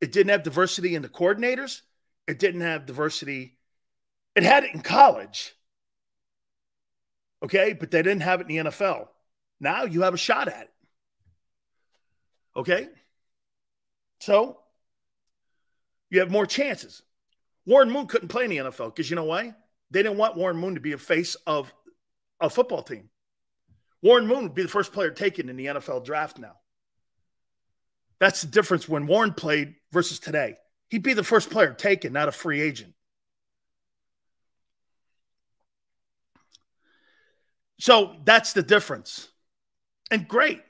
It didn't have diversity in the coordinators. It didn't have diversity. It had it in college. Okay? But they didn't have it in the NFL. Now you have a shot at it. Okay? So, you have more chances. Warren Moon couldn't play in the NFL because you know why? They didn't want Warren Moon to be a face of a football team. Warren Moon would be the first player taken in the NFL draft now. That's the difference when Warren played versus today. He'd be the first player taken, not a free agent. So that's the difference. And great.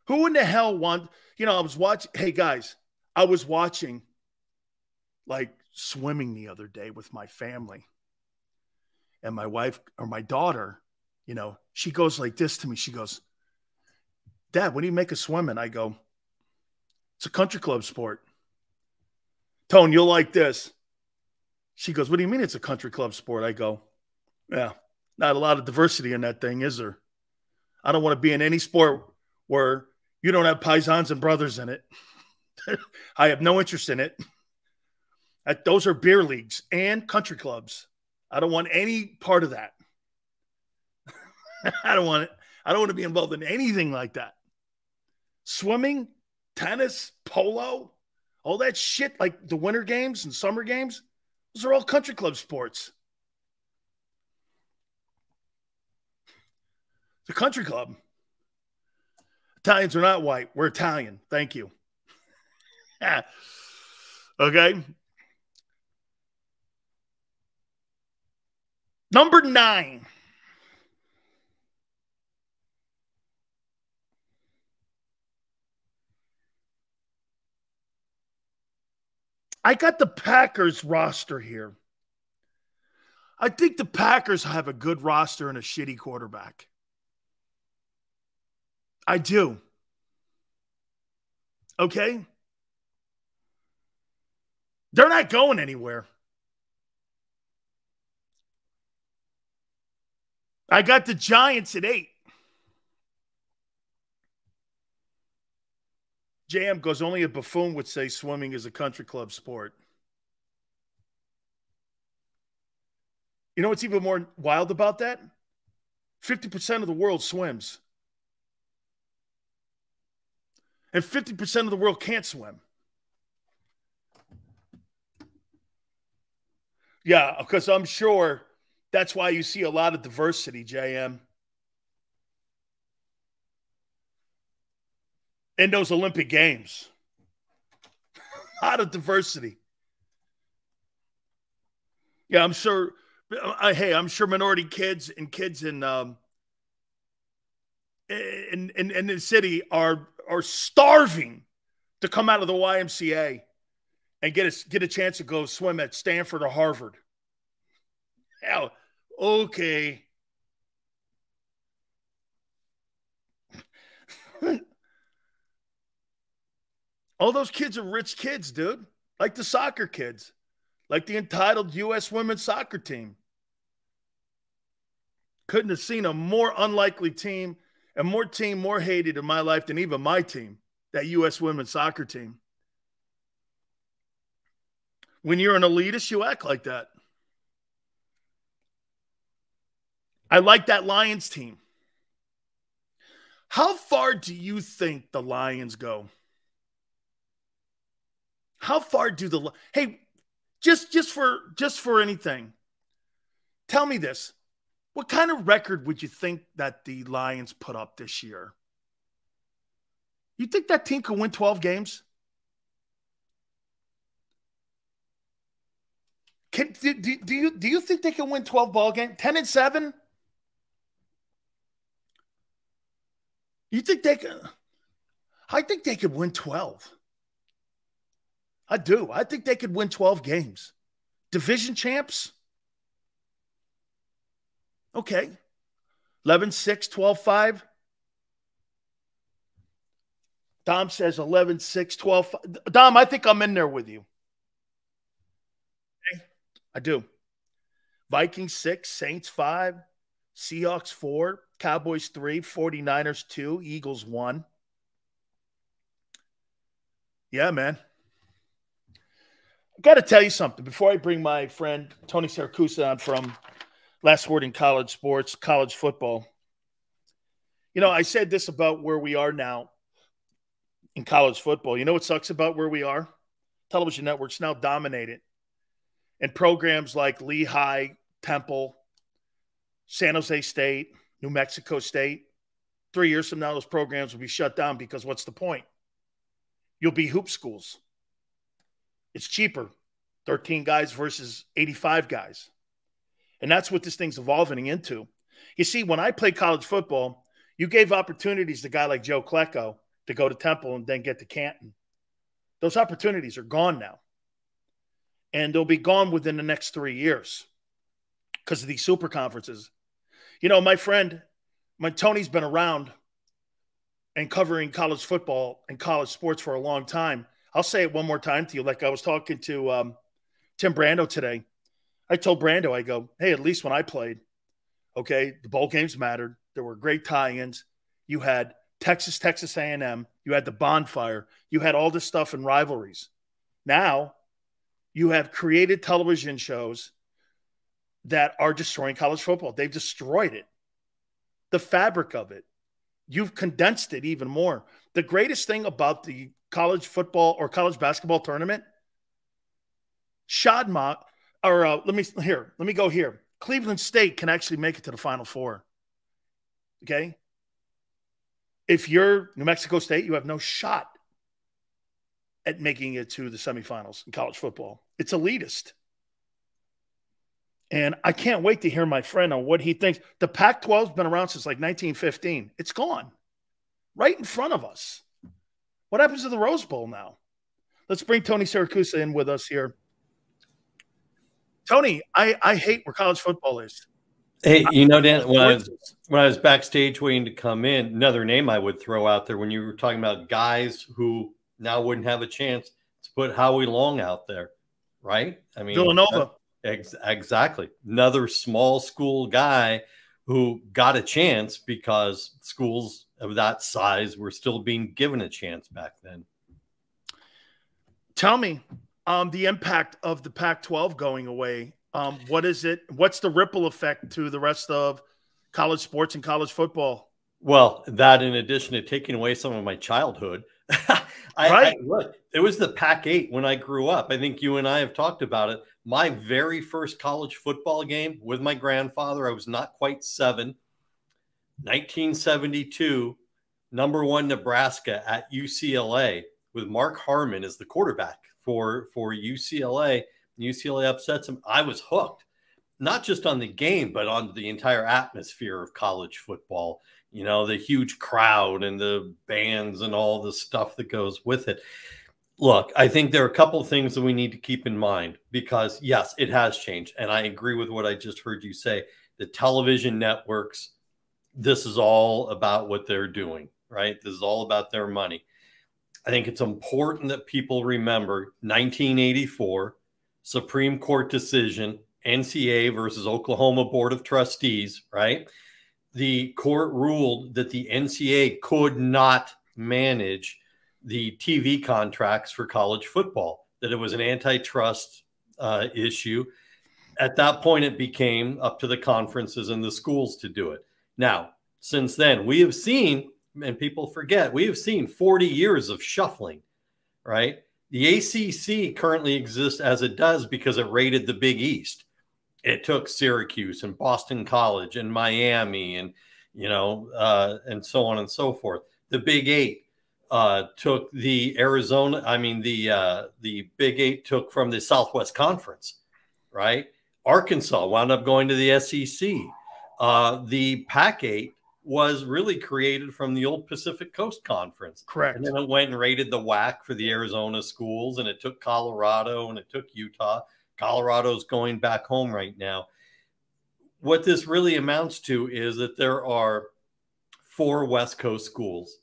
Who in the hell want, I was watching, hey guys, I was watching like swimming the other day with my family. And my wife or my daughter, she goes like this to me. She goes, Dad, when do you make a swimming? I go, it's a country club sport. Tone, you'll like this. She goes, what do you mean it's a country club sport? I go, yeah, not a lot of diversity in that thing, is there? I don't want to be in any sport where you don't have paisans and brothers in it. I have no interest in it. Those are beer leagues and country clubs. I don't want any part of that. I don't want it. I don't want to be involved in anything like that. Swimming, tennis, polo, all that shit, like the winter games and summer games, those are all country club sports. It's a country club. Italians are not white. We're Italian. Thank you. Okay. Number 9. I got the Packers roster here. I think the Packers have a good roster and a shitty quarterback. I do. Okay? They're not going anywhere. I got the Giants at 8. JM goes, only a buffoon would say swimming is a country club sport. You know what's even more wild about that? 50% of the world swims. And 50% of the world can't swim. Yeah, because I'm sure that's why you see a lot of diversity, JM. In those Olympic Games. A lot of diversity. Yeah, I'm sure. I'm sure minority kids and kids in the city are starving to come out of the YMCA and get a chance to go swim at Stanford or Harvard. Hell, okay. All those kids are rich kids, dude. Like the soccer kids. Like the entitled U.S. women's soccer team. Couldn't have seen a more unlikely team and more hated in my life than even my team, that U.S. women's soccer team. When you're an elitist, you act like that. I like that Lions team. How far do you think the Lions go? How far do the hey, just for anything, tell me this: what kind of record would you think that the Lions put up this year? You think that team could win 12 games? Do you think they can win 12 ball games? 10-7? You think they can? I think they could win 12. I do. I think they could win 12 games. Division champs? Okay. 11-6, 12-5. Dom says 11-6, 12-5. Dom, I think I'm in there with you. Okay? I do. Vikings 6, Saints 5, Seahawks 4, Cowboys 3, 49ers 2, Eagles 1. Yeah, man. I got to tell you something before I bring my friend Tony Siracusa on from Last Word in College Sports, college football. You know, I said this about where we are now in college football. You know what sucks about where we are? Television networks now dominate it. And programs like Lehigh, Temple, San Jose State, New Mexico State, 3 years from now, those programs will be shut down because what's the point? You'll be hoop schools. It's cheaper, 13 guys versus 85 guys. And that's what this thing's evolving into. You see, when I played college football, you gave opportunities to a guy like Joe Klecko to go to Temple and then get to Canton. Those opportunities are gone now. And they'll be gone within the next 3 years because of these super conferences. You know, my friend, Tony's been around and covering college football and college sports for a long time. I'll say it one more time to you. Like I was talking to Tim Brando today. I told Brando, I go, hey, at least when I played, okay, the bowl games mattered. There were great tie-ins. You had Texas A&M. You had the bonfire. You had all this stuff and rivalries. Now you have created television shows that are destroying college football. They've destroyed it. The fabric of it. You've condensed it even more. The greatest thing about the college football or college basketball tournament, let me go here. Cleveland State can actually make it to the Final Four. Okay? If you're New Mexico State, you have no shot at making it to the semifinals in college football. It's elitist. And I can't wait to hear my friend on what he thinks. The Pac-12 has been around since like 1915. It's gone. Right in front of us. What happens to the Rose Bowl now? Let's bring Tony Siracusa in with us here. Tony, I hate where college football is. Hey, you know, Dan, when I was backstage waiting to come in, another name I would throw out there when you were talking about guys who now wouldn't have a chance to put Howie Long out there, right? I mean, Villanova. Exactly. Another small school guy who got a chance because schools of that size were still being given a chance back then. Tell me the impact of the Pac-12 going away. What is it? What's the ripple effect to the rest of college sports and college football? Well, that in addition to taking away some of my childhood, look, it was the Pac-8 when I grew up. I think you and I have talked about it. My very first college football game with my grandfather, I was not quite 7, 1972, #1 Nebraska at UCLA with Mark Harmon as the quarterback for UCLA. UCLA upsets him. I was hooked, not just on the game, but on the entire atmosphere of college football. You know, the huge crowd and the bands and all the stuff that goes with it. Look, I think there are a couple of things that we need to keep in mind because, yes, it has changed. And I agree with what I just heard you say. The television networks, this is all about what they're doing, right? This is all about their money. I think it's important that people remember 1984, Supreme Court decision, NCAA versus Oklahoma Board of Trustees, right? The court ruled that the NCAA could not manage the TV contracts for college football, that it was an antitrust issue. At that point, it became up to the conferences and the schools to do it. Now, since then, we have seen, and people forget, we have seen 40 years of shuffling, right? The ACC currently exists as it does because it raided the Big East. It took Syracuse and Boston College and Miami and, you know, and so on and so forth. The Big Eight took the the Big Eight took from the Southwest Conference, right? Arkansas wound up going to the SEC. The Pac-8 was really created from the old Pacific Coast Conference. Correct. And then it went and raided the WAC for the Arizona schools, and it took Colorado and it took Utah. Colorado's going back home right now. What this really amounts to is that there are 4 West Coast schools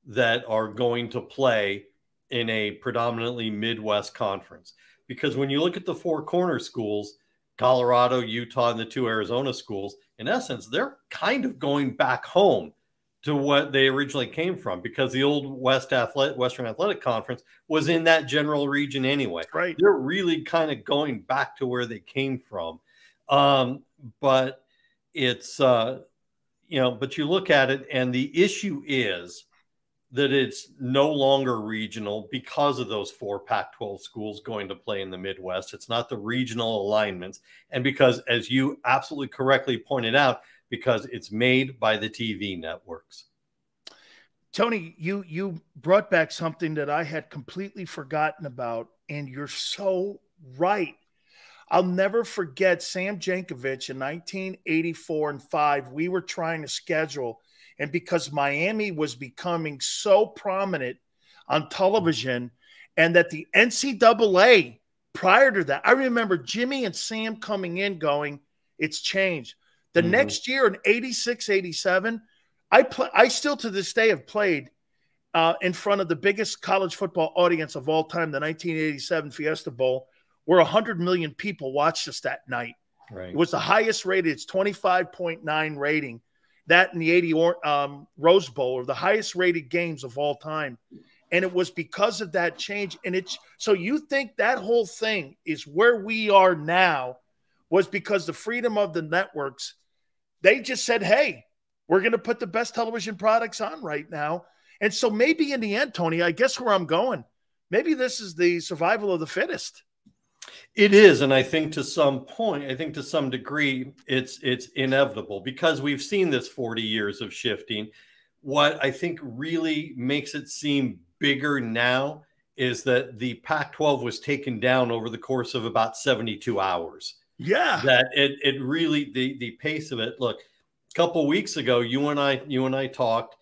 that are going to play in a predominantly Midwest conference. Because when you look at the 4 corner schools, Colorado, Utah, and the 2 Arizona schools, in essence, they're kind of going back home to what they originally came from, because the old Western Athletic Conference was in that general region anyway. Right. They're really kind of going back to where they came from. But it's, but you look at it, and the issue is that it's no longer regional because of those 4 Pac-12 schools going to play in the Midwest. It's not the regional alignments. And because, as you absolutely correctly pointed out, because it's made by the TV networks. Tony, you brought back something that I had completely forgotten about, and you're so right. I'll never forget Sam Jankovic in 1984 and 5. We were trying to schedule, and because Miami was becoming so prominent on television, and that the NCAA prior to that, I remember Jimmy and Sam coming in going, it's changed. The next year in 86, 87, I still to this day have played in front of the biggest college football audience of all time, the 1987 Fiesta Bowl, where 100 million people watched us that night. Right. It was the highest rated. It's 25.9 rating. That and the 80 Rose Bowl are the highest rated games of all time. And it was because of that change. And it's so you think that whole thing is where we are now was because the freedom of the networks, they just said, hey, we're going to put the best television products on right now. And so maybe in the end, Tony, I guess where I'm going, maybe this is the survival of the fittest. It is, and I think to some point, I think to some degree, it's inevitable because we've seen this 40 years of shifting. What I think really makes it seem bigger now is that the Pac-12 was taken down over the course of about 72 hours. Yeah. That it really, the pace of it. Look, a couple weeks ago, you and I talked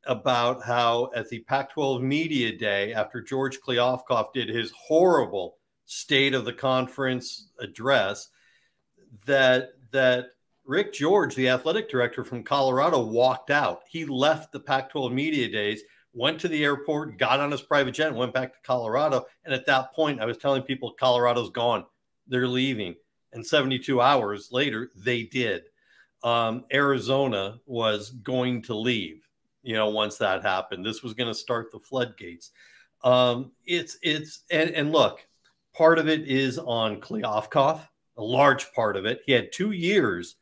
about how at the Pac-12 Media Day, after George Kliavkoff did his horrible State of the Conference address, that Rick George, the athletic director from Colorado, walked out. He left the Pac-12 Media Days, went to the airport, got on his private jet, and went back to Colorado. And at that point, I was telling people, Colorado's gone. They're leaving. And 72 hours later, they did. Arizona was going to leave, once that happened. This was going to start the floodgates. And look, part of it is on Kliavkoff, a large part of it. He had 2 years,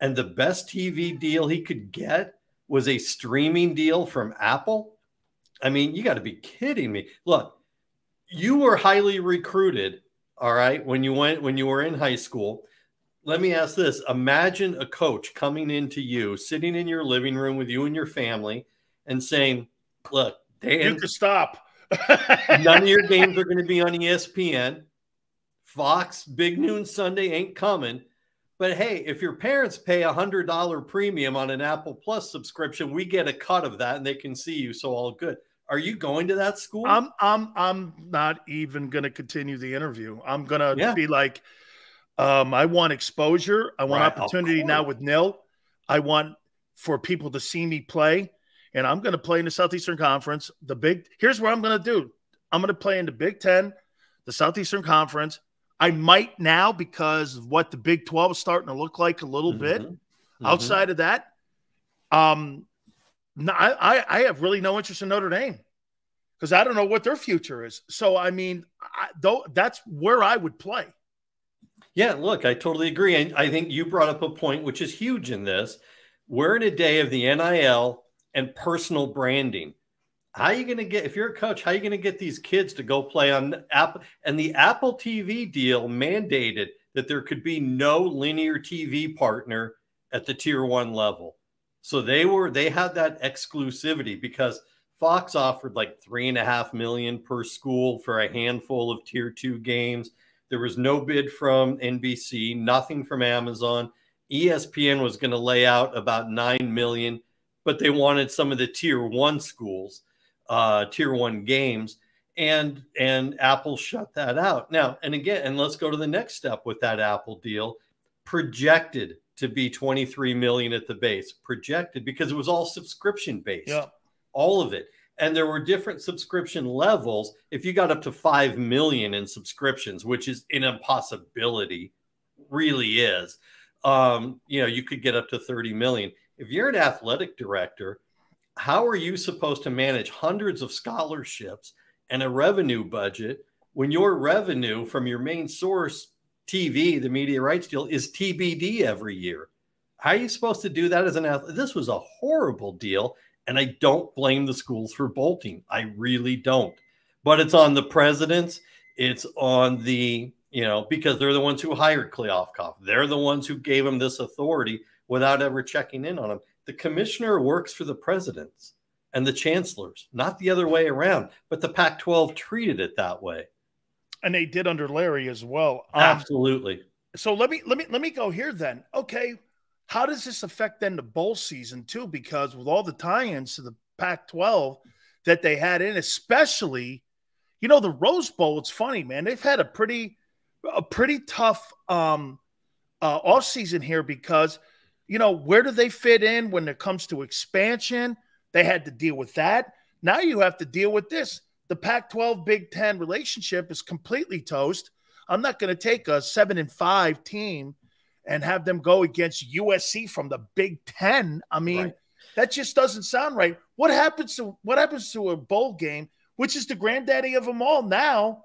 and the best TV deal he could get was a streaming deal from Apple. I mean, you got to be kidding me. Look, you were highly recruited, all right, when you were in high school. Let me ask this. Imagine a coach coming into you, sitting in your living room with you and your family, and saying, look, Dan, you can stop. None of your games are going to be on ESPN. Fox Big Noon Sunday ain't coming. But hey, if your parents pay $100 premium on an Apple Plus subscription, we get a cut of that and they can see you. So all good. Are you going to that school? I'm not even going to continue the interview. I'm going to be like, I want exposure. I want opportunity now with Nil. I want for people to see me play. And I'm going to play in the Southeastern Conference. Here's what I'm going to do. I'm going to play in the Big Ten, the Southeastern Conference. I might now because of what the Big 12 is starting to look like a little bit. Outside of that, I have really no interest in Notre Dame because I don't know what their future is. So, I mean, that's where I would play. Yeah, look, I totally agree. And I think you brought up a point which is huge in this. We're in a day of the NIL and personal branding. How are you going to get, if you're a coach, how are you going to get these kids to go play on Apple? And the Apple TV deal mandated that there could be no linear TV partner at the tier 1 level. So they had that exclusivity because Fox offered like $3.5 million per school for a handful of tier 2 games. There was no bid from NBC, nothing from Amazon. ESPN was going to lay out about $9 million but they wanted some of the tier 1 schools, tier 1 games, and Apple shut that out. Now, and again, and let's go to the next step with that Apple deal, projected to be 23 million at the base, projected because it was all subscription based, all of it. And there were different subscription levels. If you got up to 5 million in subscriptions, which is an impossibility, really is, you could get up to 30 million. If you're an athletic director, how are you supposed to manage hundreds of scholarships and a revenue budget when your revenue from your main source, TV, the media rights deal, is TBD every year? How are you supposed to do that as an athlete? This was a horrible deal, and I don't blame the schools for bolting. I really don't. But it's on the presidents. It's on the, because they're the ones who hired Kliavkoff. They're the ones who gave him this authority without ever checking in on him. The commissioner works for the presidents and the chancellors, not the other way around. But the Pac-12 treated it that way. And they did under Larry as well. Absolutely. So let me go here then. Okay, how does this affect then the bowl season too? Because with all the tie-ins to the Pac-12 that they had in, especially, the Rose Bowl. It's funny, man. They've had a pretty tough offseason here because, where do they fit in when it comes to expansion? They had to deal with that. Now you have to deal with this. The Pac-12 Big Ten relationship is completely toast. I'm not going to take a 7-5 team and have them go against USC from the Big Ten. I mean, that just doesn't sound right. What happens to a bowl game, which is the granddaddy of them all now?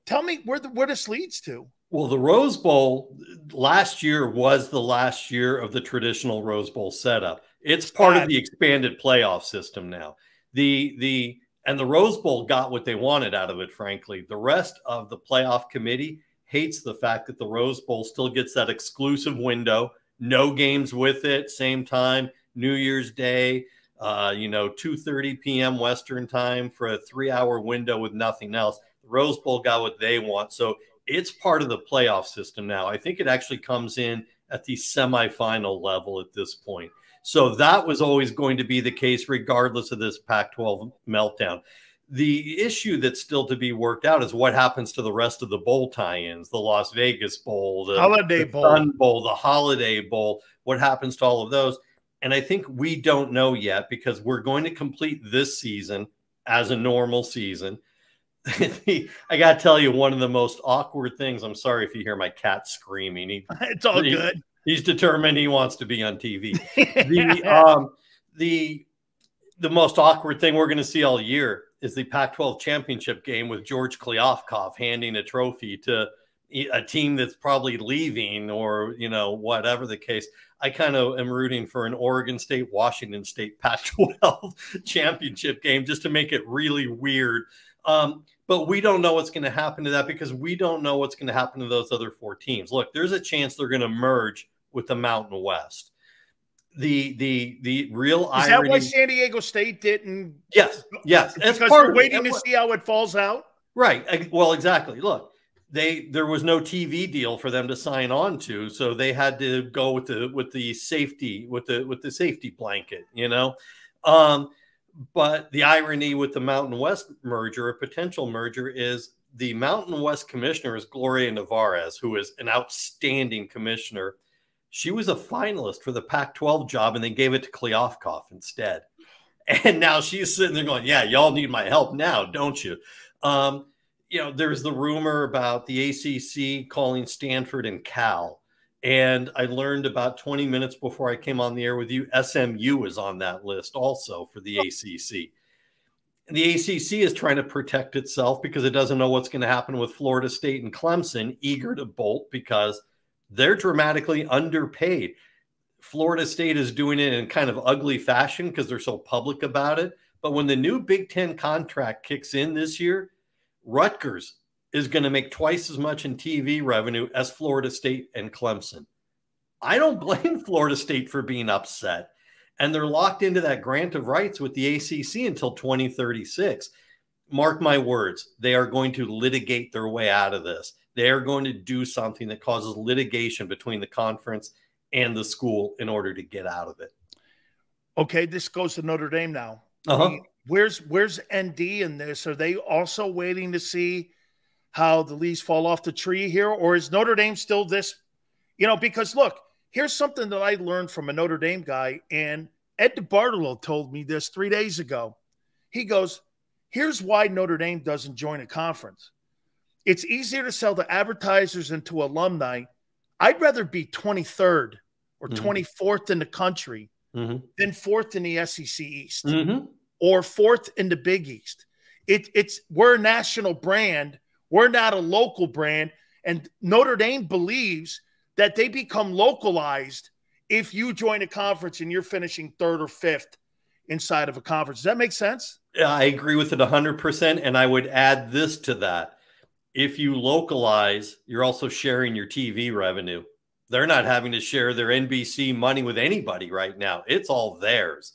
Tell me where this leads to. Well, the Rose Bowl last year was the last year of the traditional Rose Bowl setup. It's part of the expanded playoff system now. And the Rose Bowl got what they wanted out of it, frankly. The rest of the playoff committee hates the fact that the Rose Bowl still gets that exclusive window, no games with it, same time, New Year's Day, 2:30 p.m. Western time for a 3-hour window with nothing else. The Rose Bowl got what they want. So it's part of the playoff system now. I think it actually comes in at the semifinal level at this point. So that was always going to be the case regardless of this Pac-12 meltdown. The issue that's still to be worked out is what happens to the rest of the bowl tie-ins, the Las Vegas Bowl, the Sun Bowl, the Holiday Bowl, what happens to all of those. And I think we don't know yet because we're going to complete this season as a normal season. I got to tell you, one of the most awkward things, I'm sorry if you hear my cat screaming. It's all good. He's determined he wants to be on TV. The most awkward thing we're going to see all year is the Pac-12 championship game with George Kliavkoff handing a trophy to a team that's probably leaving or, whatever the case. I kind of am rooting for an Oregon State, Washington State Pac-12 championship game just to make it really weird. But we don't know what's going to happen to that because we don't know what's going to happen to those other 4 teams. Look, there's a chance they're going to merge with the Mountain West. The real irony. Is that why San Diego State didn't? Yes. Because we're waiting to see how it falls out. Right. Well, exactly. Look, there was no TV deal for them to sign on to, so they had to go with the safety blanket, But the irony with the Mountain West merger, a potential merger, is the Mountain West commissioner is Gloria Nevarez, who is an outstanding commissioner. She was a finalist for the Pac-12 job, and they gave it to Kliavkoff instead. And now she's sitting there going, yeah, y'all need my help now, don't you? There's the rumor about the ACC calling Stanford and Cal. And I learned about 20 minutes before I came on the air with you, SMU is on that list also for the ACC. And the ACC is trying to protect itself because it doesn't know what's going to happen with Florida State and Clemson, eager to bolt because they're dramatically underpaid. Florida State is doing it in kind of ugly fashion because they're so public about it. But when the new Big Ten contract kicks in this year, Rutgers is going to make twice as much in TV revenue as Florida State and Clemson. I don't blame Florida State for being upset. And they're locked into that grant of rights with the ACC until 2036. Mark my words, they are going to litigate their way out of this. They are going to do something that causes litigation between the conference and the school in order to get out of it. Okay, this goes to Notre Dame now. Uh-huh. Where's ND in this? Are they also waiting to see how the leaves fall off the tree here? Or is Notre Dame still this, because look, here's something that I learned from a Notre Dame guy, and Ed DeBartolo told me this 3 days ago. He goes, here's why Notre Dame doesn't join a conference. It's easier to sell to advertisers and to alumni. I'd rather be 23rd or 24th in the country than 4th in the SEC East or 4th in the Big East. We're a national brand. We're not a local brand. And Notre Dame believes that they become localized if you join a conference and you're finishing 3rd or 5th inside of a conference. Does that make sense? Yeah, I agree with it 100%. And I would add this to that. If you localize, you're also sharing your TV revenue. They're not having to share their NBC money with anybody right now. It's all theirs.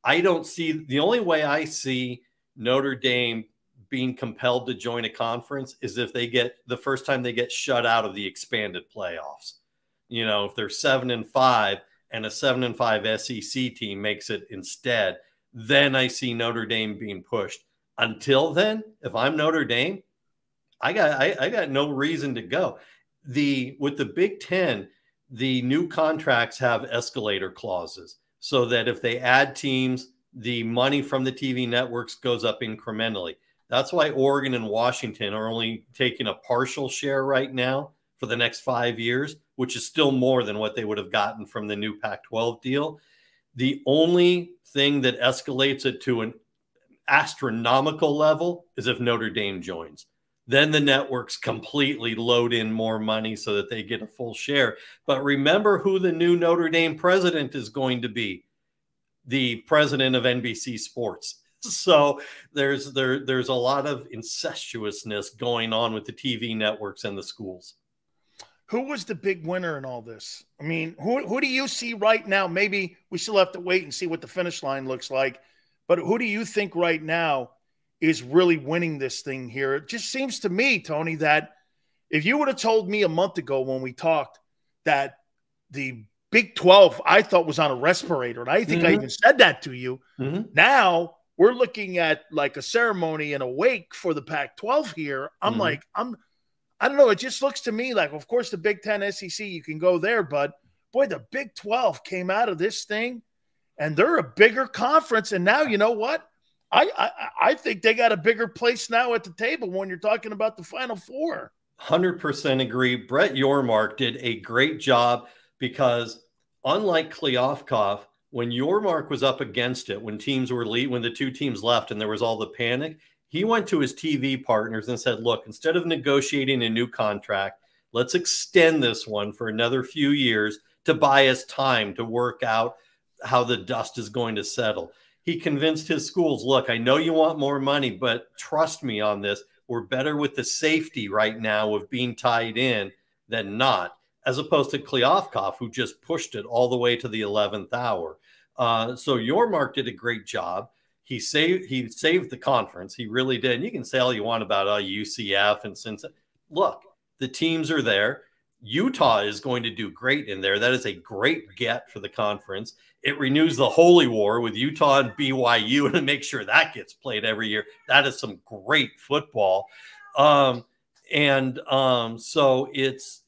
I don't see, the only way I see Notre Dame being compelled to join a conference is if they get, the first time they get shut out of the expanded playoffs. If they're 7-5 and a 7-5 SEC team makes it instead, then I see Notre Dame being pushed. Until then, if I'm Notre Dame, I got no reason to go. With the Big Ten, the new contracts have escalator clauses so that if they add teams, the money from the TV networks goes up incrementally. That's why Oregon and Washington are only taking a partial share right now for the next 5 years, which is still more than what they would have gotten from the new Pac-12 deal. The only thing that escalates it to an astronomical level is if Notre Dame joins. Then the networks completely load in more money so that they get a full share. But remember who the new Notre Dame president is going to be: the president of NBC Sports. So there's a lot of incestuousness going on with the TV networks and the schools. Who was the big winner in all this? I mean, who do you see right now? Maybe we still have to wait and see what the finish line looks like. But who do you think right now is really winning this thing here? It just seems to me, Tony, that if you would have told me a month ago when we talked that the Big 12 I thought was on a respirator, and I think I even said that to you, now we're looking at like a ceremony and a wake for the Pac-12 here. I'm like, I don't know. It just looks to me like, of course, the Big Ten, SEC, you can go there, but boy, the Big 12 came out of this thing and they're a bigger conference. And now, you know what? I think they got a bigger place now at the table when you're talking about the Final Four. 100% agree. Brett Yormark did a great job because unlike Kliavkoff, when Yormark was up against it, when the two teams left and there was all the panic, he went to his TV partners and said, look, instead of negotiating a new contract, let's extend this one for another few years to buy us time to work out how the dust is going to settle. He convinced his schools, look, I know you want more money, but trust me on this. We're better with the safety right now of being tied in than not, as opposed to Kliavkoff, who just pushed it all the way to the 11th hour. So Yormark did a great job. He saved the conference. He really did. And you can say all you want about UCF and since look, the teams are there. Utah is going to do great in there. That is a great get for the conference. It renews the holy war with Utah and BYU and make sure that gets played every year. That is some great football. So it's,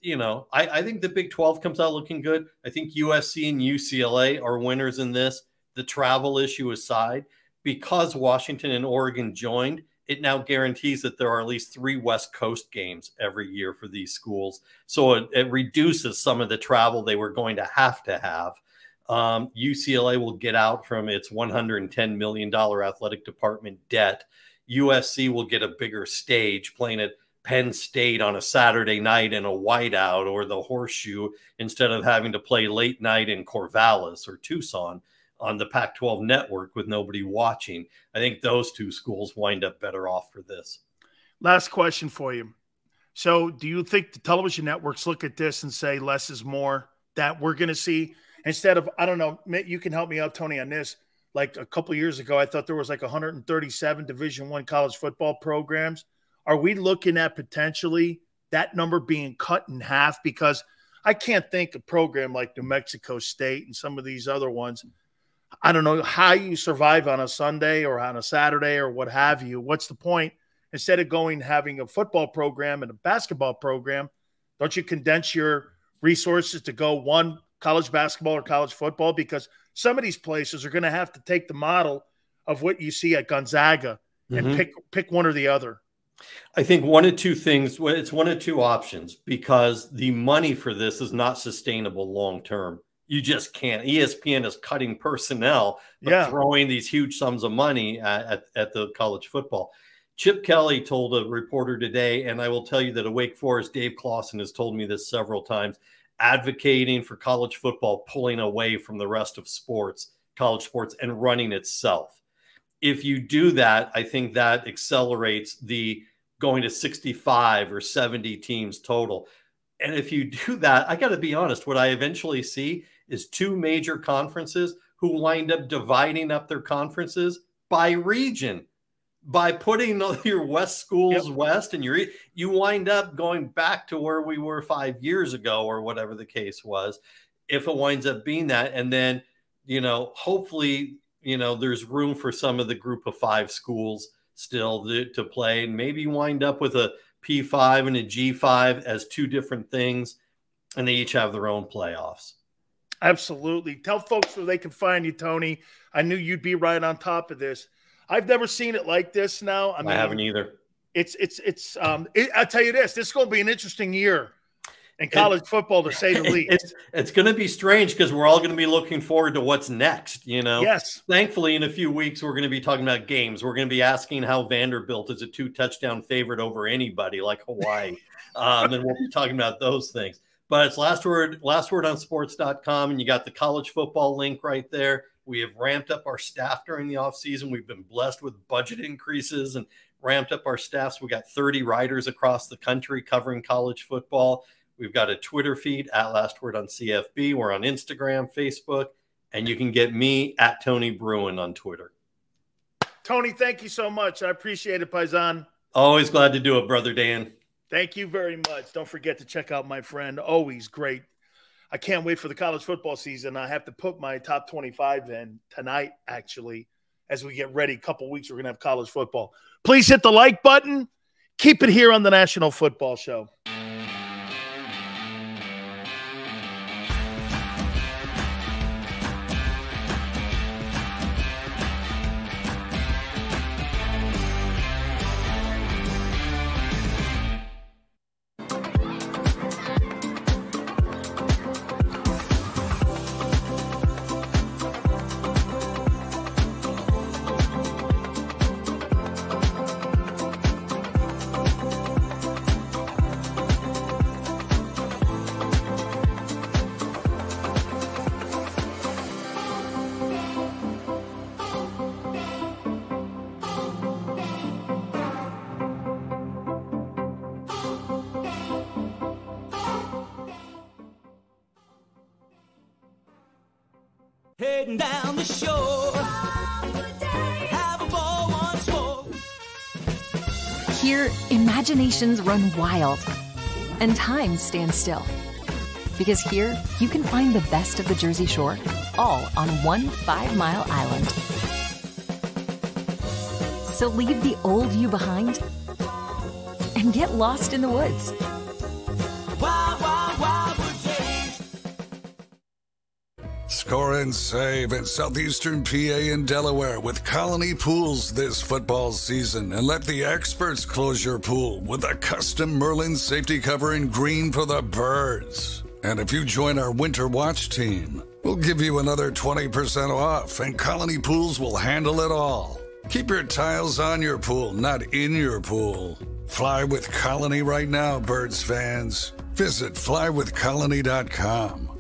I think the Big 12 comes out looking good. I think USC and UCLA are winners in this. The travel issue aside, because Washington and Oregon joined, it now guarantees that there are at least 3 West Coast games every year for these schools. So it reduces some of the travel they were going to have. UCLA will get out from its $110 million athletic department debt. USC will get a bigger stage playing at Penn State on a Saturday night in a whiteout or the Horseshoe instead of having to play late night in Corvallis or Tucson on the Pac-12 network with nobody watching. I think those two schools wind up better off for this. Last question for you. So do you think the television networks look at this and say less is more, that we're going to see instead of, I don't know, you can help me out, Tony, on this. Like a couple of years ago, I thought there was like 137 Division I college football programs. Are we looking at potentially that number being cut in half? Because I can't think a program like New Mexico State and some of these other ones, I don't know how you survive on a Sunday or on a Saturday or what have you. What's the point? Instead of having a football program and a basketball program, don't you condense your resources to go one college basketball or college football? Because some of these places are going to have to take the model of what you see at Gonzaga and pick one or the other. I think one of two things. It's one of two options, because the money for this is not sustainable long term. You just can't. ESPN is cutting personnel, but throwing these huge sums of money at the college football. Chip Kelly told a reporter today, and I will tell you that at Wake Forest, Dave Clawson has told me this several times, advocating for college football pulling away from the rest of sports, college sports, and running itself. If you do that, I think that accelerates the going to 65 or 70 teams total. And if you do that, I got to be honest, what I eventually see is two major conferences who wind up dividing up their conferences by region. By putting your West schools west, and you wind up going back to where we were 5 years ago or whatever the case was, if it winds up being that. And then, hopefully, there's room for some of the group of 5 schools still to play, and maybe wind up with a P5 and a G5 as 2 different things, and they each have their own playoffs. Absolutely. Tell folks where they can find you, Tony. I knew you'd be right on top of this. I've never seen it like this now. I haven't either. I'll tell you this is going to be an interesting year in college football, to say the least. It's going to be strange, because we're all going to be looking forward to what's next. Yes. Thankfully, in a few weeks, we're going to be talking about games. We're going to be asking how Vanderbilt is a 2-touchdown favorite over anybody like Hawaii. And we'll be talking about those things. But it's lastwordonsports.com, and you got the college football link right there. We have ramped up our staff during the offseason. We've been blessed with budget increases and ramped up our staffs. We got 30 writers across the country covering college football. We've got a Twitter feed at Last Word on CFB. We're on Instagram, Facebook, and you can get me at Tony Bruin on Twitter. Tony, thank you so much. I appreciate it, Paisan. Always glad to do it, Brother Dan. Thank you very much. Don't forget to check out my friend. Always great. I can't wait for the college football season. I have to put my top 25 in tonight, actually, as we get ready. A couple weeks, we're going to have college football. Please hit the like button. Keep it here on the National Football Show. Heading down the shore, have a ball once more. Here, imaginations run wild and time stands still. Because here, you can find the best of the Jersey Shore, all on one 5-mile island. So leave the old you behind and get lost in the woods. Wild, wild, wild days. Score and save at Southeastern PA and Delaware with Colony Pools this football season, and let the experts close your pool with a custom Merlin safety cover in green for the birds. And if you join our Winter Watch team, we'll give you another 20% off, and Colony Pools will handle it all. Keep your tiles on your pool, not in your pool. Fly with Colony right now, Birds fans. Visit flywithcolony.com.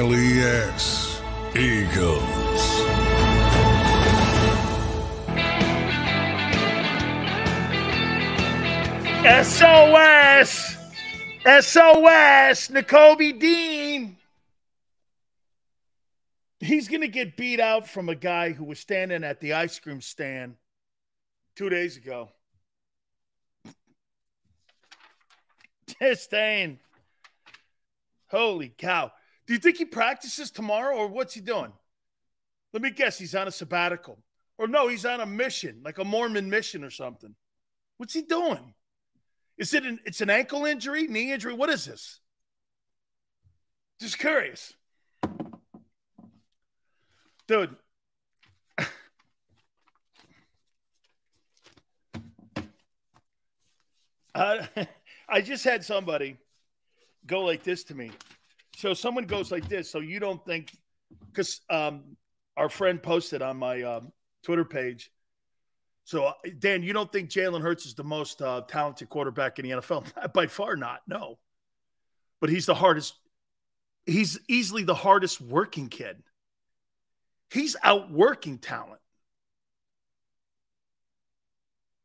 E-A-G-L-E-S. Eagles. SOS! SOS! Nakobe Dean! He's going to get beat out from a guy who was standing at the ice cream stand 2 days ago. Disdain. Holy cow. Do you think he practices tomorrow, or what's he doing? Let me guess, he's on a sabbatical. Or no, he's on a mission, like a Mormon mission or something. What's he doing? Is it it's an ankle injury, knee injury? What is this? Just curious. Dude. I just had somebody go like this to me. So someone goes like this. So you don't think, because our friend posted on my Twitter page. So, Dan, you don't think Jalen Hurts is the most talented quarterback in the NFL? By far not, no. But he's the hardest. He's easily the hardest working kid. He's outworking talent.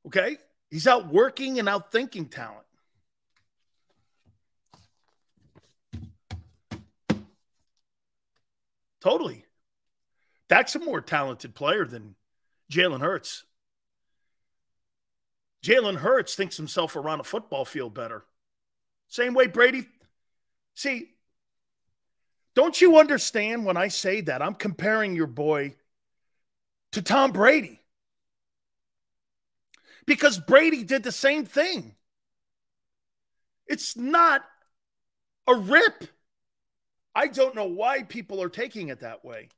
Okay? He's outworking and outthinking talent. Totally. That's a more talented player than Jalen Hurts. Jalen Hurts thinks himself around a football field better. Same way Brady. See, don't you understand when I say that? I'm comparing your boy to Tom Brady. Because Brady did the same thing. It's not a rip. I don't know why people are taking it that way.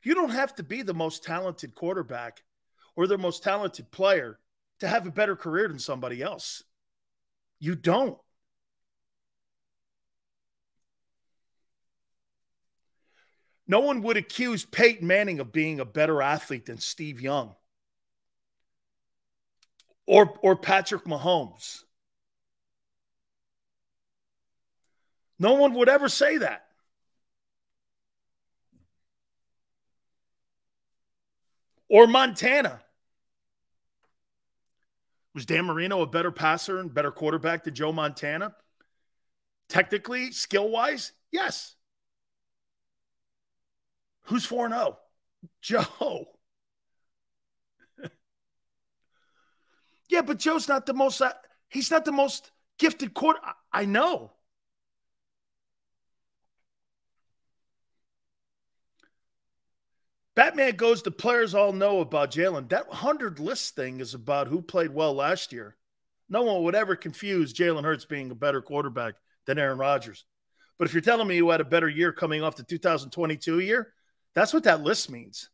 You don't have to be the most talented quarterback or the most talented player to have a better career than somebody else. You don't. No one would accuse Peyton Manning of being a better athlete than Steve Young or Patrick Mahomes. No one would ever say that. Or Montana. Was Dan Marino a better passer and better quarterback than Joe Montana? Technically, skill-wise, yes. Who's 4-0? Joe. Yeah, but Joe's not the most – he's not the most gifted quarter. I know. Batman goes, the players all know about Jalen. That 100 list thing is about who played well last year. No one would ever confuse Jalen Hurts being a better quarterback than Aaron Rodgers. But if you're telling me you had a better year coming off the 2022 year, that's what that list means.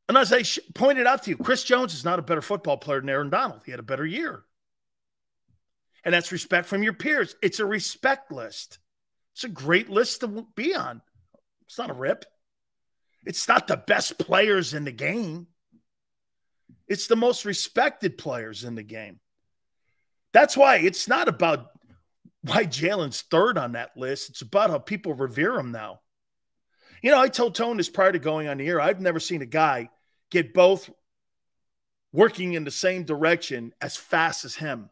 And as I pointed out to you, Chris Jones is not a better football player than Aaron Donald. He had a better year. And that's respect from your peers. It's a respect list. It's a great list to be on. It's not a rip. It's not the best players in the game. It's the most respected players in the game. That's why it's not about why Jalen's third on that list. It's about how people revere him now. You know, I told Tone this prior to going on the air. I've never seen a guy get both working in the same direction as fast as him.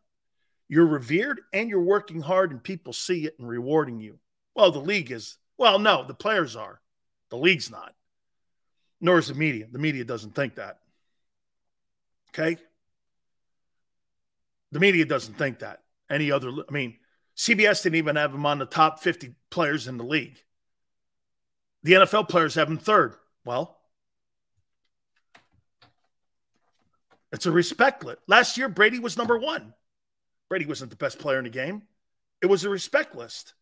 You're revered and you're working hard and people see it and rewarding you. Well, the league is. Well, no, the players are. The league's not. Nor is the media. The media doesn't think that. Okay? The media doesn't think that. Any other, I mean, CBS didn't even have him on the top 50 players in the league. The NFL players have him third. Well, it's a respect list. Last year, Brady was number one. Brady wasn't the best player in the game. It was a respect list.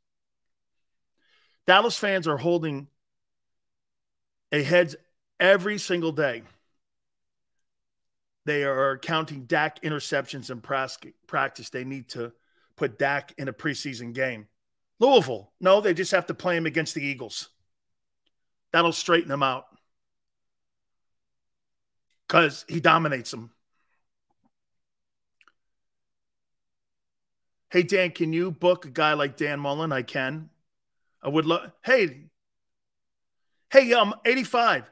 Dallas fans are holding a heads every single day. They are counting Dak interceptions in practice. They need to put Dak in a preseason game. Louisville, no, they just have to play him against the Eagles. That'll straighten him out because he dominates them. Hey, Dan, can you book a guy like Dan Mullen? I can. I would love. Hey, 85.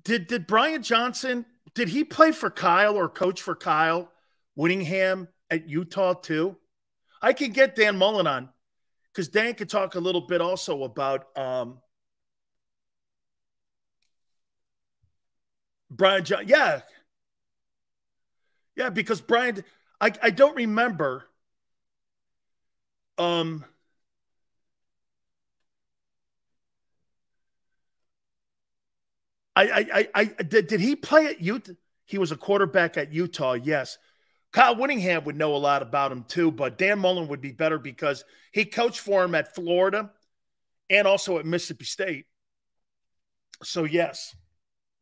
Did Brian Johnson, did he play for Kyle or coach for Kyle Whittingham at Utah too? I can get Dan Mullen on because Dan could talk a little bit also about Brian Johnson. Yeah, because Brian, I don't remember. Did he play at Utah? He was a quarterback at Utah, yes. Kyle Whittingham would know a lot about him too, but Dan Mullen would be better because he coached for him at Florida and also at Mississippi State. So, yes.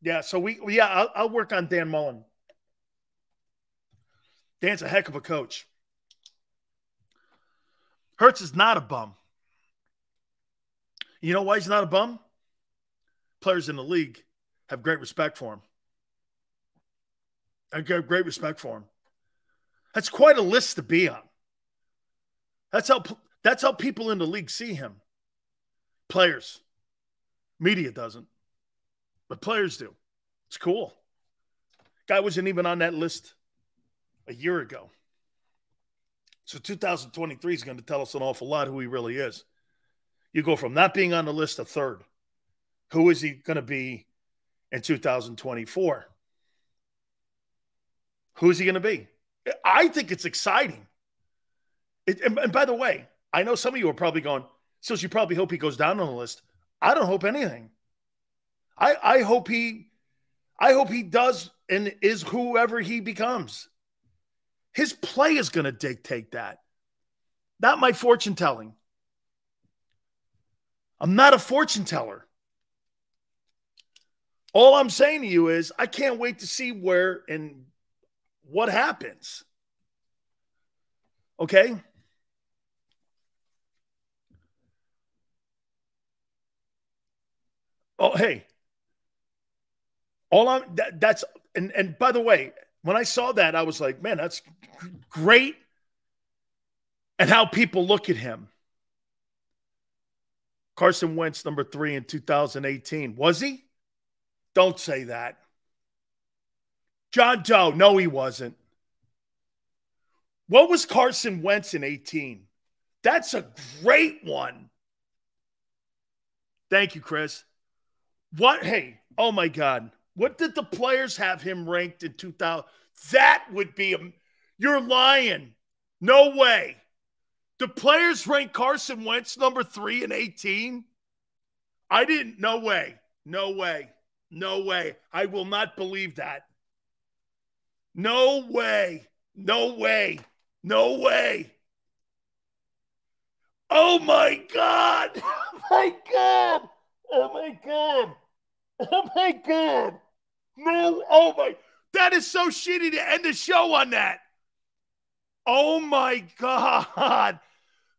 Yeah, so I'll work on Dan Mullen. Dan's a heck of a coach. Hurts is not a bum. You know why he's not a bum? Players in the league have great respect for him. I have great respect for him. That's quite a list to be on. That's how people in the league see him. Players. Media doesn't. But players do. It's cool. Guy wasn't even on that list a year ago. So 2023 is going to tell us an awful lot who he really is. You go from not being on the list to third. Who is he going to be in 2024? Who is he going to be? I think it's exciting. And by the way, I know some of you are probably going, so you probably hope he goes down on the list. I don't hope anything. I hope he does and is whoever he becomes. His play is going to dictate that. Not my fortune telling. I'm not a fortune teller. All I'm saying to you is I can't wait to see where and what happens. Okay? Oh, hey. And by the way, when I saw that, I was like, man, that's great. And how people look at him. Carson Wentz, number 3 in 2018. Was he? Don't say that. John Doe, no, he wasn't. What was Carson Wentz in 18? That's a great one. Thank you, Chris. What? Hey, oh my God. What did the players have him ranked in 2000? That would be you're lying. No way. The players ranked Carson Wentz number 3 in 18? I didn't. No way. No way. No way. I will not believe that. No way. No way. No way. Oh my God. Oh my God. Oh my God. Oh my God. No. Oh my. That is so shitty to end the show on that. Oh my God.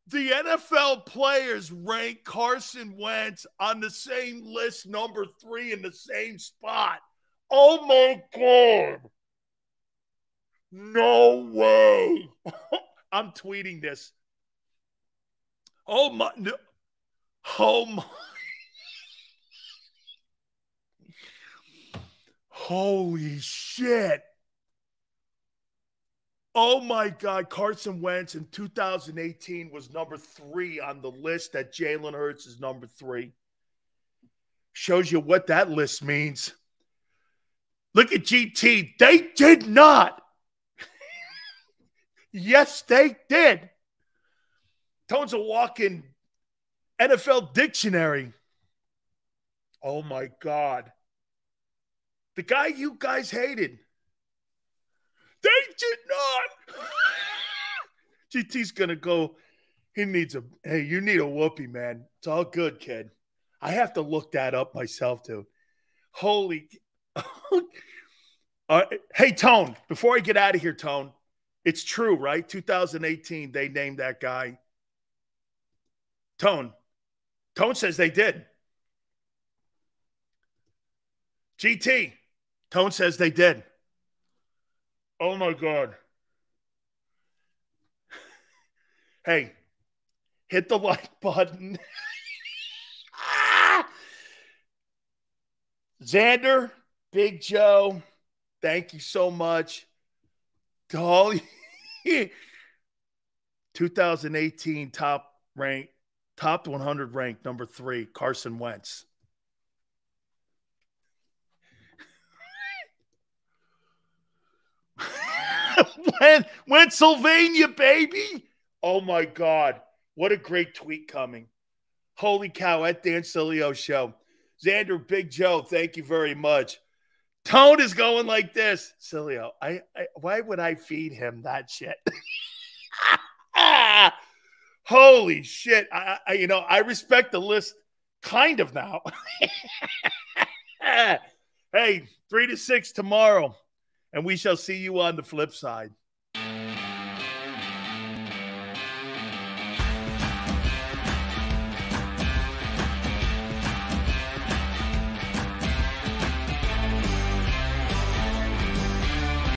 The NFL players rank Carson Wentz on the same list, number 3 in the same spot. Oh my God. No way. I'm tweeting this. Oh my. No. Oh my. Holy shit. Oh my God. Carson Wentz in 2018 was number 3 on the list that Jalen Hurts is number 3. Shows you what that list means. Look at GT. They did not. Yes, they did. Tone's a walking NFL dictionary. Oh my God. The guy you guys hated. They did not. GT's going to go. He needs hey, you need a whoopee, man. It's all good, kid. I have to look that up myself, too. Holy. Hey, Tone, before I get out of here, Tone, it's true, right? 2018, they named that guy. Tone says they did. GT. Tone says they did. Oh, my God. Hey, hit the like button. Xander, Big Joe, thank you so much. To all 2018 top 100 ranked, number 3, Carson Wentz. Pennsylvania, baby. Oh, my God. What a great tweet coming. Holy cow, at Dan Sileo Show. Xander, Big Joe, thank you very much. Tone is going like this. Sileo, why would I feed him that shit? Holy shit. I respect the list kind of now. Hey, 3 to 6 tomorrow, and we shall see you on the flip side.